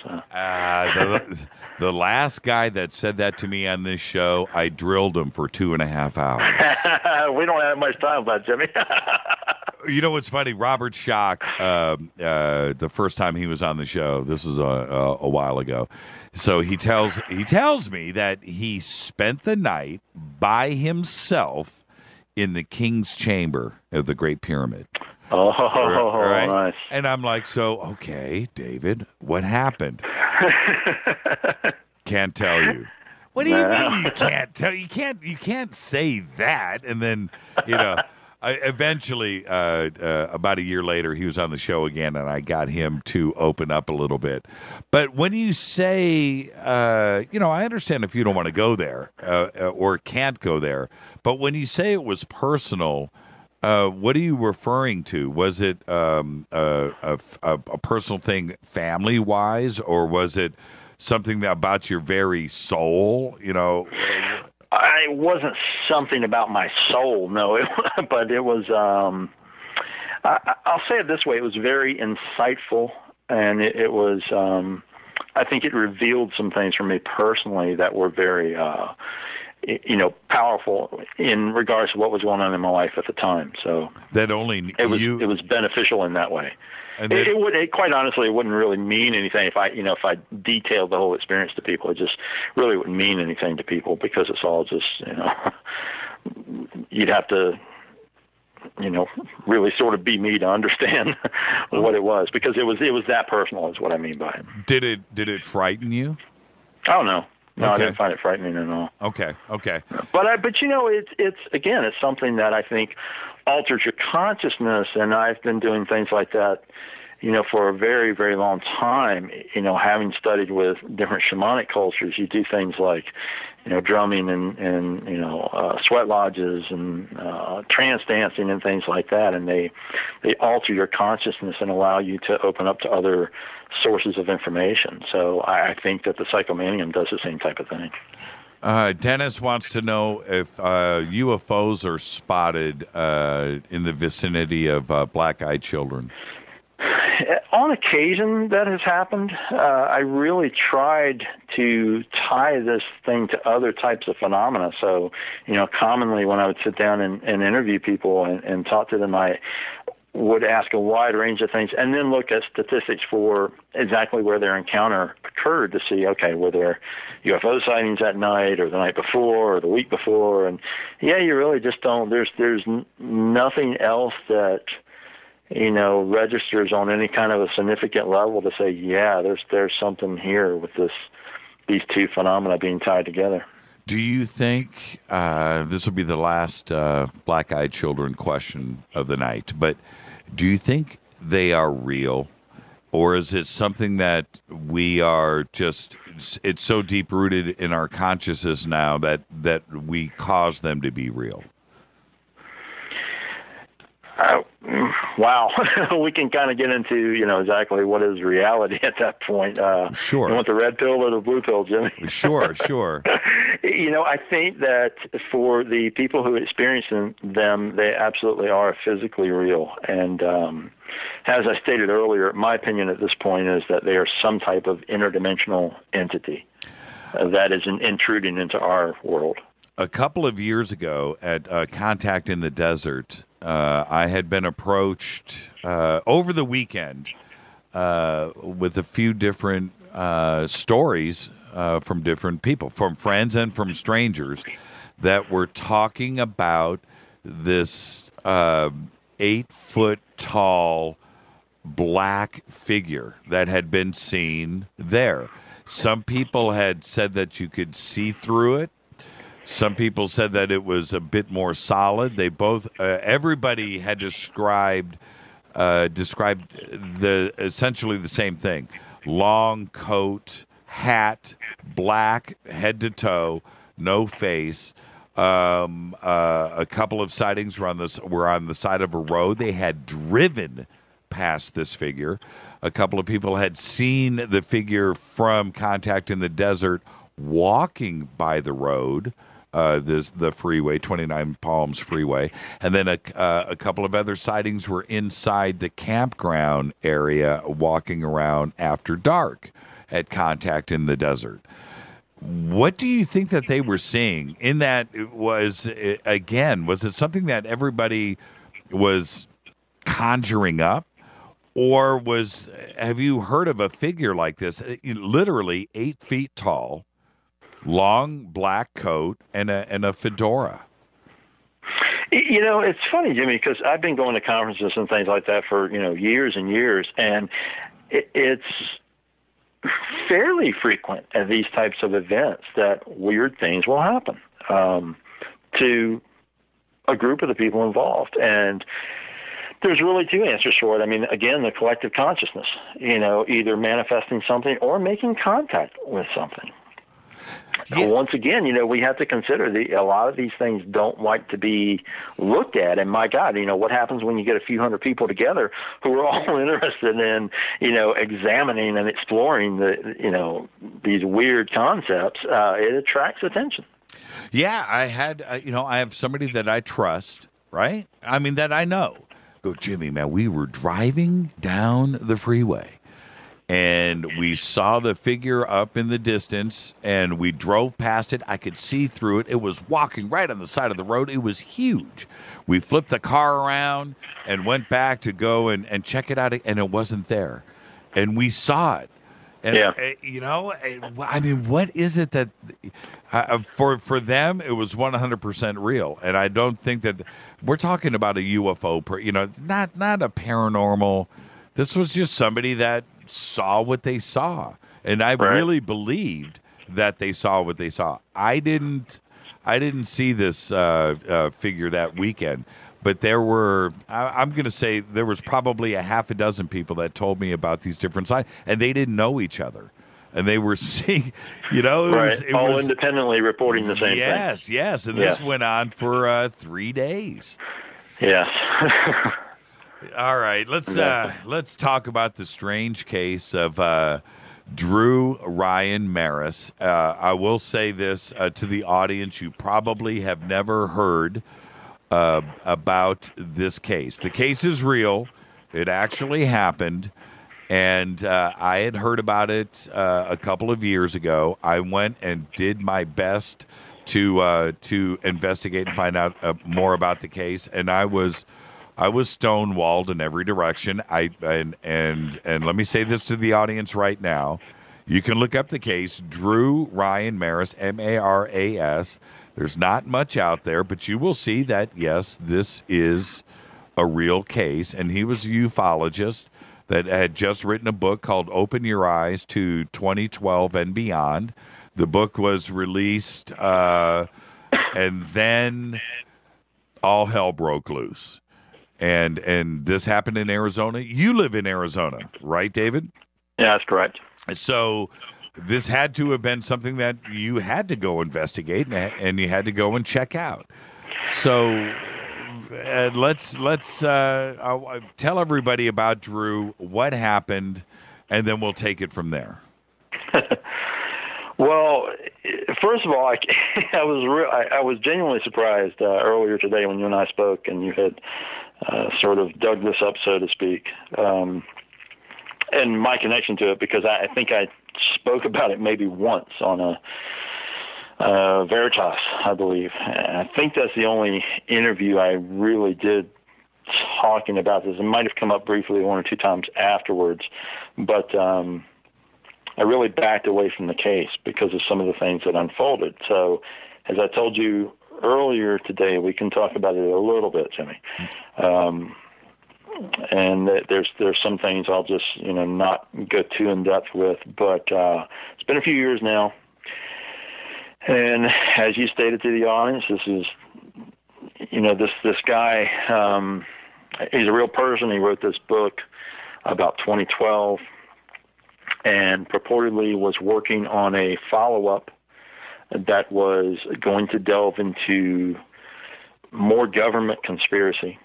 Speaker 1: The last guy that said that to me on this show, I drilled him for 2.5 hours.
Speaker 15: We don't have much time left, Jimmy.
Speaker 1: You know what's funny? Robert Schock, the first time he was on the show, this is a while ago. So he tells me that he spent the night by himself in the King's Chamber of the Great Pyramid.
Speaker 15: Oh, right. Nice.
Speaker 1: And I'm like, so, okay, David, what happened? Can't tell you. What do you mean you can't tell? You can't say that. And then, eventually, about a year later, he was on the show again, and I got him to open up a little bit. But when you say, I understand if you don't want to go there or can't go there, but when you say it was personal, what are you referring to? Was it a personal thing family-wise, or was it something about your very soul,
Speaker 15: It wasn't something about my soul, no. But it was, I'll say it this way, it was very insightful, and it was, I think it revealed some things for me personally that were very, powerful in regards to what was going on in my life at the time. So
Speaker 1: that only
Speaker 15: it was beneficial in that way. And then, it quite honestly, it wouldn't really mean anything if I detailed the whole experience to people. It just really wouldn't mean anything to people because it's all just, you'd have to, really sort of be me to understand what it was, because it was that personal is what I mean by it.
Speaker 1: Did it frighten you?
Speaker 15: Oh, no. No,
Speaker 1: Okay.
Speaker 15: I didn't find it frightening at all.
Speaker 1: Okay.
Speaker 15: But it's something that I think alters your consciousness, and I've been doing things like that, for a very, very long time. Having studied with different shamanic cultures, you do things like, drumming and sweat lodges and trance dancing and things like that, and they alter your consciousness and allow you to open up to other sources of information. So I think that the psychomanium does the same type of thing.
Speaker 1: Dennis wants to know if UFOs are spotted in the vicinity of black-eyed children.
Speaker 15: On occasion, that has happened. I really tried to tie this thing to other types of phenomena. So, commonly when I would sit down and interview people and talk to them, I would ask a wide range of things and then look at statistics for exactly where their encounter occurred to see, okay, were there UFO sightings that night or the night before or the week before? And yeah, you really just don't, there's nothing else that, registers on any kind of a significant level to say, yeah, there's something here with these two phenomena being tied together.
Speaker 1: Do you think, this will be the last black-eyed children question of the night, but do you think they are real? Or is it something that we are just, it's so deep-rooted in our consciousness now that we cause them to be real?
Speaker 15: Wow. We can kind of get into, exactly what is reality at that point.
Speaker 1: Sure.
Speaker 15: You want the red pill or the blue pill, Jimmy?
Speaker 1: Sure.
Speaker 15: I think that for the people who experience them, they absolutely are physically real. And as I stated earlier, my opinion at this point is that they are some type of interdimensional entity that is intruding into our world.
Speaker 1: A couple of years ago at Contact in the Desert, I had been approached over the weekend with a few different stories from different people, from friends and from strangers, that were talking about this 8-foot-tall black figure that had been seen there. Some people had said that you could see through it. Some people said that it was a bit more solid. They both, everybody had described essentially the same thing: long coat, hat, black head to toe, no face. A couple of sightings were on the side of a road. They had driven past this figure. A couple of people had seen the figure from Contact in the Desert walking by the road. The freeway, 29 Palms Freeway. And then a couple of other sightings were inside the campground area walking around after dark at Contact in the Desert. What do you think that they were seeing in that? Was it something that everybody was conjuring up? Or have you heard of a figure like this, literally 8 feet tall, long black coat and a fedora?
Speaker 15: It's funny, Jimmy, because I've been going to conferences and things like that for years and years, and it's fairly frequent at these types of events that weird things will happen to a group of the people involved. And there's really two answers for it. I mean, again, the collective consciousness, either manifesting something or making contact with something. Yeah. Once again, we have to consider a lot of these things don't like to be looked at. And my God, what happens when you get a few hundred people together who are all interested in, examining and exploring these weird concepts? It attracts attention.
Speaker 1: Yeah, I have somebody that I trust, right? I mean, that I know. Go, Jimmy, man, we were driving down the freeway. And we saw the figure up in the distance, and we drove past it. I could see through it. It was walking right on the side of the road. It was huge. We flipped the car around and went back to go and check it out, and it wasn't there. And we saw it. And, I mean, what is it that for them, it was 100% real. And I don't think that we're talking about a UFO, not a paranormal. This was just somebody that saw what they saw, and I really believed that they saw what they saw. I didn't see this figure that weekend, but there were, I'm going to say there was probably a half a dozen people that told me about these different signs, and they didn't know each other. and they were seeing, it
Speaker 15: all
Speaker 1: was
Speaker 15: independently reporting the same thing.
Speaker 1: Yes, and this went on for 3 days.
Speaker 15: Yes.
Speaker 1: All right, let's talk about the strange case of Drew Ryan Maris. I will say this to the audience: you probably have never heard about this case. The case is real; it actually happened. And I had heard about it a couple of years ago. I went and did my best to investigate and find out more about the case, and I was stonewalled in every direction. And let me say this to the audience right now: you can look up the case, Drew Ryan Maris, Maras. There's not much out there, but you will see that yes, this is a real case, and he was a ufologist that had just written a book called Open Your Eyes to 2012 and Beyond. The book was released, and then all hell broke loose. And this happened in Arizona. You live in Arizona, right, David?
Speaker 15: Yeah, that's correct.
Speaker 1: So this had to have been something that you had to go investigate and you had to go and check out. So let's tell everybody about Drew, what happened, and then we'll take it from there.
Speaker 15: Well, first of all, I was genuinely surprised earlier today when you and I spoke, and you had sort of dug this up, so to speak, and my connection to it, because I think I spoke about it maybe once on a Veritas, I believe. I think that's the only interview I really did talking about this. It might have come up briefly 1 or 2 times afterwards, but I really backed away from the case because of some of the things that unfolded. So, as I told you earlier today, we can talk about it a little bit, Jimmy. And there's some things I'll just not go too in depth with, but it's been a few years now. And as you stated to the audience, this is, this guy, he's a real person. He wrote this book about 2012 and purportedly was working on a follow-up that was going to delve into more government conspiracy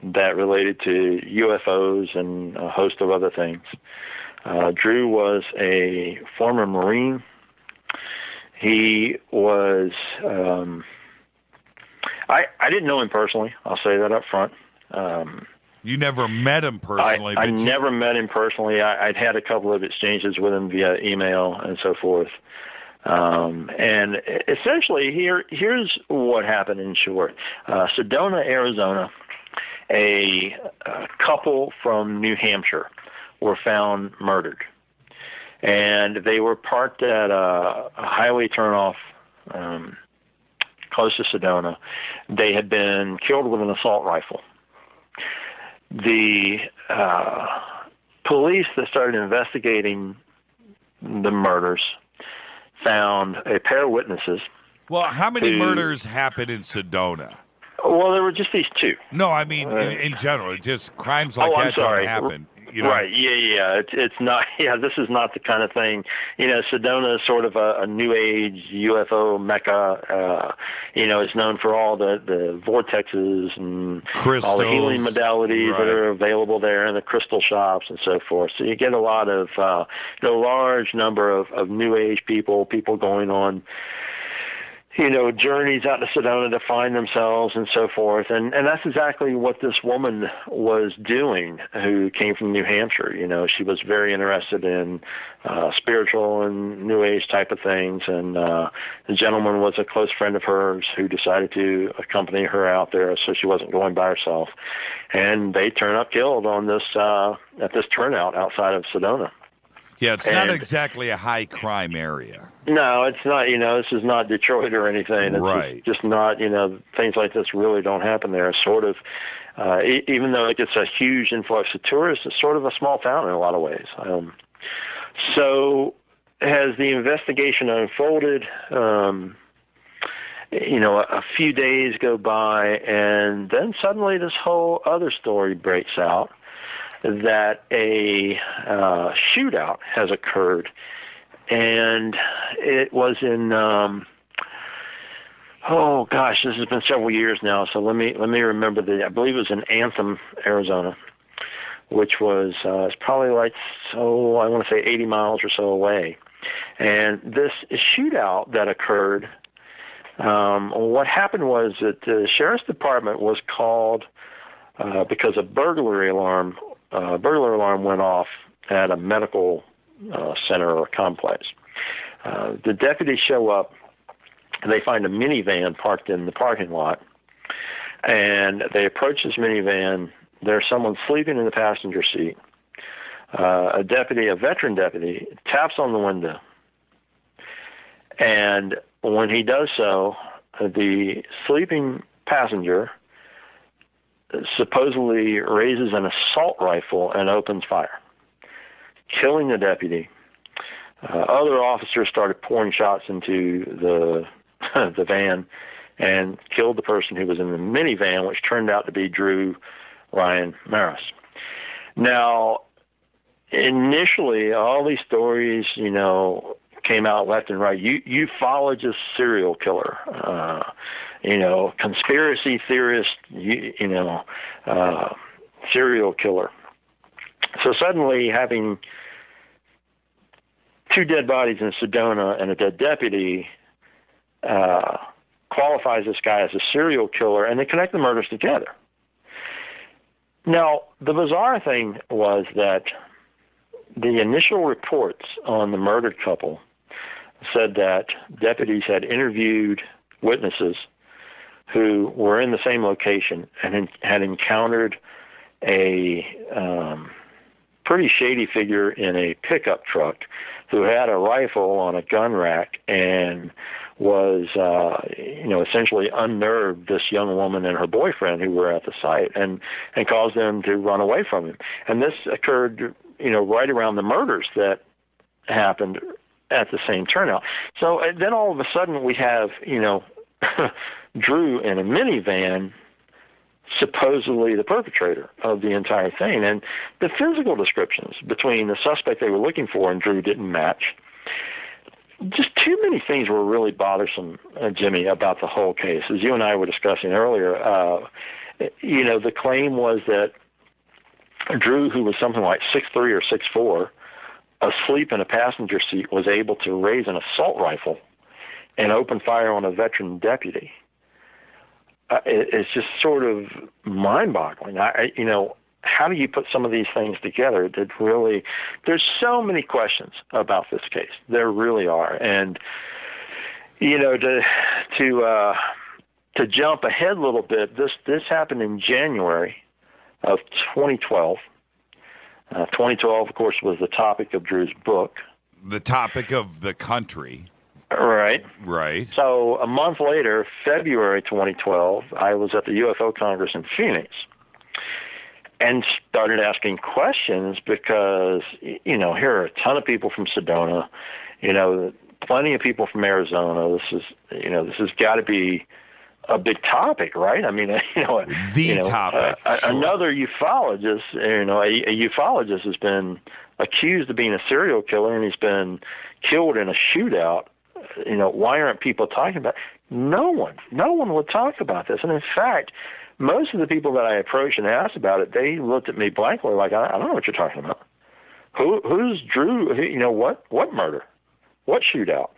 Speaker 15: that related to UFOs and a host of other things. Drew was a former Marine. He was, I didn't know him personally. I'll say that up front.
Speaker 1: You never met him personally?
Speaker 15: I never met him personally. I'd had a couple of exchanges with him via email and so forth. And essentially, here's what happened in short. Sedona, Arizona, a couple from New Hampshire were found murdered. And they were parked at a highway turnoff close to Sedona. They had been killed with an assault rifle. The police that started investigating the murders found a pair of witnesses.
Speaker 1: Well, how many murders happened in Sedona?
Speaker 15: Well, there were just these 2.
Speaker 1: No, I mean in general, just crimes like that don't happen.
Speaker 15: Right? Yeah. It's not. Yeah, this is not the kind of thing. Sedona is sort of a new age UFO mecca. It's known for all the vortexes and
Speaker 1: crystals,
Speaker 15: all the healing modalities that are available there, and the crystal shops and so forth. So you get a lot of large number of new age people going on journeys out to Sedona to find themselves and so forth. And that's exactly what this woman was doing who came from New Hampshire. She was very interested in spiritual and New Age type of things. And the gentleman was a close friend of hers who decided to accompany her out there so she wasn't going by herself. And they turn up killed on this at this turnout outside of Sedona.
Speaker 1: Yeah, it's not exactly a high crime area.
Speaker 15: No, it's not. This is not Detroit or anything. It's just not. Things like this really don't happen there. It's sort of, even though it gets a huge influx of tourists, it's sort of a small town in a lot of ways. So, as the investigation unfolded, a few days go by, and then suddenly this whole other story breaks out. That a shootout has occurred and it was in oh gosh, this has been several years now. So let me remember I believe it was in Anthem, Arizona, which was it's probably like I want to say 80 miles or so away. And this shootout that occurred, what happened was that the sheriff's department was called because a burglar alarm went off at a medical center or complex. The deputies show up, and they find a minivan parked in the parking lot, and they approach this minivan. There's someone sleeping in the passenger seat. A veteran deputy, taps on the window, and when he does so, the sleeping passenger supposedly raises an assault rifle and opens fire, killing the deputy. Other officers started pouring shots into the van and killed the person who was in the minivan, which turned out to be Drew Ryan Maris. Now, initially, all these stories, came out left and right. Ufologist serial killer, conspiracy theorist, serial killer. So suddenly having two dead bodies in Sedona and a dead deputy qualifies this guy as a serial killer, and they connect the murders together. Now, the bizarre thing was that the initial reports on the murdered couple said that deputies had interviewed witnesses who were in the same location and had encountered a pretty shady figure in a pickup truck who had a rifle on a gun rack and was, essentially unnerved this young woman and her boyfriend who were at the site and caused them to run away from him. And this occurred, right around the murders that happened at the same turnout. So then all of a sudden we have, Drew in a minivan, supposedly the perpetrator of the entire thing. And the physical descriptions between the suspect they were looking for and Drew didn't match. Just too many things were really bothersome, Jimmy, about the whole case. As you and I were discussing earlier, the claim was that Drew, who was something like 6'3" or 6'4", asleep in a passenger seat, was able to raise an assault rifle and open fire on a veteran deputy. It's just sort of mind-boggling. How do you put some of these things together that really, there's so many questions about this case. There really are. And, to jump ahead a little bit, this happened in January of 2012. 2012, of course, was the topic of Drew's book.
Speaker 1: The topic of the country.
Speaker 15: Right.
Speaker 1: Right.
Speaker 15: So a month later, February 2012, I was at the UFO Congress in Phoenix and started asking questions because, here are a ton of people from Sedona, plenty of people from Arizona. This has got to be a big topic, right? I mean,
Speaker 1: topic. Sure.
Speaker 15: Another ufologist, a ufologist has been accused of being a serial killer, and he's been killed in a shootout. Why aren't people talking about it? No one would talk about this. And in fact, most of the people that I approached and asked about it, they looked at me blankly like, I don't know what you're talking about. Who's Drew? What murder? What shootout?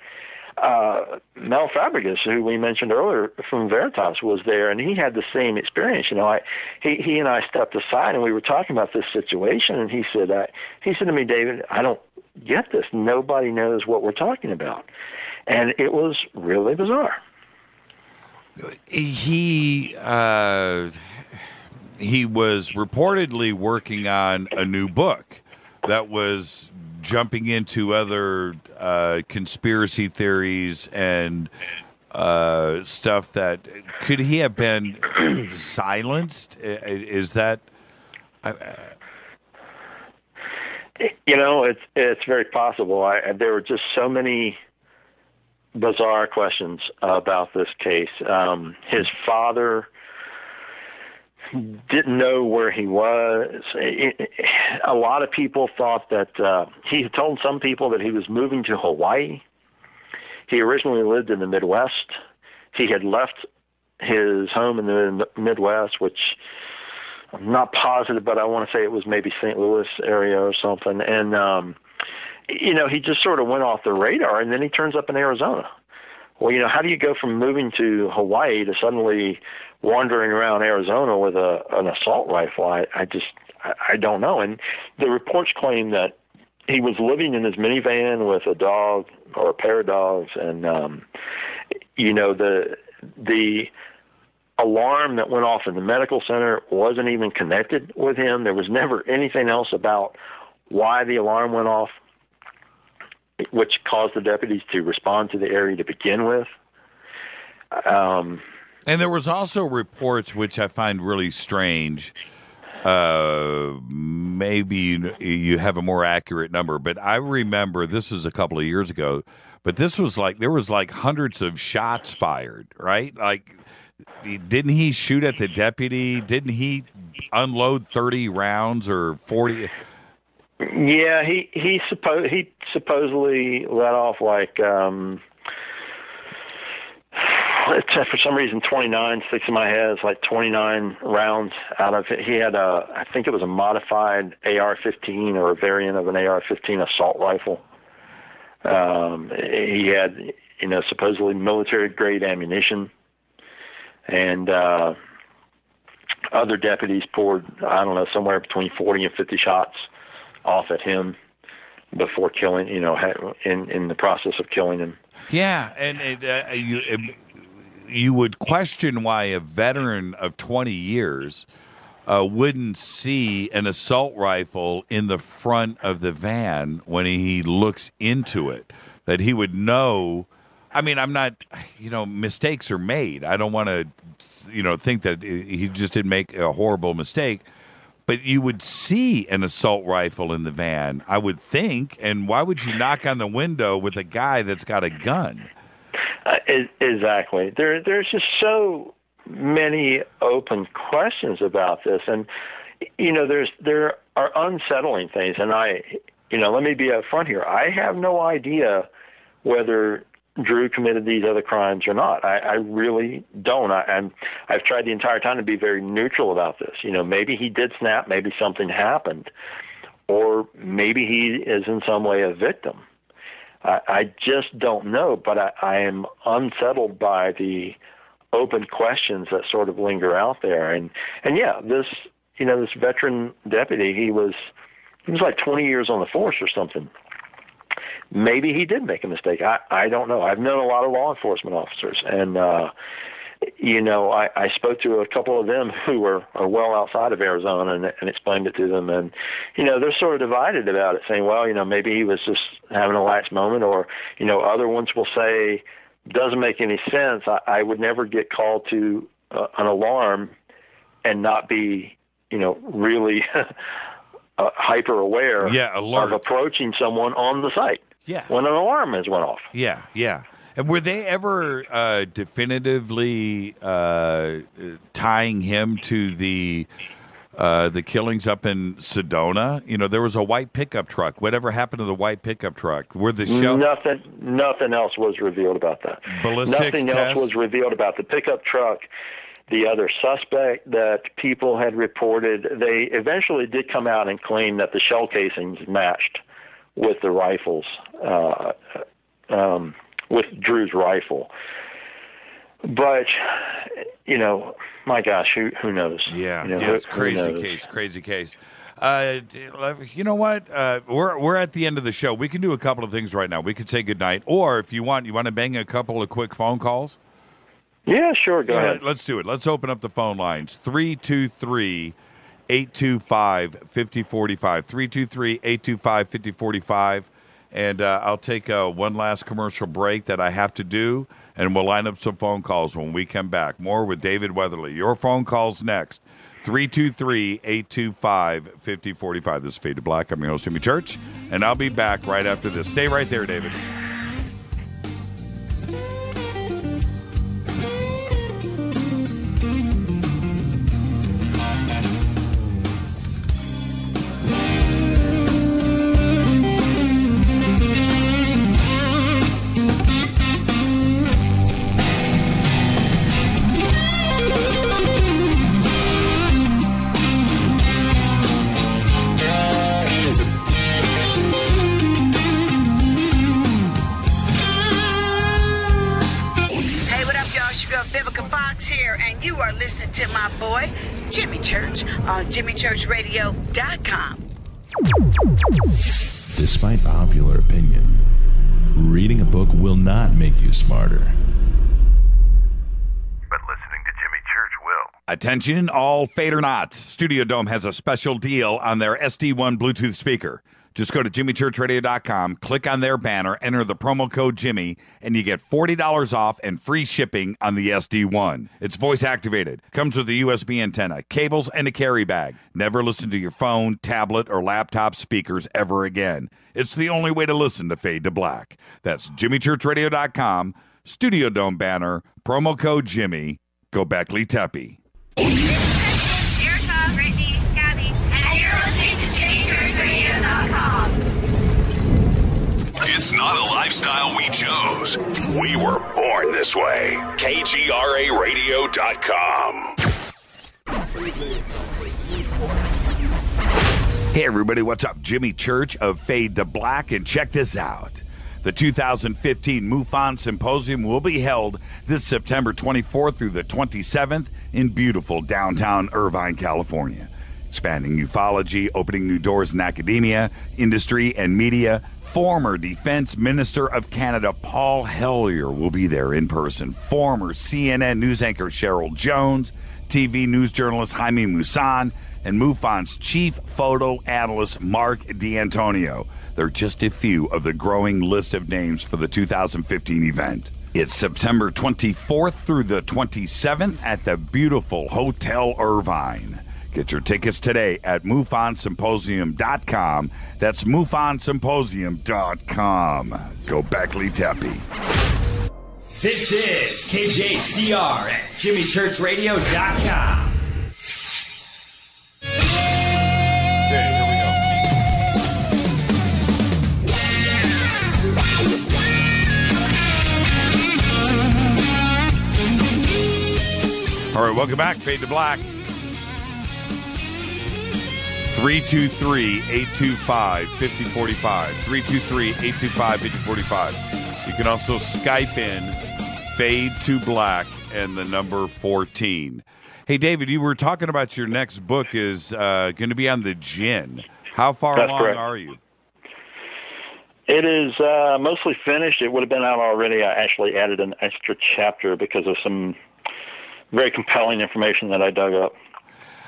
Speaker 15: Mel Fabregas, who we mentioned earlier from Veritas, was there, and he had the same experience. He and I stepped aside, and we were talking about this situation, and he said to me, David, I don't get this. Nobody knows what we're talking about. And it was really bizarre.
Speaker 1: He was reportedly working on a new book that was jumping into other conspiracy theories and stuff that could he have been silenced? Is that?
Speaker 15: It's very possible. There were just so many bizarre questions about this case. His father didn't know where he was. A lot of people thought that he had told some people that he was moving to Hawaii. He originally lived in the Midwest. He had left his home in the Midwest, which I'm not positive, but I want to say it was maybe St. Louis area or something. And, he just sort of went off the radar, and then he turns up in Arizona. Well, how do you go from moving to Hawaii to suddenly wandering around Arizona with an assault rifle? I don't know. And the reports claim that he was living in his minivan with a dog or a pair of dogs, and the alarm that went off in the medical center wasn't even connected with him. There was never anything else about why the alarm went off, which caused the deputies to respond to the area to begin with.
Speaker 1: And there was also reports, which I find really strange. Maybe you have a more accurate number, but I remember this was a couple of years ago, but this was there was hundreds of shots fired, right? Like, didn't he shoot at the deputy? Didn't he unload 30 rounds or 40?
Speaker 15: Yeah, he supposedly let off for some reason 29 sticks in my head. It's like 29 rounds out of it. He had I think it was a modified AR-15 or a variant of an AR-15 assault rifle. He had supposedly military grade ammunition, and other deputies poured, I don't know, somewhere between 40 and 50 shots off at him before killing, in the process of killing him.
Speaker 1: Yeah, and you would question why a veteran of 20 years wouldn't see an assault rifle in the front of the van when he looks into it, that he would know. I mean, I'm not, mistakes are made. I don't want to, think that he just didn't make a horrible mistake. But you would see an assault rifle in the van, I would think. And why would you knock on the window with a guy that's got a gun?
Speaker 15: Exactly. There's just so many open questions about this. And, there are unsettling things. And let me be upfront here. I have no idea whether Drew committed these other crimes or not. I really don't. I've tried the entire time to be very neutral about this. Maybe he did snap, maybe something happened, or maybe he is in some way a victim. I just don't know, but I am unsettled by the open questions that sort of linger out there. And yeah, this veteran deputy, he was like 20 years on the force or something. Maybe he did make a mistake. I don't know. I've known a lot of law enforcement officers, and I spoke to a couple of them who are well outside of Arizona and explained it to them, and they're sort of divided about it, saying, well, maybe he was just having a lax moment, or other ones will say, doesn't make any sense. I would never get called to an alarm and not be really hyper aware of approaching someone on the site.
Speaker 1: Yeah.
Speaker 15: When an alarm has went off.
Speaker 1: Yeah, yeah. And were they ever definitively tying him to the killings up in Sedona? There was a white pickup truck. Whatever happened to the white pickup truck? Were the
Speaker 15: Nothing else was revealed about that. Nothing else was revealed about the pickup truck. The other suspect that people had reported, they eventually did come out and claim that the shell casings matched with the rifles, with Drew's rifle. But, my gosh, who knows?
Speaker 1: Yeah, it's crazy case. You know what? We're at the end of the show. We can do a couple of things right now. We could say goodnight, or if you want to bang a couple of quick phone calls?
Speaker 15: Yeah, sure. Go ahead.
Speaker 1: Let's do it. Let's open up the phone lines. 323-825-5045. 323-825-5045. And I'll take one last commercial break that I have to do, and we'll line up some phone calls when we come back. More with David Weatherly. Your phone calls next. 323-825-5045. This is Fade to Black. I'm your host, Jimmy Church, and I'll be back right after this. Stay right there, David.
Speaker 7: are listening to my boy, Jimmy Church, on JimmyChurchRadio.com.
Speaker 10: Despite popular opinion, reading a book will not make you smarter.
Speaker 23: But listening to Jimmy Church will.
Speaker 1: Attention, all Fade or Not. Studio Dome has a special deal on their SD1 Bluetooth speaker. Just go to JimmyChurchRadio.com, click on their banner, enter the promo code Jimmy, and you get $40 off and free shipping on the SD1. It's voice activated, comes with a USB antenna, cables, and a carry bag. Never listen to your phone, tablet, or laptop speakers ever again. It's the only way to listen to Fade to Black. That's JimmyChurchRadio.com, Studio Dome banner, promo code Jimmy. Go Beckley Teppy.
Speaker 24: Erica, Brittany, Gabby, and you're listening to JimmyChurchRadio.com.
Speaker 4: It's not a lifestyle we chose. We were born this way. KGRARadio.com.
Speaker 1: Hey, everybody, what's up? Jimmy Church of Fade to Black, and check this out. The 2015 MUFON Symposium will be held this September 24th through the 27th in beautiful downtown Irvine, California. Expanding ufology, opening new doors in academia, industry, and media. Former Defense Minister of Canada Paul Hellyer will be there in person. Former CNN news anchor Cheryl Jones, TV news journalist Jaime Maussan, and MUFON's chief photo analyst Mark D'Antonio. They're just a few of the growing list of names for the 2015 event. It's September 24th through the 27th at the beautiful Hotel Irvine. Get your tickets today at MUFONSymposium.com. That's MUFONSymposium.com. Go Beckley Teppy.
Speaker 25: This is KJCR at JimmyChurchRadio.com.
Speaker 1: All right, welcome back. Fade to Black. 323-825-5045. 323-825-5045. You can also Skype in Fade to Black and the number 14. Hey, David, you were talking about your next book is going to be on the Jinn. How far
Speaker 15: That's
Speaker 1: along
Speaker 15: correct.
Speaker 1: are you?
Speaker 15: It is mostly finished. It would have been out already. I actually added an extra chapter because of some very compelling information that I dug up.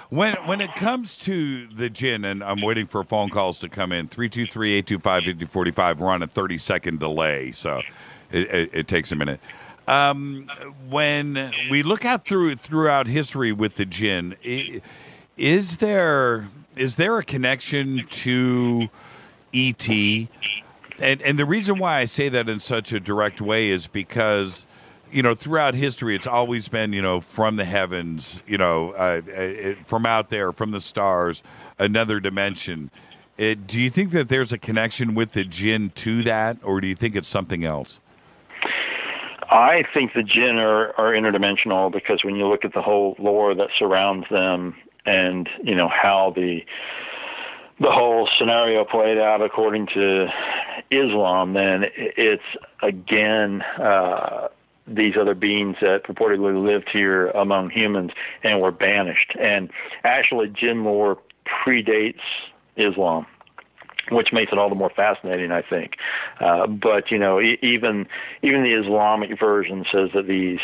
Speaker 1: When it comes to the Jinn, and I'm waiting for phone calls to come in, 323-825-5045. We're on a 30-second delay, so it takes a minute. When we look out throughout history with the Jinn, is there a connection to E.T.? And the reason why I say that in such a direct way is because, throughout history, it's always been, from the heavens, from out there, from the stars, another dimension. Do you think that there's a connection with the Jinn to that, or do you think it's something else?
Speaker 15: I think the Jinn are interdimensional because when you look at the whole lore that surrounds them and, how the whole scenario played out according to Islam, then it's, again, these other beings that purportedly lived here among humans and were banished. And actually, Jinn lore predates Islam, which makes it all the more fascinating, I think. But, even the Islamic version says that these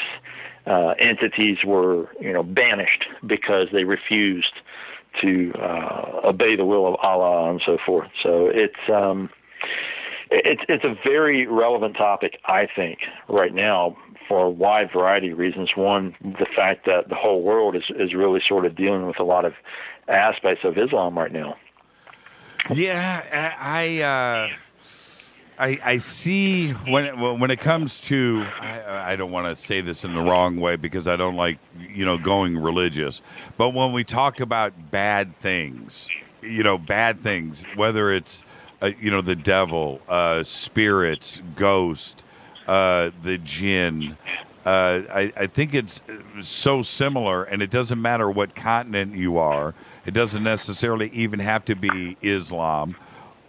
Speaker 15: entities were, banished because they refused to obey the will of Allah and so forth. So it's a very relevant topic, I think, right now for a wide variety of reasons. One, the fact that the whole world is really sort of dealing with a lot of aspects of Islam right now.
Speaker 1: Yeah, I see when it comes to, I don't want to say this in the wrong way because I don't like, going religious, but when we talk about bad things, whether it's, the devil, spirits, ghost, the Jinn, I think it's so similar, and it doesn't matter what continent you are. It doesn't necessarily even have to be Islam.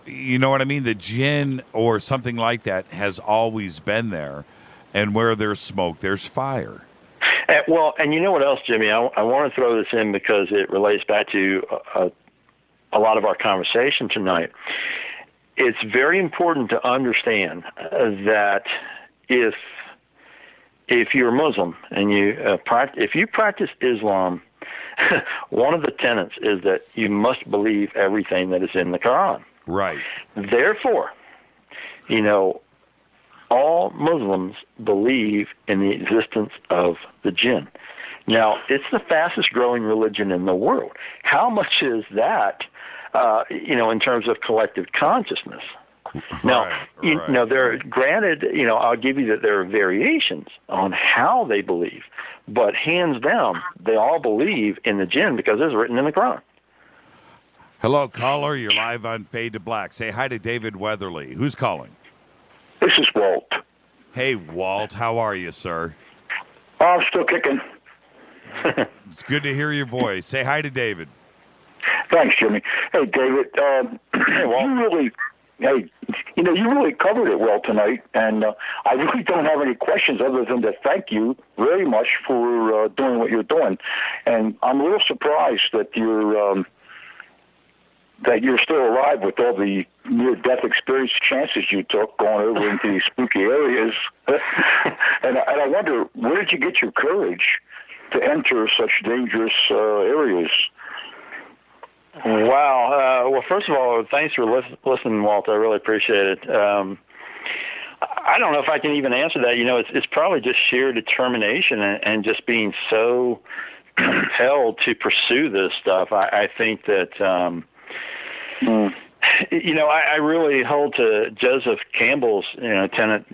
Speaker 1: You know what I mean? The Jinn or something like that has always been there, and where there's smoke, there's fire.
Speaker 15: And you know what else, Jimmy? I want to throw this in because it relates back to a lot of our conversation tonight. It's very important to understand that if you're Muslim and if you practice Islam, one of the tenets is that you must believe everything that is in the Quran.
Speaker 1: Right.
Speaker 15: Therefore, all Muslims believe in the existence of the jinn. Now, it's the fastest growing religion in the world. How much is that, in terms of collective consciousness? Now, granted, I'll give you that there are variations on how they believe, but hands down, they all believe in the jinn because it's written in the Quran.
Speaker 1: Hello, caller. You're live on Fade to Black. Say hi to David Weatherly. Who's calling?
Speaker 8: This is Walt.
Speaker 1: Hey, Walt. How are you, sir?
Speaker 8: Oh, I'm still kicking. It's
Speaker 1: good to hear your voice. Say hi to David.
Speaker 8: Thanks, Jimmy. Hey, David. Hey, Walt. You really covered it well tonight, and I really don't have any questions other than to thank you very much for doing what you're doing. And I'm a little surprised that you're still alive with all the near-death experience chances you took going over into these spooky areas. and I wonder, where did you get your courage to enter such dangerous areas?
Speaker 15: Wow. Well, first of all, thanks for listening, Walt. I really appreciate it. I don't know if I can even answer that. It's probably just sheer determination and just being so compelled to pursue this stuff. I think that... I really hold to Joseph Campbell's, tenet,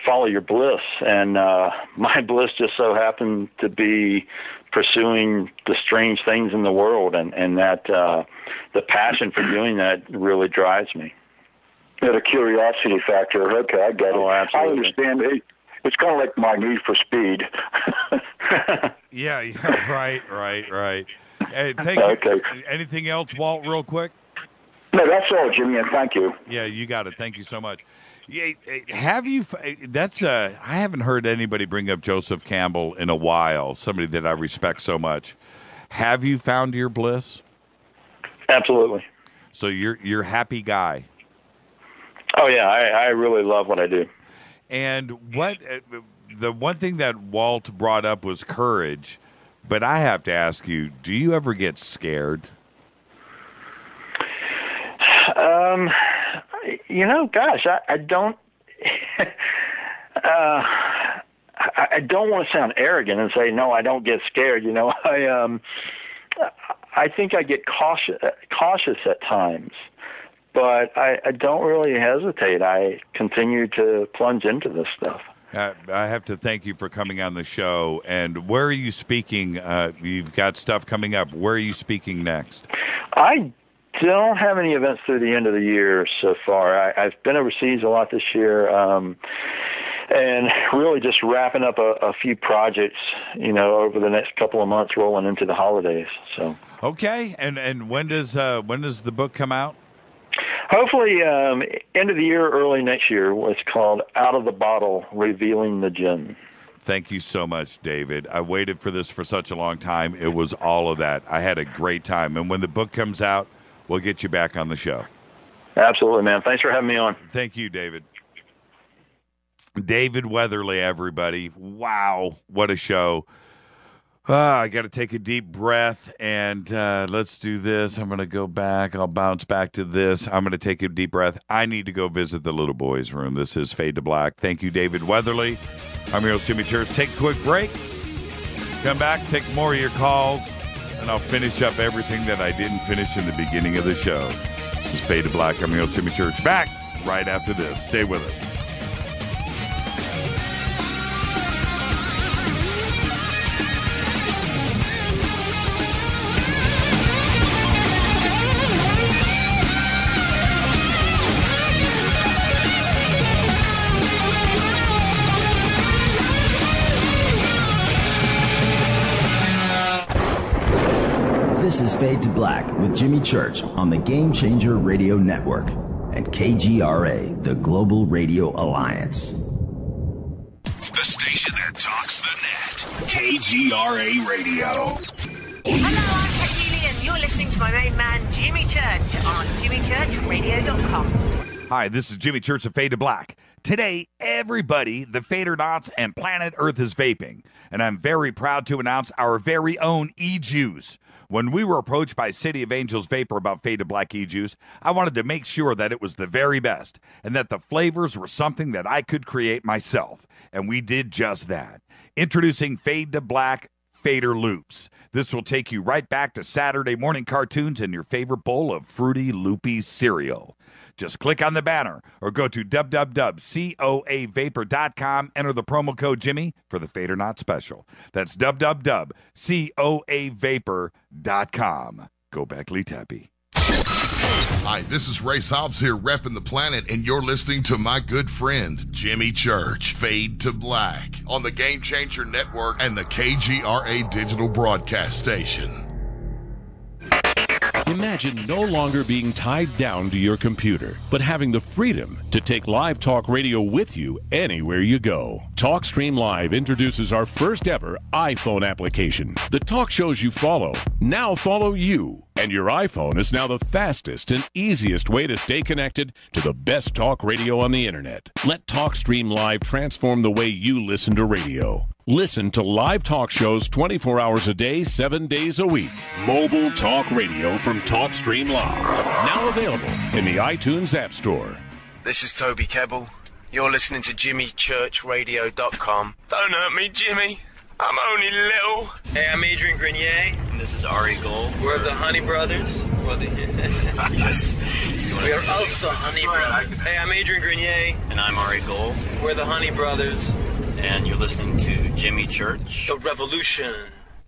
Speaker 15: follow your bliss. And my bliss just so happened to be pursuing the strange things in the world, and that the passion for doing that really drives me.
Speaker 8: Yeah, the curiosity factor. Okay, I get it.
Speaker 15: Oh, absolutely.
Speaker 8: I understand. It's kind of like my need for speed.
Speaker 1: Yeah, right. Hey, thank you. Anything else, Walt, real quick?
Speaker 8: No, that's all, Jimmy, and thank you.
Speaker 1: Yeah, you got it. Thank you so much. Yeah, have you? I haven't heard anybody bring up Joseph Campbell in a while. Somebody that I respect so much. Have you found your bliss?
Speaker 15: Absolutely.
Speaker 1: So you're a happy guy.
Speaker 15: Oh yeah, I really love what I do.
Speaker 1: And the one thing that Walt brought up was courage, but I have to ask you: do you ever get scared?
Speaker 15: Gosh, I don't. I don't want to sound arrogant and say no. I don't get scared. I think I get cautious at times, but I don't really hesitate. I continue to plunge into this stuff.
Speaker 1: I have to thank you for coming on the show. And where are you speaking? You've got stuff coming up. Where are you speaking next?
Speaker 15: I don't have any events through the end of the year so far. I've been overseas a lot this year, and really just wrapping up a few projects, over the next couple of months, rolling into the holidays. So
Speaker 1: okay, and when does the book come out?
Speaker 15: Hopefully, end of the year, early next year. It's called Out of the Bottle: Revealing the Jinn.
Speaker 1: Thank you so much, David. I waited for this for such a long time. It was all of that. I had a great time, and when the book comes out, we'll get you back on the show.
Speaker 15: Absolutely, man. Thanks for having me on.
Speaker 1: Thank you, David. David Weatherly, everybody. Wow, what a show. I got to take a deep breath, and let's do this. I'm going to go back. I'll bounce back to this. I'm going to take a deep breath. I need to go visit the little boy's room. This is Fade to Black. Thank you, David Weatherly. I'm your host, Jimmy Church. Take a quick break. Come back, take more of your calls, and I'll finish up everything that I didn't finish in the beginning of the show. This is Fade to Black. I'm your host, Jimmy Church. Back right after this. Stay with us.
Speaker 9: This is Fade to Black with Jimmy Church on the Game Changer Radio Network and KGRA, the Global Radio Alliance.
Speaker 4: The station that talks the net. KGRA. KGRA Radio.
Speaker 7: Hello, I'm Cordelia, and you're listening to my main man, Jimmy Church, on JimmyChurchRadio.com.
Speaker 1: Hi, this is Jimmy Church of Fade to Black. Today, everybody, the Fadernauts and planet Earth is vaping, and I'm very proud to announce our very own e-juice. When we were approached by City of Angels Vapor about Fade to Black e-juice, I wanted to make sure that it was the very best, and that the flavors were something that I could create myself, and we did just that. Introducing Fade to Black Fader Loops. This will take you right back to Saturday morning cartoons and your favorite bowl of fruity, loopy cereal. Just click on the banner or go to www.coavapor.com. Enter the promo code Jimmy for the Fader Not Special. That's www.coavapor.com. Go back, Lee Tappy.
Speaker 11: Hi, this is Ray Hobbs here, repping the planet, and you're listening to my good friend, Jimmy Church, Fade to Black, on the Game Changer Network and the KGRA digital broadcast station.
Speaker 12: Imagine no longer being tied down to your computer, but having the freedom to take live talk radio with you anywhere you go. TalkStream Live introduces our first ever iPhone application. The talk shows you follow now follow you, and your iPhone is now the fastest and easiest way to stay connected to the best talk radio on the internet. Let TalkStream Live transform the way you listen to radio. Listen to live talk shows 24 hours a day, 7 days a week. Mobile talk radio from TalkStream Live. Now available in the iTunes App Store.
Speaker 13: This is Toby Kebbell. You're listening to JimmyChurchRadio.com. Don't hurt me, Jimmy. I'm only little.
Speaker 14: Hey, I'm Adrian Grenier.
Speaker 13: And this is Ari Gold.
Speaker 14: We're the Honey Brothers.
Speaker 13: Yes.
Speaker 14: We're of the Honey Brothers. Hey, I'm Adrian Grenier.
Speaker 13: And I'm Ari Gold.
Speaker 14: We're the Honey Brothers.
Speaker 13: And you're listening to Jimmy Church.
Speaker 14: The Revolution.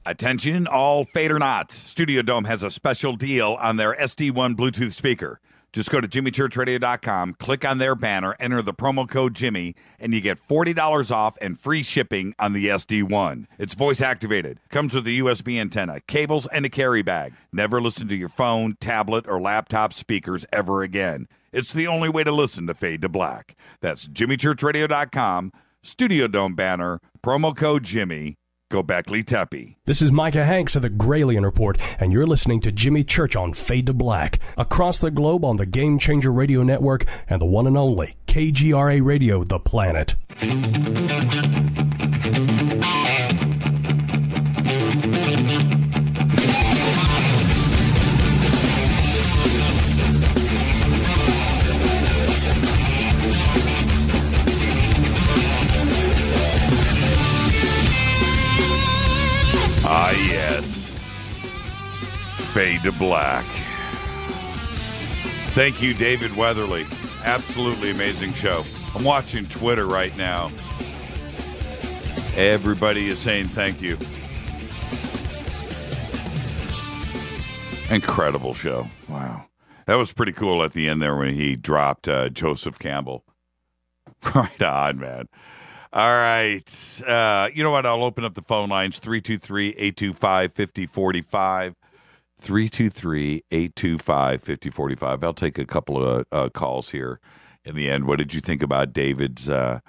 Speaker 1: Attention, all Fadernauts. Studio Dome has a special deal on their SD1 Bluetooth speaker. Just go to JimmyChurchRadio.com, click on their banner, enter the promo code Jimmy, and you get $40 off and free shipping on the SD1. It's voice activated, comes with a USB antenna, cables, and a carry bag. Never listen to your phone, tablet, or laptop speakers ever again. It's the only way to listen to Fade to Black. That's JimmyChurchRadio.com, Studio Dome banner, promo code Jimmy. Go back, Lee Tappy.
Speaker 16: This is Micah Hanks of the Gralien Report, and you're listening to Jimmy Church on Fade to Black, across the globe on the Game Changer Radio Network and the one and only KGRA Radio, The Planet.
Speaker 1: Ah, yes. Fade to Black. Thank you, David Weatherly. Absolutely amazing show. I'm watching Twitter right now. Everybody is saying thank you. Incredible show. Wow. That was pretty cool at the end there when he dropped Joseph Campbell. Right on, man. All right. You know what? I'll open up the phone lines, 323-825-5045. 323-825-5045. I'll take a couple of calls here in the end. What did you think about David's? Man,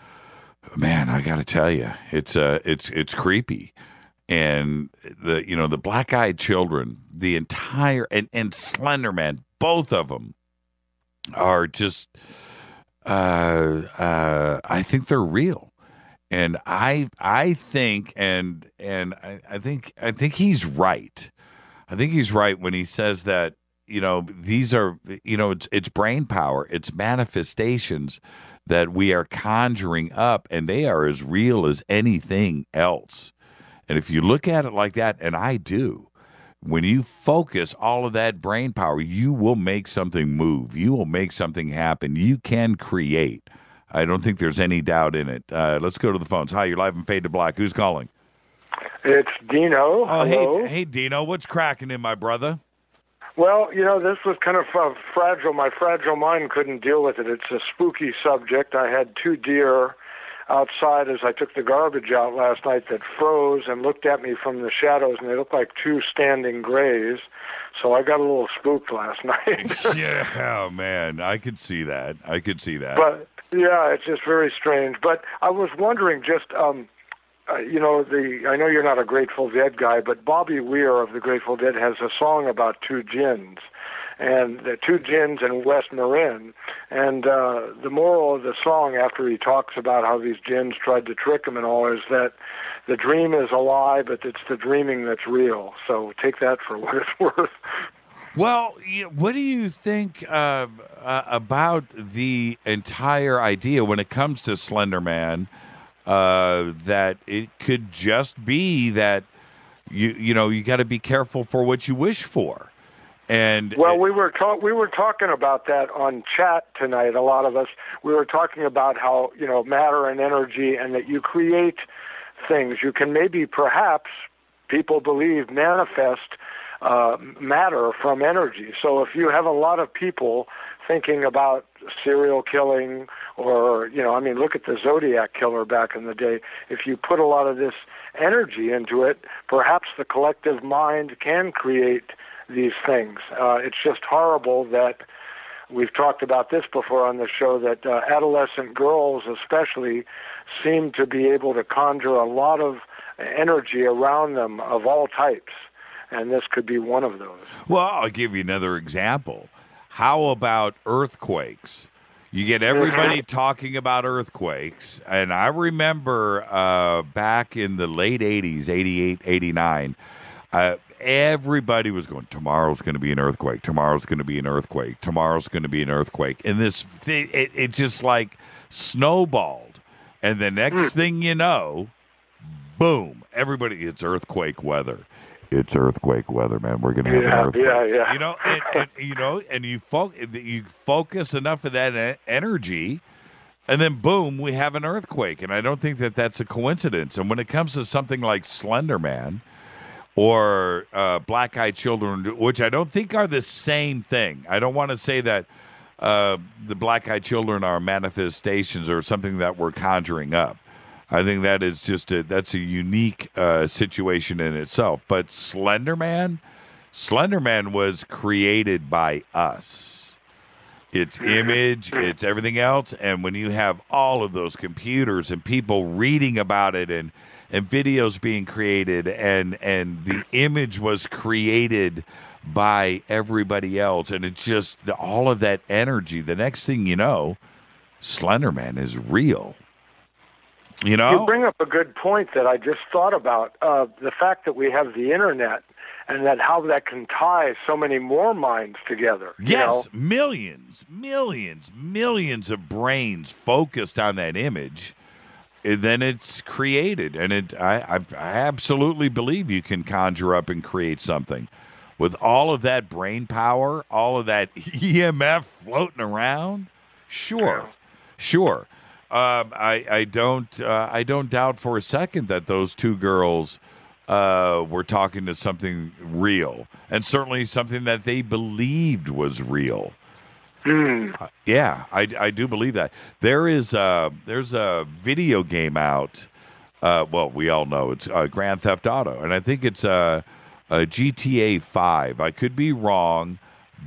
Speaker 1: I got to tell you, it's creepy. And the black-eyed children, the entire, and Slender Man, both of them are just, I think they're real. And I think I think he's right. I think he's right when he says that, these are, it's brain power, it's manifestations that we are conjuring up, and they are as real as anything else. And if you look at it like that, and I do, when you focus all of that brain power, you will make something move. You will make something happen. You can create. I don't think there's any doubt in it. Let's go to the phones. Hi, you're live and Fade to Black. Who's calling?
Speaker 17: It's Dino.
Speaker 1: Oh,
Speaker 17: Hello.
Speaker 1: Hey, Dino. What's cracking in, my brother?
Speaker 17: Well, this was kind of fragile. My fragile mind couldn't deal with it. It's a spooky subject. I had 2 deer outside as I took the garbage out last night that froze and looked at me from the shadows, and they looked like 2 standing grays. So I got a little spooked last night.
Speaker 1: Yeah, man. I could see that.
Speaker 17: But, yeah, it's just very strange. But I was wondering just, I know you're not a Grateful Dead guy, but Bobby Weir of the Grateful Dead has a song about two gins, and the two gins in West Marin. And the moral of the song, after he talks about how these gins tried to trick him and all, is that the dream is a lie, but it's the dreaming that's real. So take that for what it's worth.
Speaker 1: Well, what do you think about the entire idea when it comes to Slender Man? That it could just be that you got to be careful for what you wish for. And
Speaker 17: well, we were talking about that on chat tonight. A lot of us, we were talking about how matter and energy, and that you create things. You can maybe, perhaps, people believe, manifest matter from energy. So if you have a lot of people thinking about serial killing, or look at the Zodiac killer back in the day. If you put a lot of this energy into it, perhaps the collective mind can create these things. It's just horrible that we've talked about this before on the show, that adolescent girls especially seem to be able to conjure a lot of energy around them of all types, and this could be one of those.
Speaker 1: Well, I'll give you another example. How about earthquakes? You get everybody talking about earthquakes, and I remember back in the late 80s, 88, 89, everybody was going, tomorrow's going to be an earthquake, tomorrow's going to be an earthquake, tomorrow's going to be an earthquake. And this thing, it just like snowballed. And the next thing you know, boom, everybody, it's earthquake weather. It's earthquake weather, man. We're going to have an earthquake.
Speaker 17: Yeah.
Speaker 1: And you focus enough of that energy, and then boom, we have an earthquake. And I don't think that that's a coincidence. And when it comes to something like Slender Man or Black Eyed Children, which I don't think are the same thing. I don't want to say that the Black Eyed Children are manifestations or something that we're conjuring up. I think that is that's a unique situation in itself. But Slender Man was created by us. Its image, its everything else. And when you have all of those computers and people reading about it and videos being created and the image was created by everybody else, and it's just all of that energy, the next thing you know, Slender Man is real. You
Speaker 17: bring up a good point that I just thought about, the fact that we have the internet and that how that can tie so many more minds together.
Speaker 1: Yes, millions of brains focused on that image, and then it's created. And I absolutely believe you can conjure up and create something. With all of that brain power, all of that EMF floating around, sure. I don't doubt for a second that those two girls were talking to something real, and certainly something that they believed was real. Yeah, I do believe that. There's a video game out. Well, we all know it's Grand Theft Auto, and I think it's a GTA 5. I could be wrong,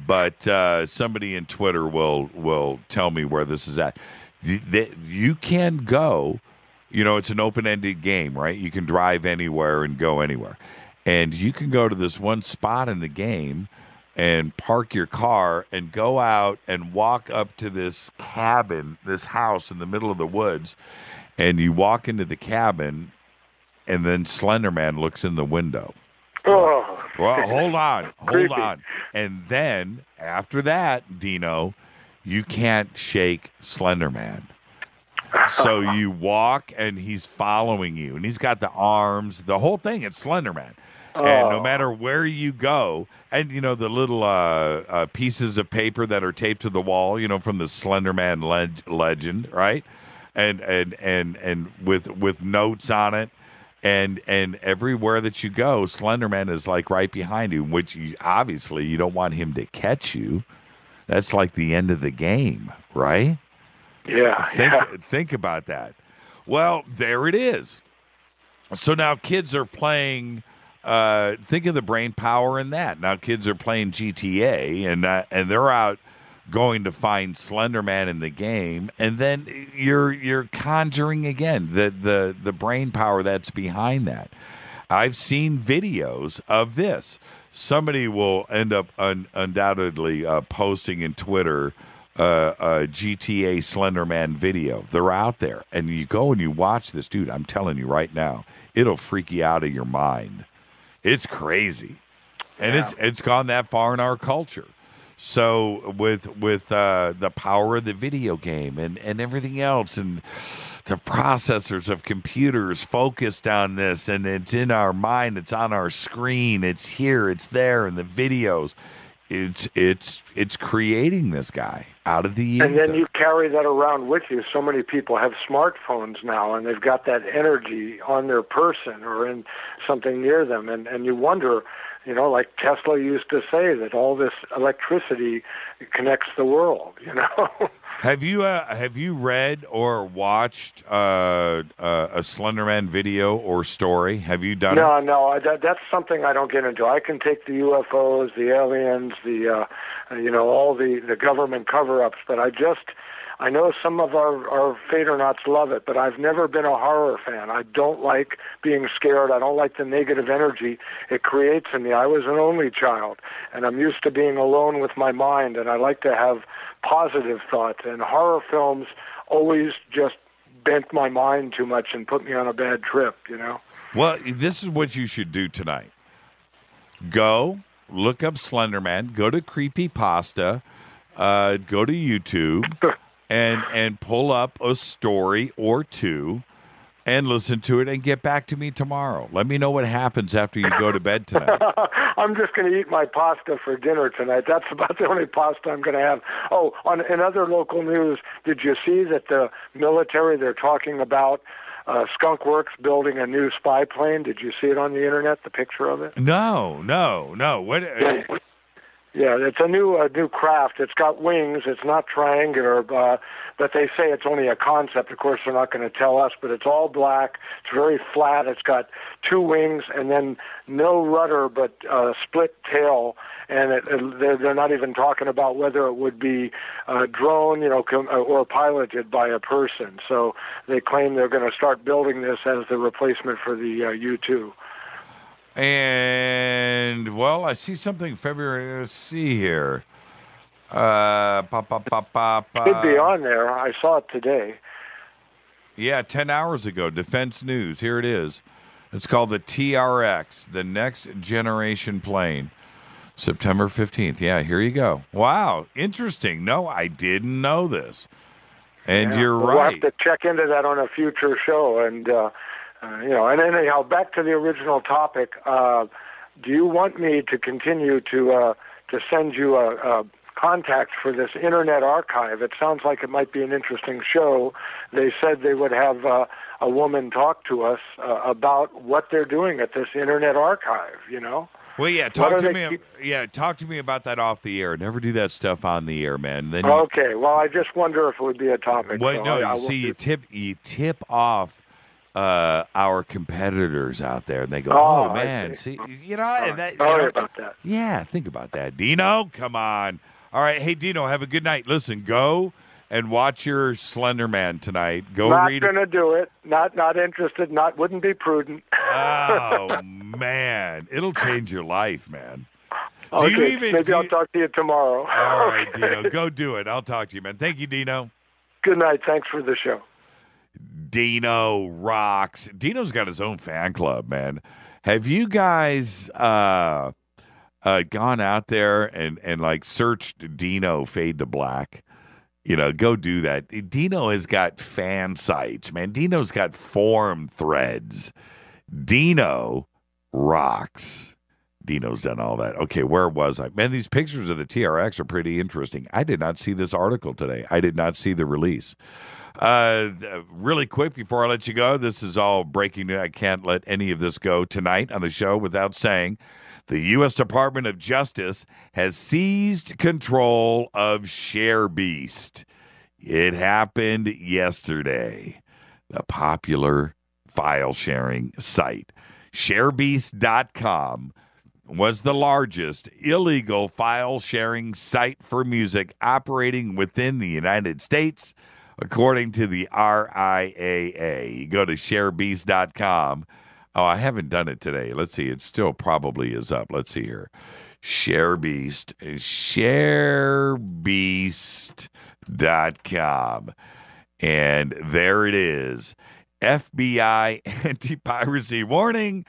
Speaker 1: but somebody in Twitter will tell me where this is at. You can go, it's an open-ended game, right? You can drive anywhere and go anywhere. And you can go to this one spot in the game and park your car and go out and walk up to this cabin, this house in the middle of the woods. And you walk into the cabin, and then Slender Man looks in the window.
Speaker 17: Oh.
Speaker 1: Well, hold on. And then after that, Dino, you can't shake Slender Man. So you walk, and he's following you, and he's got the arms, the whole thing. It's Slender Man. And no matter where you go, and the little pieces of paper that are taped to the wall, from the Slender Man legend, right? And with notes on it, and everywhere that you go, Slender Man is like right behind you, which obviously you don't want him to catch you. That's like the end of the game, right?
Speaker 17: Yeah.
Speaker 1: Think about that. Well, there it is. So now kids are playing. Think of the brain power in that. Now kids are playing GTA, and they're out going to find Slender Man in the game, and then you're conjuring again the brain power that's behind that. I've seen videos of this. Somebody will end up undoubtedly posting in Twitter a GTA Slenderman video. They're out there, and you go and you watch this dude. I'm telling you right now, it'll freak you out of your mind. It's crazy, and it's gone that far in our culture. So with the power of the video game and everything else, and the processors of computers focused on this, and it's in our mind, it's on our screen, it's here, it's there, and the videos, it's creating this guy out of the ether.
Speaker 17: And then you carry that around with you. So many people have smartphones now, and they've got that energy on their person or in something near them, and you wonder, like Tesla used to say, that all this electricity connects the world,
Speaker 1: Have you read or watched a Slenderman video or story? Have you done it?
Speaker 17: No, that's something I don't get into. I can take the UFOs, the aliens, the all the government cover-ups, but I know some of our Fadernauts love it, but I've never been a horror fan. I don't like being scared. I don't like the negative energy it creates in me. I was an only child, and I'm used to being alone with my mind, and I like to have positive thoughts. And horror films always just bent my mind too much and put me on a bad trip,
Speaker 1: Well, this is what you should do tonight. Go look up Slenderman, go to Creepypasta, go to YouTube, and pull up a story or two and listen to it and get back to me tomorrow. Let me know what happens after you go to bed tonight.
Speaker 17: I'm just going to eat my pasta for dinner tonight. That's about the only pasta I'm going to have. Oh, in other local news, did you see that the military, they're talking about Skunk Works building a new spy plane? Did you see it on the internet, the picture of it?
Speaker 1: No. What?
Speaker 17: Yeah, it's a new craft. It's got wings. It's not triangular, but they say it's only a concept. Of course, they're not going to tell us, but it's all black. It's very flat. It's got 2 wings and then no rudder, but split tail. And they're not even talking about whether it would be drone, or piloted by a person. So they claim they're going to start building this as the replacement for the U-2.
Speaker 1: And, well, I see something February. Let's see here.
Speaker 17: Should be on there. I saw it today.
Speaker 1: Yeah, 10 hours ago. Defense News. Here it is. It's called the TRX, the Next Generation Plane. September 15th. Yeah, here you go. Wow, interesting. No, I didn't know this. And you're right.
Speaker 17: We'll have to check into that on a future show. And, and anyhow, back to the original topic. Do you want me to continue to send you a contact for this Internet Archive? It sounds like it might be an interesting show. They said they would have a woman talk to us about what they're doing at this Internet Archive,
Speaker 1: Well, yeah, talk to me about that off the air. Never do that stuff on the air, man. Then
Speaker 17: okay, well, I just wonder if it would be a topic.
Speaker 1: Well, no, you tip off our competitors out there, and they go, "Oh man, see,
Speaker 17: Sorry about that."
Speaker 1: Yeah, think about that, Dino. Come on. All right, hey Dino, have a good night. Listen, go and watch your Slender Man tonight. Go read.
Speaker 17: Not going to do it. Not interested. Wouldn't be prudent.
Speaker 1: Oh man, it'll change your life, man.
Speaker 17: Okay, maybe I'll talk to you tomorrow.
Speaker 1: All right, Dino, go do it. I'll talk to you, man. Thank you, Dino.
Speaker 17: Good night. Thanks for the show.
Speaker 1: Dino rocks. Dino's got his own fan club, man. Have you guys gone out there and like searched Dino Fade to Black? Go do that. Dino has got fan sites, man. Dino's got forum threads. Dino rocks. Dino's done all that. Okay, where was I? Man, these pictures of the TRX are pretty interesting. I did not see this article today. I did not see the release. Really quick before I let you go, this is all breaking news. I can't let any of this go tonight on the show without saying the U.S. Department of Justice has seized control of ShareBeast. It happened yesterday. The popular file sharing site. ShareBeast.com was the largest illegal file-sharing site for music operating within the United States, according to the RIAA. You go to sharebeast.com. Oh, I haven't done it today. Let's see. It still probably is up. Let's see here. Sharebeast.com. And there it is. FBI anti-piracy warning.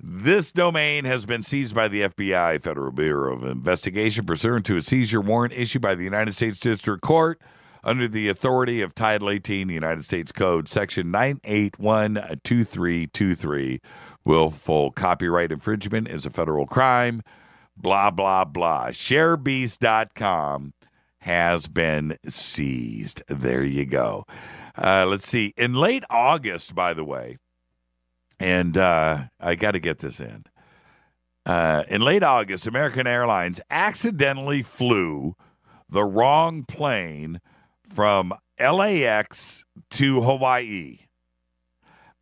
Speaker 1: This domain has been seized by the FBI, Federal Bureau of Investigation, pursuant to a seizure warrant issued by the United States District Court under the authority of Title 18, the United States Code, Section 9812323. Willful copyright infringement is a federal crime. Blah, blah, blah. Sharebeast.com has been seized. There you go. Let's see. In late August, by the way, and I got to get this in. In late August, American Airlines accidentally flew the wrong plane from LAX to Hawaii.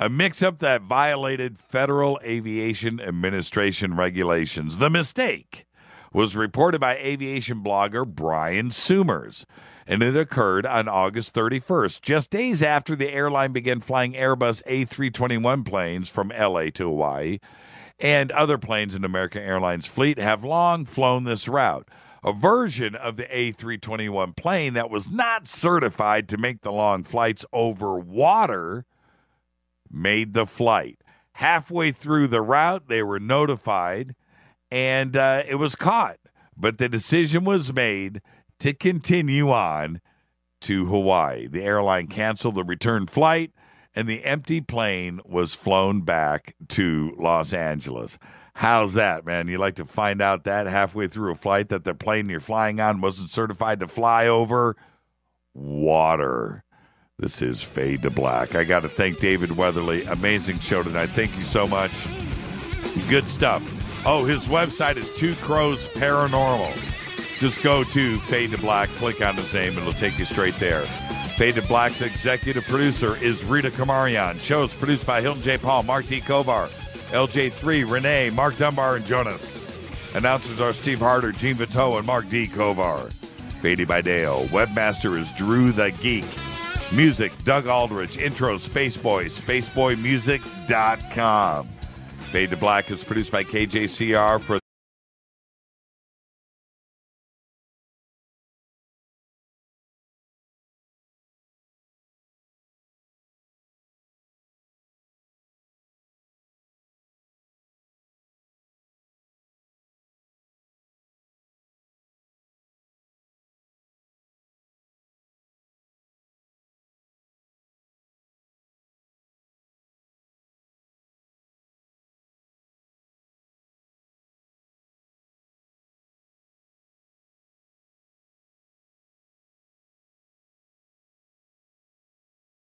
Speaker 1: A mix-up that violated Federal Aviation Administration regulations. The mistake was reported by aviation blogger Brian Soomers, and it occurred on August 31st, just days after the airline began flying Airbus A321 planes from LA to Hawaii, and other planes in American Airlines fleet have long flown this route. A version of the A321 plane that was not certified to make the long flights over water made the flight. Halfway through the route, they were notified, and it was caught. But the decision was made to continue on to Hawaii. The airline canceled the return flight, and the empty plane was flown back to Los Angeles. How's that, man? You like to find out that halfway through a flight that the plane you're flying on wasn't certified to fly over water. This is Fade to Black. I got to thank David Weatherly. Amazing show tonight. Thank you so much. Good stuff. Oh, his website is Two Crows Paranormal. Just go to Fade to Black, click on his name, and it'll take you straight there. Fade to Black's executive producer is Rita Kamarian. Shows produced by Hilton J. Paul, Mark D. Kovar, LJ3, Renee, Mark Dunbar, and Jonas. Announcers are Steve Harder, Gene Vito, and Mark D. Kovar. Faded by Dale. Webmaster is Drew the Geek. Music, Doug Aldrich. Intro, Spaceboy, spaceboymusic.com. Fade to Black is produced by KJCR for